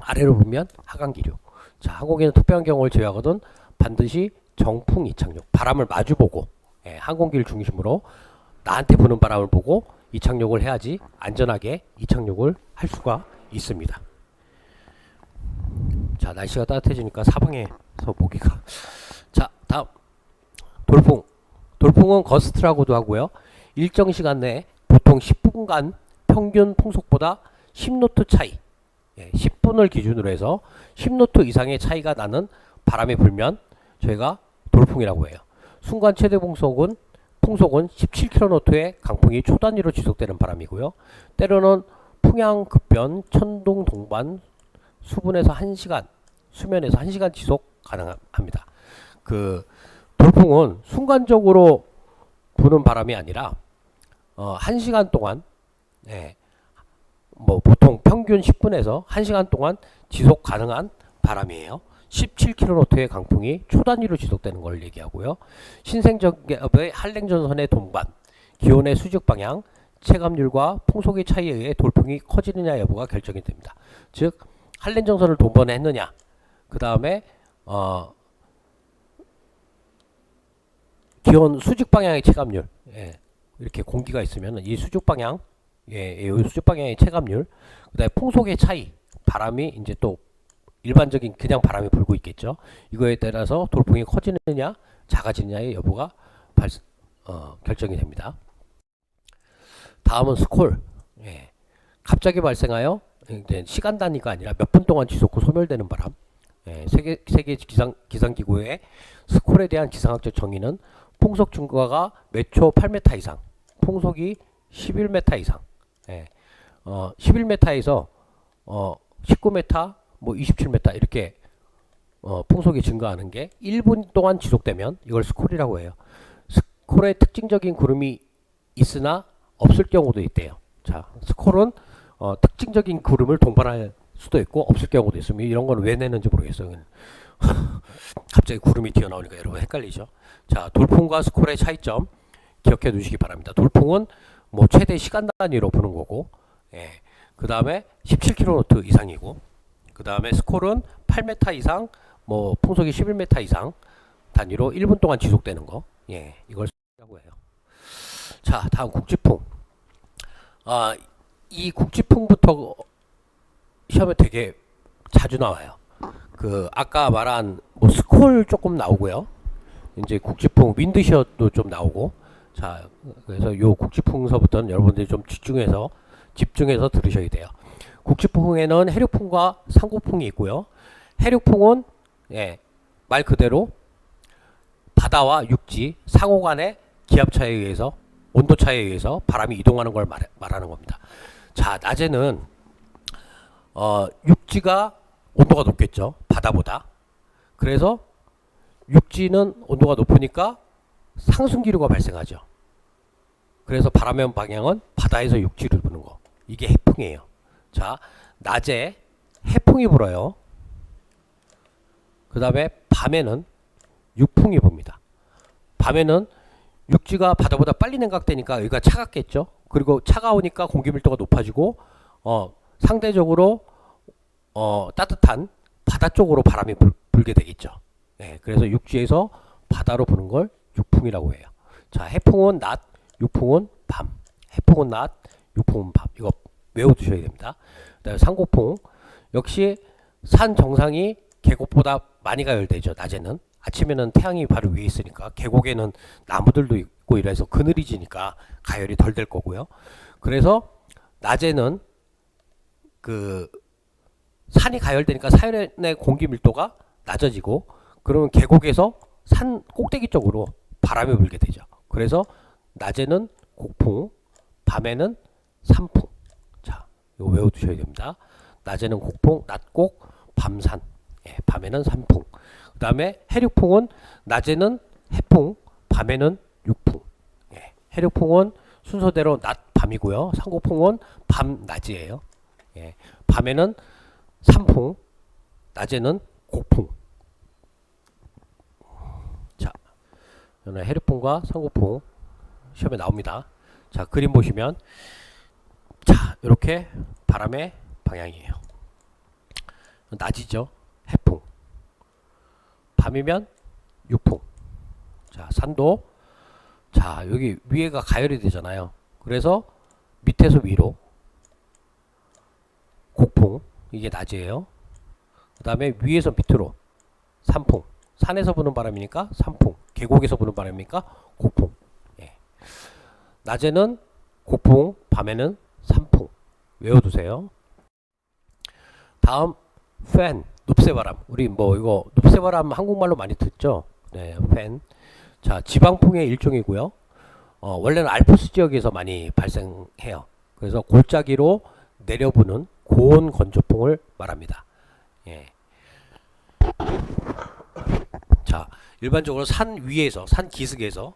아래로 불면 하강기류. 자, 항공기는 특별한 경우를 제외하거든 반드시 정풍 이착륙, 바람을 마주보고 항공기를 중심으로 나한테 부는 바람을 보고 이착륙을 해야지 안전하게 이착륙을 할 수가 있습니다. 자, 날씨가 따뜻해지니까 사방에서 모기가. 자, 다음 돌풍. 돌풍은 거스트라고도 하고요. 일정 시간 내에 보통 10분간 평균 풍속보다 10노트 차이, 10분을 기준으로 해서 10노트 이상의 차이가 나는 바람이 불면 저희가 돌풍이라고 해요. 순간 최대 풍속은 17km의 강풍이 초단위로 지속되는 바람이고요. 때로는 풍향 급변, 천둥 동반, 수면에서 1시간 지속 가능합니다. 그 돌풍은 순간적으로 부는 바람이 아니라 1시간 동안 뭐 보통 평균 10분에서 1시간 동안 지속 가능한 바람이에요. 17km의 강풍이 초단위로 지속되는 걸 얘기하고요. 신생적의 한랭전선의 동반, 기온의 수직 방향, 체감률과 풍속의 차이에 의해 돌풍이 커지느냐 여부가 결정이 됩니다. 즉 한랭전선을 동반했느냐, 그 다음에 기온 수직 방향의 체감률, 이렇게 공기가 있으면 이 수직 방향, 이 수직 방향의 체감률, 그 다음에 풍속의 차이, 바람이 이제 또 일반적인 그냥 바람이 불고 있겠죠. 이거에 따라서 돌풍이 커지느냐 작아지느냐의 여부가 결정이 됩니다. 다음은 스콜. 갑자기 발생하여 시간 단위가 아니라 몇 분 동안 지속 후 소멸되는 바람. 세계 기상기구의 스콜에 대한 기상학적 정의는 풍속 증가가 매초 8m 이상, 풍속이 11m 이상, 11m에서 19m, 뭐 27m 이렇게 풍속이 증가하는 게 1분 동안 지속되면 이걸 스콜이라고 해요. 스콜에 특징적인 구름이 있으나 없을 경우도 있대요. 자, 스콜은 특징적인 구름을 동반할 수도 있고 없을 경우도 있습니다. 이런 건 왜 내는지 모르겠어요. 갑자기 구름이 튀어나오니까 여러분 헷갈리죠. 자, 돌풍과 스콜의 차이점 기억해 두시기 바랍니다. 돌풍은 뭐 최대 시간 단위로 부는 거고, 그 다음에 17km 이상이고, 그 다음에 스콜은 8m 이상, 뭐 풍속이 11m 이상 단위로 1분 동안 지속되는 거, 이걸 쓰라고 해요. 자, 다음 국지풍. 이 국지풍부터 시험에 되게 자주 나와요. 그 아까 말한 뭐 스콜 조금 나오고요. 이제 국지풍, 윈드시어도 좀 나오고. 자, 그래서 요 국지풍서부터는 여러분들이 좀 집중해서 들으셔야 돼요. 국지풍에는 해륙풍과 상고풍이 있고요. 해륙풍은 말 그대로 바다와 육지 상호 간의 기압 차에 의해서 온도 차에 의해서 바람이 이동하는 걸 말하는 겁니다. 자, 낮에는 육지가 온도가 높겠죠. 바다보다. 그래서 육지는 온도가 높으니까 상승기류가 발생하죠. 그래서 바람의 방향은 바다에서 육지로 부는 거. 이게 해풍이에요. 자, 낮에 해풍이 불어요. 그 다음에 밤에는 육풍이 붑니다. 밤에는 육지가 바다보다 빨리 냉각되니까 여기가 차갑겠죠. 그리고 차가우니까 공기 밀도가 높아지고 상대적으로 따뜻한 바다 쪽으로 바람이 불게 되겠죠. 네, 그래서 육지에서 바다로 부는 걸 육풍이라고 해요. 자, 해풍은 낮, 육풍은 밤. 해풍은 낮, 육풍은 밤. 이거 외워두셔야 됩니다. 그다음에 상고풍 역시 산 정상이 계곡보다 많이 가열되죠. 낮에는. 아침에는 태양이 바로 위에 있으니까 계곡에는 나무들도 있고 이래서 그늘이 지니까 가열이 덜 될 거고요. 그래서 낮에는 그 산이 가열되니까 산의 공기 밀도가 낮아지고 그러면 계곡에서 산 꼭대기 쪽으로 바람이 불게 되죠. 그래서 낮에는 곡풍, 밤에는 산풍. 자, 이거 외워두셔야 됩니다. 낮에는 곡풍, 낮곡, 밤산. 예, 밤에는 산풍. 그 다음에 해륙풍은 낮에는 해풍, 밤에는 육풍. 예, 해륙풍은 순서대로 낮, 밤이고요. 상고풍은 밤, 낮이에요. 예, 밤에는 산풍, 낮에는 곡풍. 자, 저는 해륙풍과 상고풍 시험에 나옵니다. 자, 그림 보시면 자, 이렇게 바람의 방향이에요. 낮이죠. 해풍. 밤이면 육풍. 자, 산도. 자, 여기 위에가 가열이 되잖아요. 그래서 밑에서 위로 곡풍. 이게 낮이에요. 그 다음에 위에서 밑으로 산풍. 산에서 부는 바람이니까 산풍. 계곡에서 부는 바람이니까 곡풍. 예. 낮에는 곡풍, 밤에는 산풍. 외워두세요. 다음 팬, 눕새바람. 우리 뭐 이거 눕새바람 한국말로 많이 듣죠? 네, 팬. 자, 지방풍의 일종이고요. 원래는 알프스 지역에서 많이 발생해요. 그래서 골짜기로 내려부는 고온 건조풍을 말합니다. 예. 자, 일반적으로 산 위에서, 산 기슭에서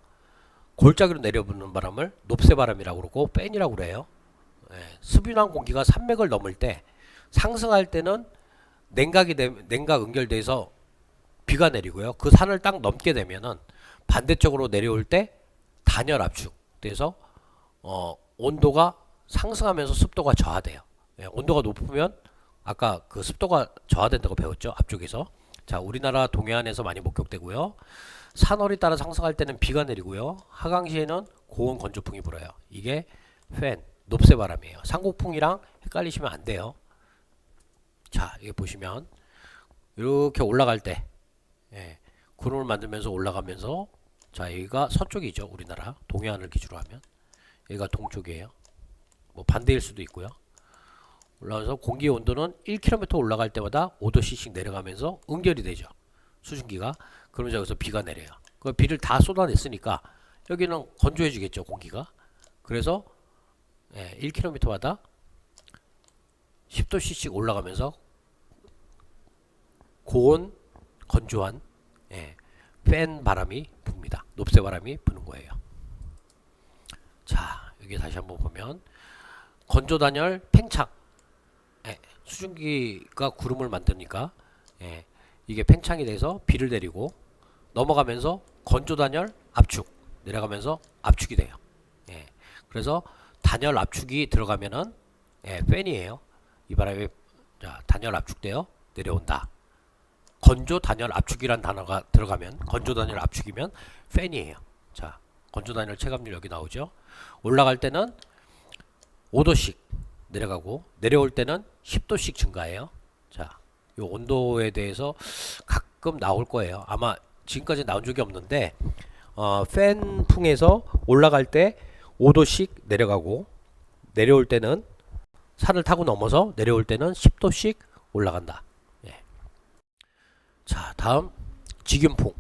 골짜기로 내려부는 바람을 놉새바람이라고 그러고 팬이라고 그래요. 예. 수분한 공기가 산맥을 넘을 때 상승할 때는 냉각 응결돼서 비가 내리고요. 그 산을 딱 넘게 되면은 반대쪽으로 내려올 때 단열 압축 돼서 온도가 상승하면서 습도가 저하돼요. 예, 온도가 높으면 아까 그 습도가 저하된다고 배웠죠. 앞쪽에서. 자, 우리나라 동해안에서 많이 목격되고요. 산월이 따라 상승할 때는 비가 내리고요. 하강시에는 고온 건조풍이 불어요. 이게 팬, 놉새바람이에요. 상고풍이랑 헷갈리시면 안 돼요. 자, 여기 보시면 이렇게 올라갈 때 예, 구름을 만들면서 올라가면서 자, 여기가 서쪽이죠. 우리나라 동해안을 기준으로 하면 여기가 동쪽이에요. 뭐 반대일 수도 있고요. 올라가서 공기 온도는 1km 올라갈 때마다 5도씩 내려가면서 응결이 되죠. 수증기가. 그러면서 여기서 비가 내려요. 그 비를 다 쏟아냈으니까 여기는 건조해지겠죠. 공기가. 그래서 1km마다 10도씩 올라가면서 고온 건조한 팬 바람이 붑니다. 놉새 바람이 부는 거예요. 자, 여기 다시 한번 보면 건조 단열 팽창. 수증기가 구름을 만드니까 이게 팽창이 돼서 비를 내리고 넘어가면서 건조 단열 압축 내려가면서 압축이 돼요. 그래서 단열 압축이 들어가면은 팬이에요. 이 바람이 자, 단열 압축되어 내려온다. 건조 단열 압축이란 단어가 들어가면 건조 단열 압축이면 팬이에요. 자, 건조 단열 체감률 여기 나오죠. 올라갈 때는 5도씩 내려가고 내려올 때는 10도씩 증가해요. 자, 이 온도에 대해서 가끔 나올 거예요. 아마 지금까지 나온 적이 없는데 팬풍에서 올라갈 때 5도씩 내려가고 내려올 때는 산을 타고 넘어서 내려올 때는 10도씩 올라간다. 자, 다음 직윤풍.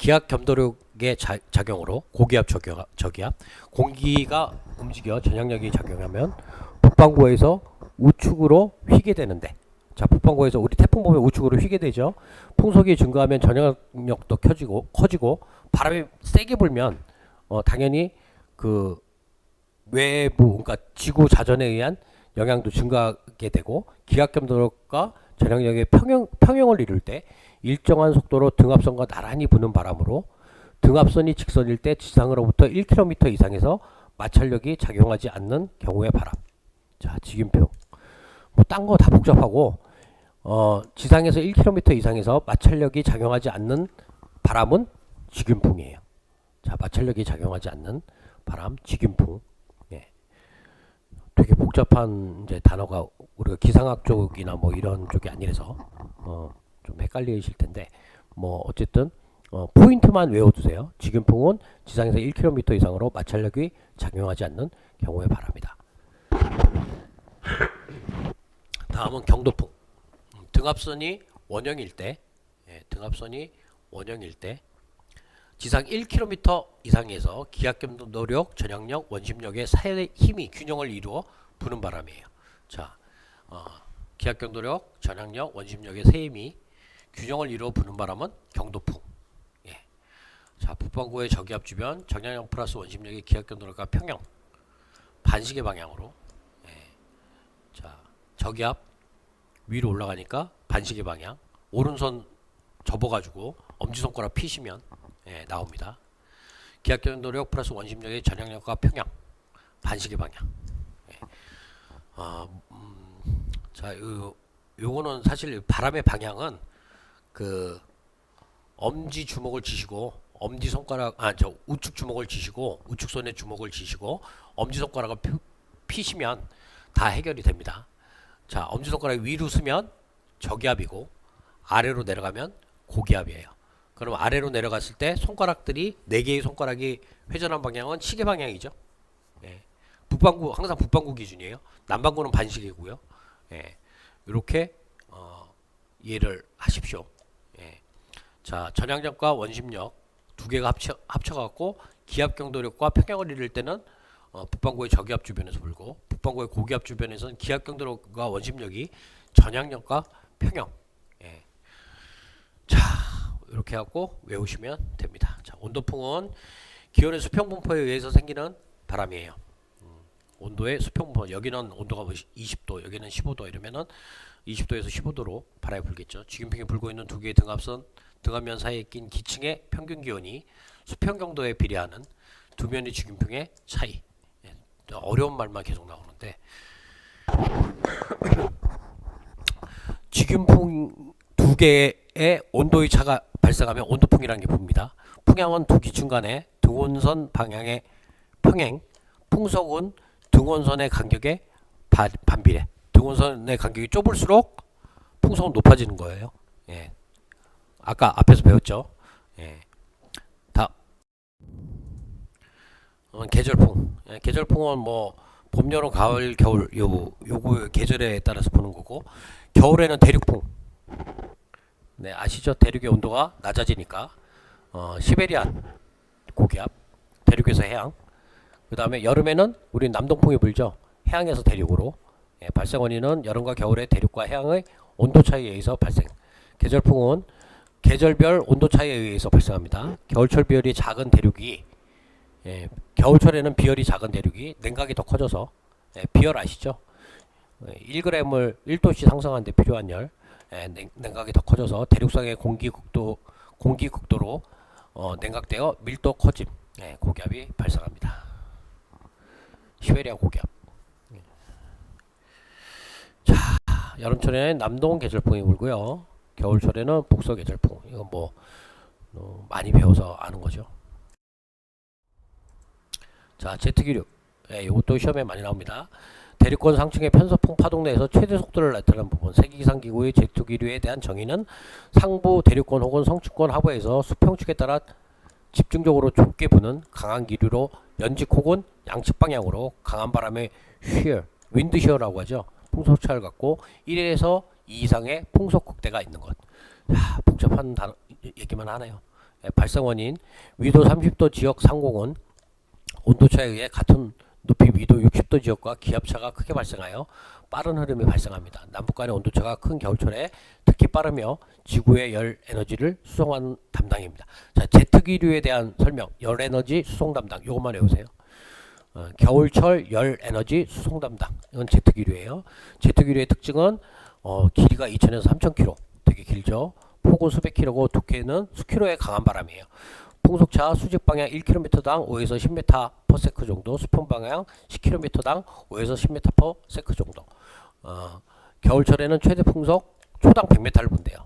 기압 겸도력의 작용으로 고기압 저기압 공기가 움직여 전향력이 작용하면 북반구에서 우측으로 휘게 되는데, 자 북반구에서 우리 태풍 보면 우측으로 휘게 되죠. 풍속이 증가하면 전향력도 커지고 바람이 세게 불면 당연히 그 외부, 그러니까 지구 자전에 의한 영향도 증가하게 되고, 기압 겸도력과 전향력의 평형을 이룰 때 일정한 속도로 등압선과 나란히 부는 바람으로 등압선이 직선일 때 지상으로부터 1km 이상에서 마찰력이 작용하지 않는 경우의 바람. 자, 직임표. 뭐 딴 거 다 복잡하고 지상에서 1km 이상에서 마찰력이 작용하지 않는 바람은 직임풍이에요. 자, 마찰력이 작용하지 않는 바람, 직임풍. 예. 되게 복잡한 이제 단어가 우리가 기상학 쪽이나 뭐 이런 쪽이 아니라서 좀 헷갈리실 텐데, 뭐 어쨌든 포인트만 외워두세요. 직임풍은 지상에서 1km 이상으로 마찰력이 작용하지 않는 경우의 바람이다. 다음은 경도풍. 등압선이 원형일 때, 등압선이 원형일 때 지상 1km 이상에서 기압 겸도력, 전향력, 원심력의 사이의 힘이 균형을 이루어 부는 바람이에요. 자, 기압 겸도력, 전향력, 원심력의 세 힘이 균형을 이루어 부는 바람은 경도풍. 예. 자, 북반구의 저기압 주변 전향력 플러스 원심력의 기압 겸도력과 평형 반시계 방향으로. 예. 자, 저기압 위로 올라가니까 반시계 방향, 오른손 접어가지고 엄지손가락 피시면 나옵니다. 기압 겸도력 플러스 원심력의 전향력과 평형 반시계 방향. 예. 자, 요거는 사실 바람의 방향은 그 엄지 주먹을 쥐시고 엄지 손가락 우측 주먹을 쥐시고 우측 손에 주먹을 쥐시고 엄지 손가락을 피시면 다 해결이 됩니다. 자, 엄지 손가락 위로 쓰면 저기압이고 아래로 내려가면 고기압이에요. 그럼 아래로 내려갔을 때 손가락들이 4개의 손가락이 회전한 방향은 시계 방향이죠. 예. 북반구 항상 북반구 기준이에요. 남반구는 반시계고요. 예. 이렇게 이해를 하십시오. 예. 자, 전향력과 원심력 두 개가 합쳐갖고 기압 경도력과 평형을 이룰 때는 북반구의 저기압 주변에서 불고, 북반구의 고기압 주변에서는 기압 경도력과 원심력이 전향력과 평형. 예. 자, 이렇게 하고 외우시면 됩니다. 자, 온도풍은 기온의 수평 분포에 의해서 생기는 바람이에요. 온도의 수평 분포, 여기는 온도가 20도, 여기는 15도 이러면은 20도에서 15도로 바람이 불겠죠. 직임풍이 불고 있는 두 개의 등압면 사이에 낀 기층의 평균 기온이 수평 경도에 비례하는 두 면의 직임풍의 차이. 예, 어려운 말만 계속 나오는데, 직임풍 두 개의 온도의 차가 발생하면 온도풍이라는 게 붑니다. 풍향은 두 기층 간의 등원선 방향의 평행, 풍속은 등원선의 간격의 반비례. 등원선의 간격이 좁을수록 풍속은 높아지는 거예요. 예. 아까 앞에서 배웠죠. 예. 계절풍. 예. 계절풍은 뭐 봄, 여름, 가을, 겨울 요거 계절에 따라서 보는 거고, 겨울에는 대륙풍. 네, 아시죠? 대륙의 온도가 낮아지니까 시베리안 고기압, 대륙에서 해양. 그 다음에 여름에는 우리 남동풍이 불죠. 해양에서 대륙으로. 예, 발생 원인은 여름과 겨울의 대륙과 해양의 온도 차이에 의해서 발생. 계절풍은 계절별 온도 차이에 의해서 발생합니다. 겨울철 비열이 작은 대륙이, 겨울철에는 비열이 작은 대륙이 냉각이 더 커져서, 비열 아시죠? 1g을 1도씩 상승하는데 필요한 열, 냉각이 더 커져서 대륙상의 공기국도로 냉각되어 밀도 커짐, 고기압이 발생합니다. 시베리아 고기압. 자, 여름철에는 남동 계절풍이 불고요. 겨울철에는 북서 계절풍. 이건 뭐 많이 배워서 아는 거죠. 자, 제트기류. 이것도 시험에 많이 나옵니다. 대륙권 상층의 편서풍 파동 내에서 최대 속도를 나타내는 부분. 세계기상기구의 제트기류에 대한 정의는 상부 대륙권 혹은 성층권 하부에서 수평축에 따라 집중적으로 좁게 부는 강한 기류로 연직 혹은 양측 방향으로 강한 바람의 shear, 윈드 시어라고 하죠. 풍속차를 갖고 1에서 2 이상의 풍속 극대가 있는 것. 복잡한 얘기만 하네요. 발생 원인 위도 30도 지역 상공은 온도차에 의해 같은 높이 위도 60도 지역과 기압차가 크게 발생하여 빠른 흐름이 발생합니다. 남북 간의 온도차가 큰 겨울철에 특히 빠르며 지구의 열 에너지를 수송하는 담당입니다. 자, 제트기류에 대한 설명, 열 에너지 수송 담당, 요것만 외우세요. 겨울철 열 에너지 수송 담당, 이건 제트기류예요. 제트기류의 특징은 길이가 2000에서 3000km, 되게 길죠. 폭은 수백 킬로고 두께는 수킬로의 강한 바람이에요. 풍속차 수직 방향 1km당 5에서 10m/s 정도, 수평 방향 10km당 5에서 10m/s 정도. 겨울철에는 최대 풍속 초당 100m를 본대요.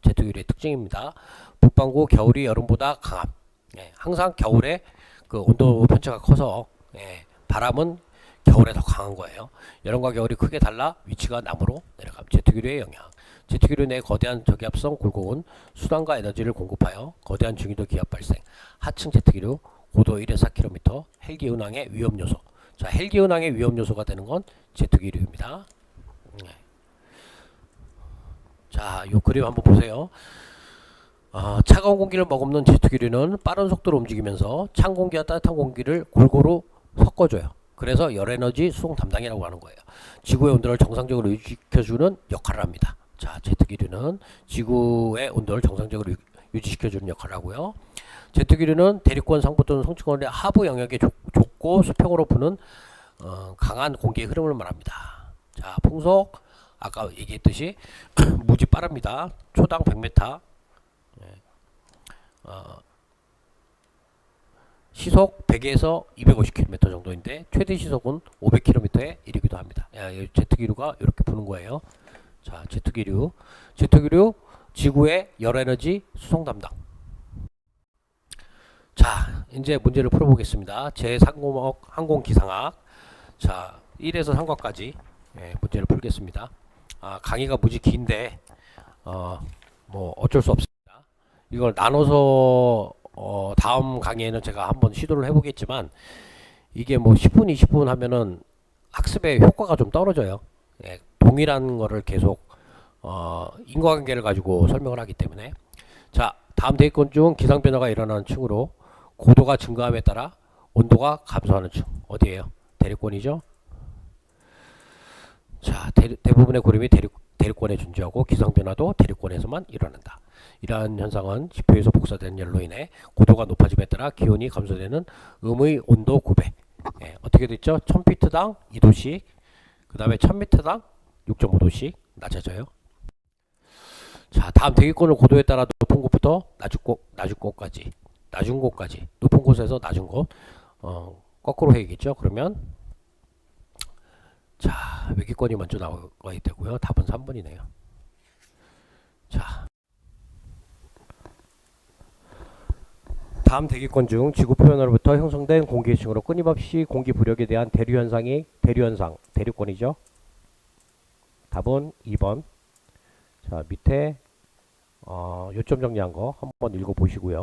제트기류의 특징입니다. 북반구 겨울이 여름보다 강함. 항상 겨울에 그 온도 편차가 커서 바람은 겨울에 더 강한 거예요. 여름과 겨울이 크게 달라 위치가 남으로 내려갑니다. 제트기류의 영향. 제트기류 내 거대한 저기압성 굴곡은 수단과 에너지를 공급하여 거대한 중위도 기압 발생. 하층 제트기류 고도 1에서 4km 헬기 운항의 위험 요소. 자, 헬기 운항의 위험 요소가 되는 건 제트기류입니다. 자, 요 그림 한번 보세요. 차가운 공기를 머금는 제트기류는 빠른 속도로 움직이면서 찬 공기와 따뜻한 공기를 골고루 섞어줘요. 그래서 열에너지 수송 담당이라고 하는 거예요. 지구의 온도를 정상적으로 유지시켜주는 역할을 합니다. 자, 제트기류는 지구의 온도를 정상적으로 유지시켜주는 역할을 하고요. 제트기류는 대륙권 상부 또는 성층권의 하부 영역에 좁고 수평으로 부는 강한 공기의 흐름을 말합니다. 자, 풍속 아까 얘기했듯이 무지 빠릅니다. 초당 100m, 시속 100에서 250km 정도인데 최대 시속은 500km에 이르기도 합니다. 제트기류가 이렇게 부는 거예요. 자, 제트기류 지구의 열에너지 수송 담당. 자, 이제 문제를 풀어보겠습니다. 제3과목 항공기상학. 자, 1에서 3과까지 문제를 풀겠습니다. 강의가 무지 긴데 뭐 어쩔 수 없습니다. 이걸 나눠서 다음 강의에는 제가 한번 시도를 해보겠지만 이게 뭐 10분 20분 하면은 학습의 효과가 좀 떨어져요. 동일한 거를 계속 인과관계를 가지고 설명을 하기 때문에. 자, 다음 대기권 중 기상 변화가 일어나는 층으로 고도가 증가함에 따라 온도가 감소하는 층 어디예요? 대륙권이죠. 자, 대부분의 구름이 대륙권에 존재하고 기상 변화도 대륙권에서만 일어난다. 이러한 현상은 지표에서 복사된 열로 인해 고도가 높아짐에 따라 기온이 감소되는 음의 온도 구배. 어떻게 됐죠? 1000피트당 2도씩, 그 다음에 1000m당 6.5도씩 낮아져요. 자, 다음 대기권의 고도에 따라 높은 곳부터 낮은 곳까지 높은 곳에서 낮은 곳 거꾸로 해야겠죠. 그러면 자, 외기권이 먼저 나와야 되고요. 답은 3번이네요. 자, 다음 대기권 중 지구 표면으로부터 형성된 공기층으로 끊임없이 공기 부력에 대한 대륙권이죠. 답은 2번. 자, 밑에 요점 정리한 거 한번 읽어보시고요.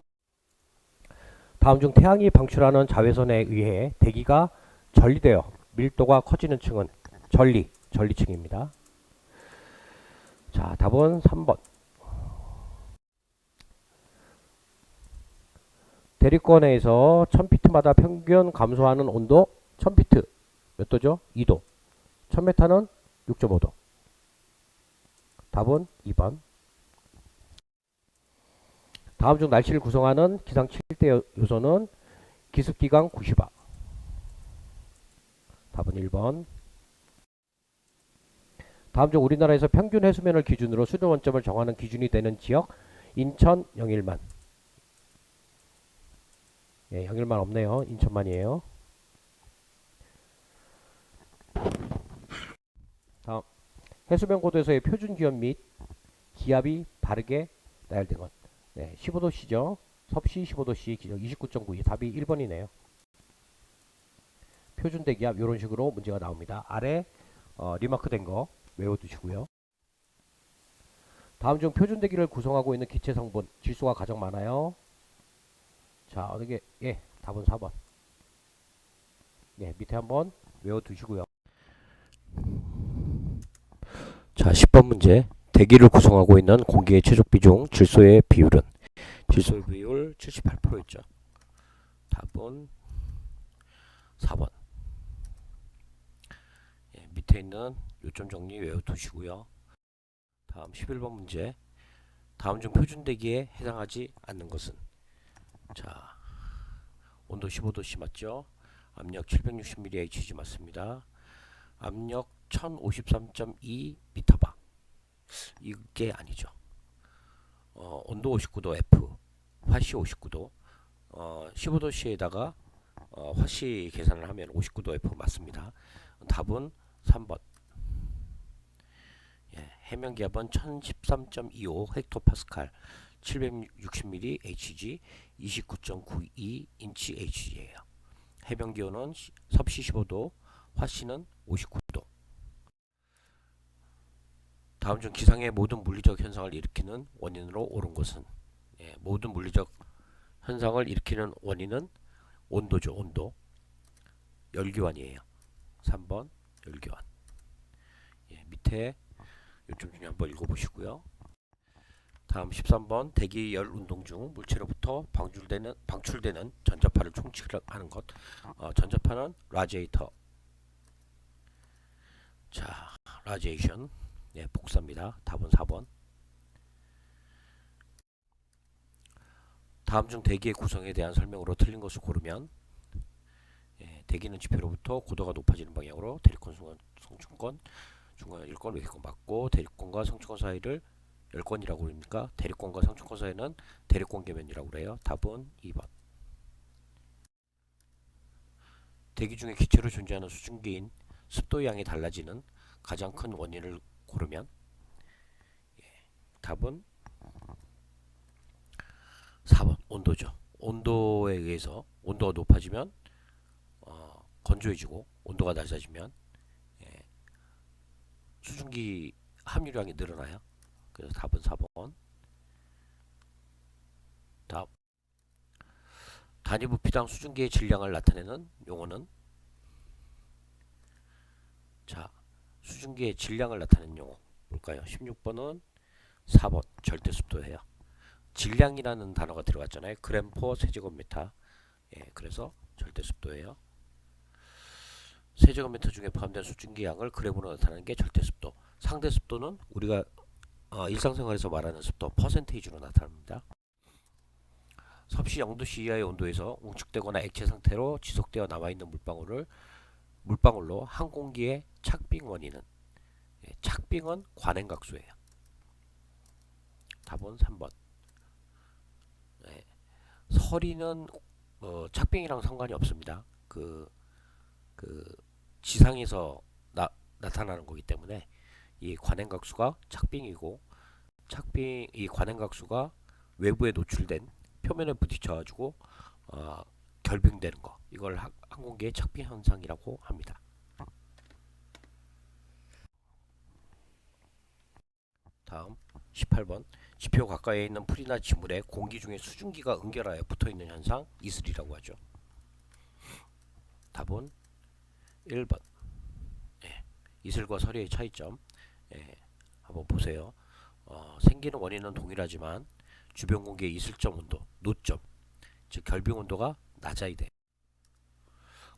다음 중 태양이 방출하는 자외선에 의해 대기가 전리되어 밀도가 커지는 층은 전리층입니다. 자, 답은 3번. 대륙권에서 1000피트마다 평균 감소하는 온도 1000피트 몇 도죠? 2도. 1000m는 6.5도. 답은 2번. 다음 중 날씨를 구성하는 기상 7대 요소는 기습기강 90화. 답은 1번. 다음 중 우리나라에서 평균 해수면을 기준으로 수준 원점을 정하는 기준이 되는 지역 인천 영일만. 영일만 없네요. 인천만이에요. 다음 해수면 고도에서의 표준 기온 및 기압이 바르게 나열된 것. 15도씨죠. 섭씨 15도씨 기적 29.92. 답이 1번이네요. 표준 대기압 이런 식으로 문제가 나옵니다. 아래 리마크 된 거 외워두시고요. 다음 중 표준 대기를 구성하고 있는 기체 성분 질소가 가장 많아요. 자, 어떻게 답은 4번. 밑에 한번 외워두시고요. 자, 10번 문제. 대기를 구성하고 있는 공기의 최적 비중 질소의 비율은 질소 비율 78%였죠. 답은 4번. 예, 밑에 있는 요점 정리 외워두시고요. 다음 11번 문제. 다음 중 표준대기에 해당하지 않는 것은? 자, 온도 15도씨 맞죠? 압력 760mHg 맞습니다. 압력 1053.2mbar. 이게 아니죠. 온도 59도 F, 화씨 59도. 15도씨에다가 화씨 계산을 하면 59도 F 맞습니다. 답은 3번. 예, 해면 기압은 1013.25 헥토파스칼, 760ml Hg, 29.92 인치 Hg예요. 해변 기온은 섭씨 15도, 화씨는 59도. 다음 중 기상의 모든 물리적 현상을 일으키는 원인으로 옳은 것은? 예, 모든 물리적 현상을 일으키는 원인은 온도죠. 온도. 열기관이에요. 3번 열기관. 예, 밑에 요점 중에 한번 읽어보시고요. 다음 13번 대기열 운동 중 물체로부터 방출되는 전자파를 총칙하는 것. 전자파는 라디에이터. 자, 라디에이션. 예, 복사입니다. 답은 4번. 다음 중 대기의 구성에 대한 설명으로 틀린 것을 고르면? 예, 대기는 지표로부터 고도가 높아지는 방향으로 대립권, 성층권, 중간 1권, 외곽권 맞고, 대립권과 성층권 사이를 열권이라고 그럽니까? 대립권과 성층권 사이는 대립권 계면이라고 그래요. 답은 2번. 대기 중에 기체로 존재하는 수증기인 습도 양이 달라지는 가장 큰 원인을 고르면? 답은 4번 온도죠. 온도에 의해서 온도가 높아지면 건조해지고, 온도가 낮아지면 수증기 함유량이 늘어나요. 그래서 답은 4번. 다음, 단위 부피당 수증기의 질량을 나타내는 용어는? 자, 수증기의 질량을 나타내는 용어 뭘까요? 16번은 4번 절대습도예요. 질량이라는 단어가 들어갔잖아요. 그램 퍼 세제곱미터. 예, 그래서 절대습도예요. 세제곱미터 중에 포함된 수증기 양을 그램으로 나타내는 게 절대습도. 상대습도는 우리가 일상생활에서 말하는 습도 퍼센테이지로 나타납니다. 섭씨 0도씨 이하의 온도에서 웅축되거나 액체 상태로 지속되어 남아있는 물방울로 한 공기의 착빙 원인은? 착빙은 관행각수예요. 답은 3번. 서리는 착빙이랑 상관이 없습니다. 그 지상에서 나타나는 거기 때문에 이 관행각수가 착빙이고, 이 관행각수가 외부에 노출된 표면에 부딪혀가지고 결빙되는 거, 이걸 항공기의 착빙 현상이라고 합니다. 다음 18번 지표 가까이에 있는 풀이나 지물에 공기 중에 수증기가 응결하여 붙어있는 현상, 이슬이라고 하죠. 답은 1번. 예, 이슬과 서리의 차이점. 예, 한번 보세요. 생기는 원인은 동일하지만 주변 공기의 이슬점 온도, 노점, 즉 결빙 온도가 낮아야 돼.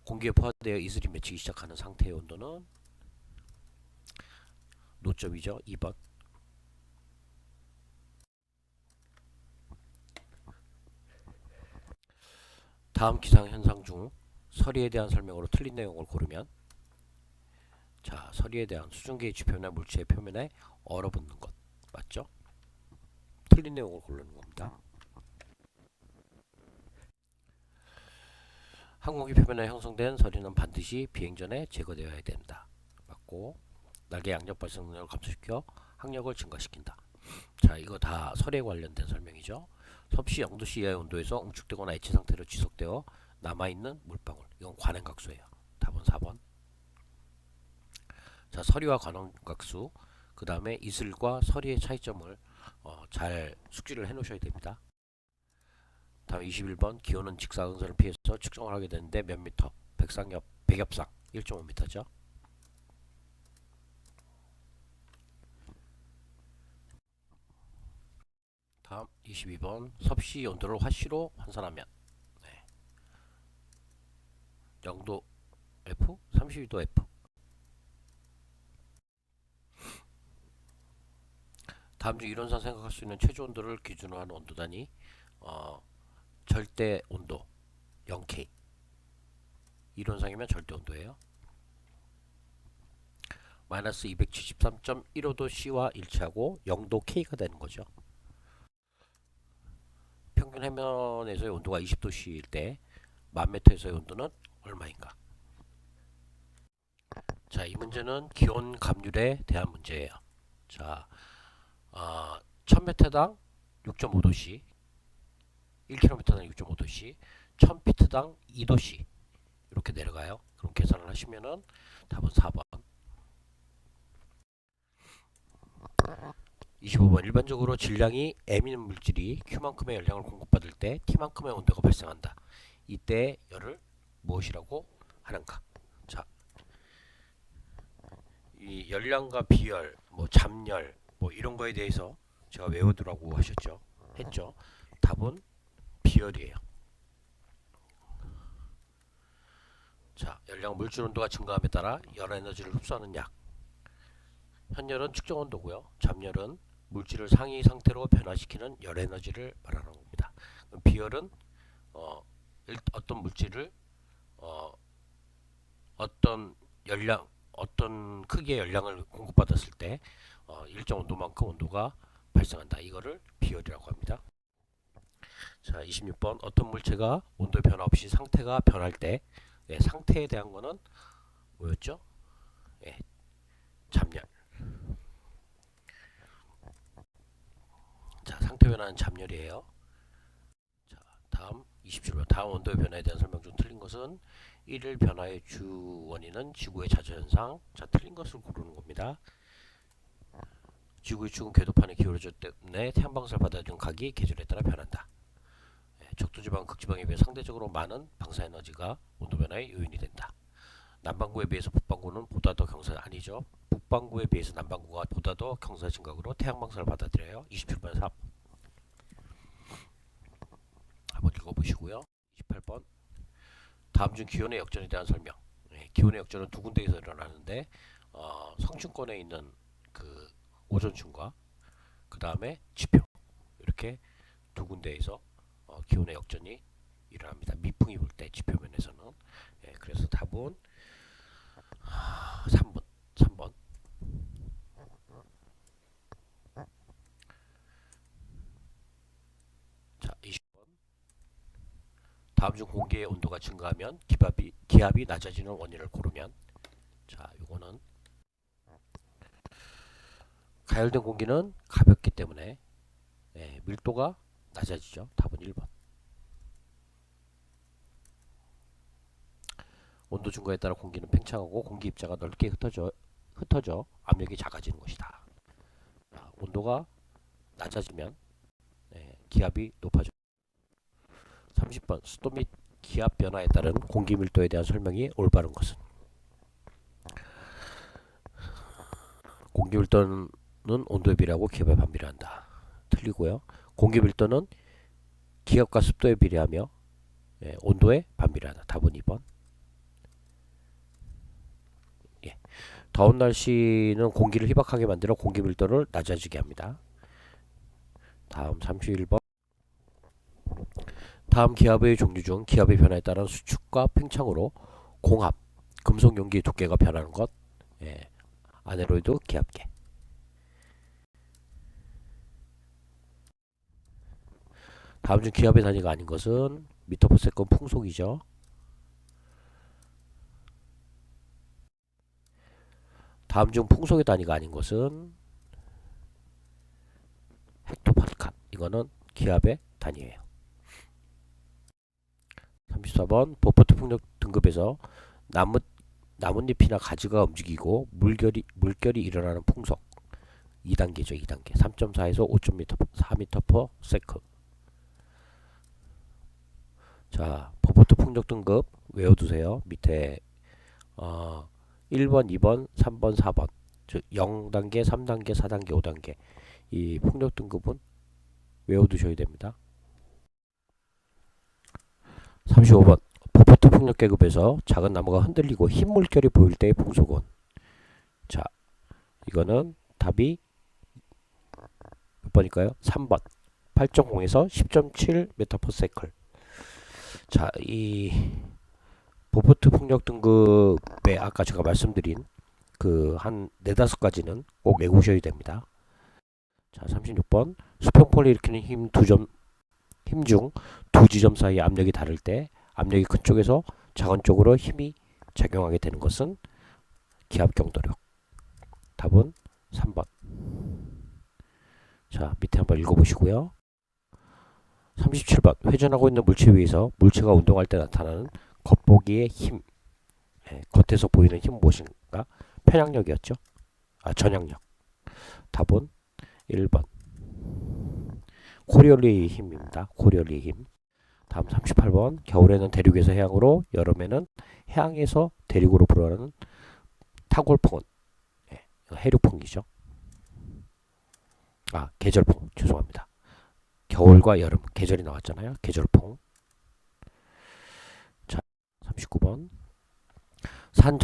공기에 포함되어 이슬이 맺히기 시작하는 상태의 온도는 노점이죠. 2번. 다음 기상현상 중 서리에 대한 설명으로 틀린 내용을 고르면? 자, 서리에 대한 수증기의 지표나 물체의 표면에 얼어붙는 것 맞죠? 틀린 내용을 고르는 겁니다. 항공기 표면에 형성된 서리는 반드시 비행 전에 제거되어야 된다. 맞고, 날개 양력 발생 능력을 감소시켜 항력을 증가시킨다. 자, 이거 다 설에 관련된 설명이죠. 섭씨 0도씨 이하의 온도에서 웅축되거나 액체 상태로 지속되어 남아있는 물방울, 이건 관행각수예요. 답은 4번. 자, 서리와 관행각수, 그 다음에 이슬과 서리의 차이점을 잘 숙지를 해 놓으셔야 됩니다. 다음 21번 기온은 직사광선을 피해서 측정을 하게 되는데 몇 미터? 백엽상 1.5m죠. 다음 22번 섭씨 온도를 화씨로 환산하면 0도 F, 32도 F. 다음 중 이론상 생각할 수 있는 최저 온도를 기준으로 하는 온도단위 절대 온도 0K. 이론상이면 절대 온도예요. 마이너스 273.15도 C와 일치하고 0도 K가 되는 거죠. 평균 해면에서의 온도가 20도 C일 때 1000m에서의 온도는 얼마인가? 자, 이 문제는 기온 감률에 대한 문제예요. 자, 1000m당 6.5도씨, 1km당 6.5도씨, 1000피트당 2도씨 이렇게 내려가요. 그럼 계산을 하시면은 답은 4번. 25번 일반적으로 질량이 M인 물질이 Q만큼의 열량을 공급받을 때 T만큼의 온도가 발생한다. 이때 열을 무엇이라고 하는가? 자, 이 열량과 비열, 뭐 잠열, 뭐 이런 거에 대해서 제가 외우두라고 했죠. 답은 비열이에요. 자, 열량 물질 온도가 증가함에 따라 열 에너지를 흡수하는 약. 현열은 측정 온도고요. 잠열은 물질을 상위 상태로 변화시키는 열 에너지를 말하는 겁니다. 비열은 어떤 물질을 어떤 열량, 어떤 크기의 열량을 공급받았을 때 일정 온도만큼 온도가 발생한다. 이거를 비열이라고 합니다. 자, 26번 어떤 물체가 온도 변화 없이 상태가 변할 때 상태에 대한 거는 뭐였죠? 잠열. 자, 상태 변화는 잠열이에요. 자, 다음 27번 다음 온도의 변화에 대한 설명 중 틀린 것은 1일 변화의 주 원인은 지구의 자전현상. 자, 틀린 것을 고르는 겁니다. 지구의 축은 궤도판에 기울어져 때문에 태양방사를 받아준 각이 계절에 따라 변한다. 적도지방, 극지방에 비해 상대적으로 많은 방사에너지가 온도 변화의 요인이 된다. 남반구에 비해서 북반구는 보다 더 아니죠. 북반구에 비해서 남반구가 보다 더 경사진 각으로 태양방사를 받아들여요. 27번 3 한번 읽어보시고요. 28번 다음 중 기온의 역전에 대한 설명. 기온의 역전은 두 군데에서 일어나는데 성층권에 있는 그 오존층과 그 다음에 지표 이렇게 두 군데에서 기온의 역전이 일어납니다. 미풍이 불 때 지표면에서는. 그래서 답은 3번. 자, 20번. 다음 중 공기의 온도가 증가하면 기압이 낮아지는 원인을 고르면. 자, 요거는 가열된 공기는 가볍기 때문에 밀도가 낮아지죠. 답은 1번. 온도 증가에 따라 공기는 팽창하고 공기 입자가 넓게 흩어져 압력이 작아지는 것이다. 온도가 낮아지면 기압이 높아져. 30번 습도 및 기압 변화에 따른 공기 밀도에 대한 설명이 올바른 것은. 공기 밀도는 온도에 비례하고 기압에 반비례한다. 틀리고요. 공기 밀도는 기압과 습도에 비례하며 온도에 반비례한다. 답은 2번. 더운 날씨는 공기를 희박하게 만들어 공기 밀도를 낮아지게 합니다. 다음 31번 다음 기압의 종류 중 기압의 변화에 따른 수축과 팽창으로 공합, 금속 용기의 두께가 변하는 것. 아네로이드 기압계. 다음 중 기압의 단위가 아닌 것은 미터/세컨 풍속이죠. 다음 중 풍속의 단위가 아닌 것은 헥토파스칼. 이거는 기압의 단위예요. 34번 버퍼트 풍력 등급에서 나뭇잎이나 가지가 움직이고 물결이 일어나는 풍속 2단계죠. 2단계 3.4에서 5.4m/s. 자, 버퍼트 풍력 등급 외워두세요. 밑에 1번, 2번, 3번, 4번 즉 0단계, 3단계, 4단계, 5단계 이 풍력 등급은 외워두셔야 됩니다. 35번 보포트 풍력 계급에서 작은 나무가 흔들리고 흰 물결이 보일 때의 풍속은. 자, 이거는 답이 몇 번일까요? 3번 8.0에서 10.7 m/s. 자, 이 보포트 풍력 등급에 아까 제가 말씀드린 그 한 네다섯 가지는 꼭 외우셔야 됩니다. 자, 36번 수평풍을 일으키는 힘 중 두 지점 사이 압력이 다를 때 압력이 큰 쪽에서 작은 쪽으로 힘이 작용하게 되는 것은 기압 경도력. 답은 3번. 자, 밑에 한번 읽어보시고요. 37번 회전하고 있는 물체 위에서 물체가 운동할 때 나타나는 겉보기의 힘. 겉에서 보이는 힘은 무엇인가? 편향력이었죠. 전향력. 답은 1번. 코리올리의 힘입니다. 코리올리의 힘. 다음 38번 겨울에는 대륙에서 해양으로, 여름에는 해양에서 대륙으로 불어가는 타골풍은 해류풍이죠. 계절풍. 죄송합니다. 겨울과 여름 계절이 나왔잖아요. 계절풍. 자, 39번 산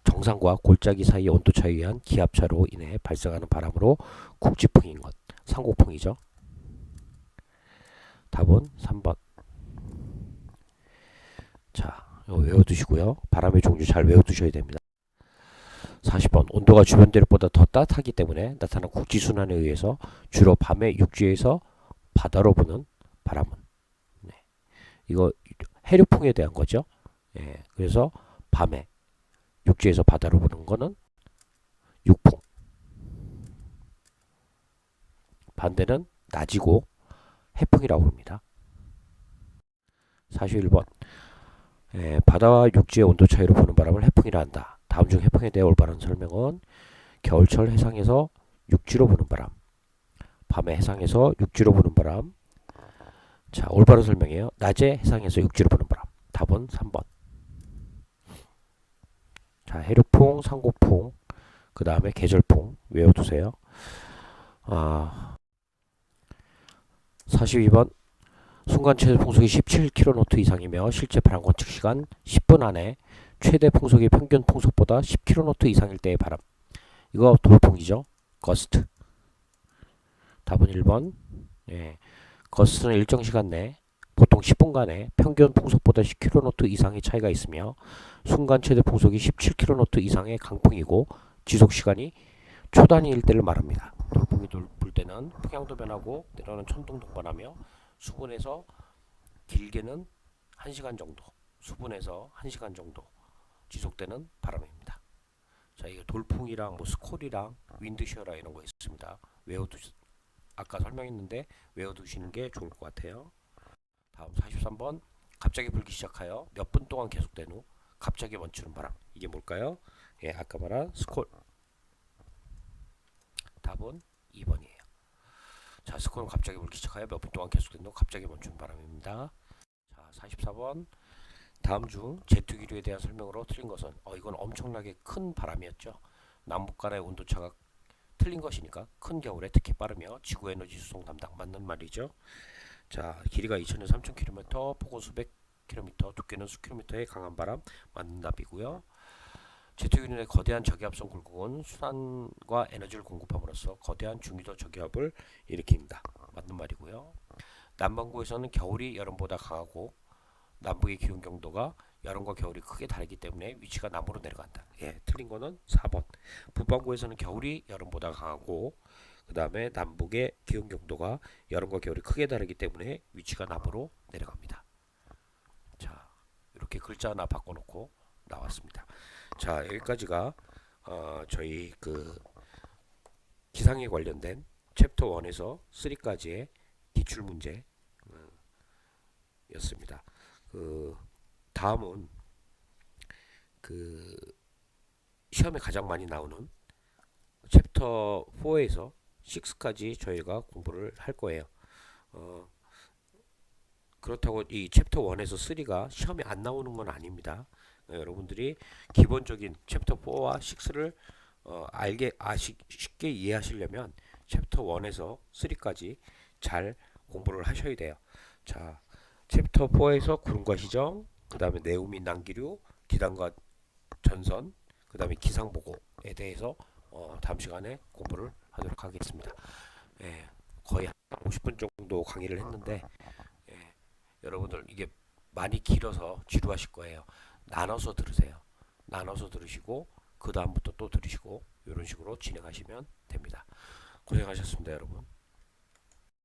정상과 골짜기 사이의 온도 차에 의한 기압차로 인해 발생하는 바람으로 국지풍인 것. 상고풍이죠. 답은 3번. 자, 이거 외워두시고요. 바람의 종류 잘 외워두셔야 됩니다. 40번 온도가 주변 대륙보다 더 따뜻하기 때문에 나타난 국지순환에 의해서 주로 밤에 육지에서 바다로 부는 바람은. 이거 해류풍에 대한 거죠. 그래서 밤에 육지에서 바다로 부는 거는 육풍. 반대는 낮이고 해풍이라고 합니다. 41번 바다와 육지의 온도 차이로 부는 바람을 해풍이라 한다. 다음 중 해풍에 대해 올바른 설명은 겨울철 해상에서 육지로 부는 바람, 밤에 해상에서 육지로 부는 바람. 자, 올바른 설명이에요. 낮에 해상에서 육지로 부는 바람. 답은 3번. 자, 해류풍, 상고풍, 그 다음에 계절풍 외워두세요. 42번 순간 최대 풍속이 17km 이상이며 실제 바람 관측 시간 10분 안에 최대 풍속이 평균 풍속보다 10km 이상일 때의 바람. 이거 돌풍이죠. 거스트. 답은 1번. 거스트는 일정 시간 내 보통 10분간에 평균 풍속보다 10km 이상의 차이가 있으며 순간 최대 풍속이 17km 이상의 강풍이고 지속 시간이 초 단위일 때를 말합니다. 돌풍이 불 때는 풍향도 변하고 때로는 천둥 동반하며 수분에서 길게는 1시간 정도, 수분에서 1시간 정도 지속되는 바람입니다. 자, 이거 돌풍이랑 스콜이랑 윈드셔라 이런 거 있습니다. 아까 설명했는데 외워두시는 게 좋을 것 같아요. 다음 43번 갑자기 불기 시작하여 몇 분 동안 계속된 후 갑자기 멈추는 바람. 이게 뭘까요? 아까 말한 스콜. 답은 2번이에요. 자, 스콜은 갑자기 불기 시작하여 몇 분 동안 계속된 후 갑자기 멈추는 바람입니다. 자, 44번 다음 중 제트 기류에 대한 설명으로 틀린 것은 이건 엄청나게 큰 바람이었죠. 남북 간의 온도차가 틀린 것이니까 큰 겨울에 특히 빠르며 지구 에너지 수송 담당. 맞는 말이죠. 자, 길이가 2000에서 3000km, 폭은 수백 km, 두께는 수 km의 강한 바람. 맞는 답이고요. 제트균의 거대한 저기압성 굴곡은 순환과 에너지를 공급함으로써 거대한 중위도 저기압을 일으킵니다. 맞는 말이고요. 남반구에서는 겨울이 여름보다 강하고 남북의 기온 경도가 여름과 겨울이 크게 다르기 때문에 위치가 남으로 내려간다. 틀린 거는 4번. 북반구에서는 겨울이 여름보다 강하고 그 다음에 남북의 기온 경도가 여름과 겨울이 크게 다르기 때문에 위치가 남으로 내려갑니다. 자, 이렇게 글자 하나 바꿔놓고 나왔습니다. 자, 여기까지가 저희 그 기상에 관련된 챕터 1에서 3까지의 기출 문제 였습니다. 다음은 그 시험에 가장 많이 나오는 챕터 4에서 6까지 저희가 공부를 할 거예요. 그렇다고 이 챕터 1에서 3가 시험에 안 나오는 건 아닙니다. 여러분들이 기본적인 챕터 4와 6를 쉽게 이해하시려면 챕터 1에서 3까지 잘 공부를 하셔야 돼요. 자, 챕터 4에서 구름과 시정, 그 다음에 내우 및 난기류, 기단과 전선, 그 다음에 기상보고에 대해서 다음 시간에 공부를 하도록 하겠습니다. 예, 거의 한 50분 정도 강의를 했는데 예, 여러분들 이게 많이 길어서 지루하실 거예요. 나눠서 들으세요. 나눠서 들으시고 그 다음부터 또 들으시고 이런 식으로 진행하시면 됩니다. 고생하셨습니다, 여러분.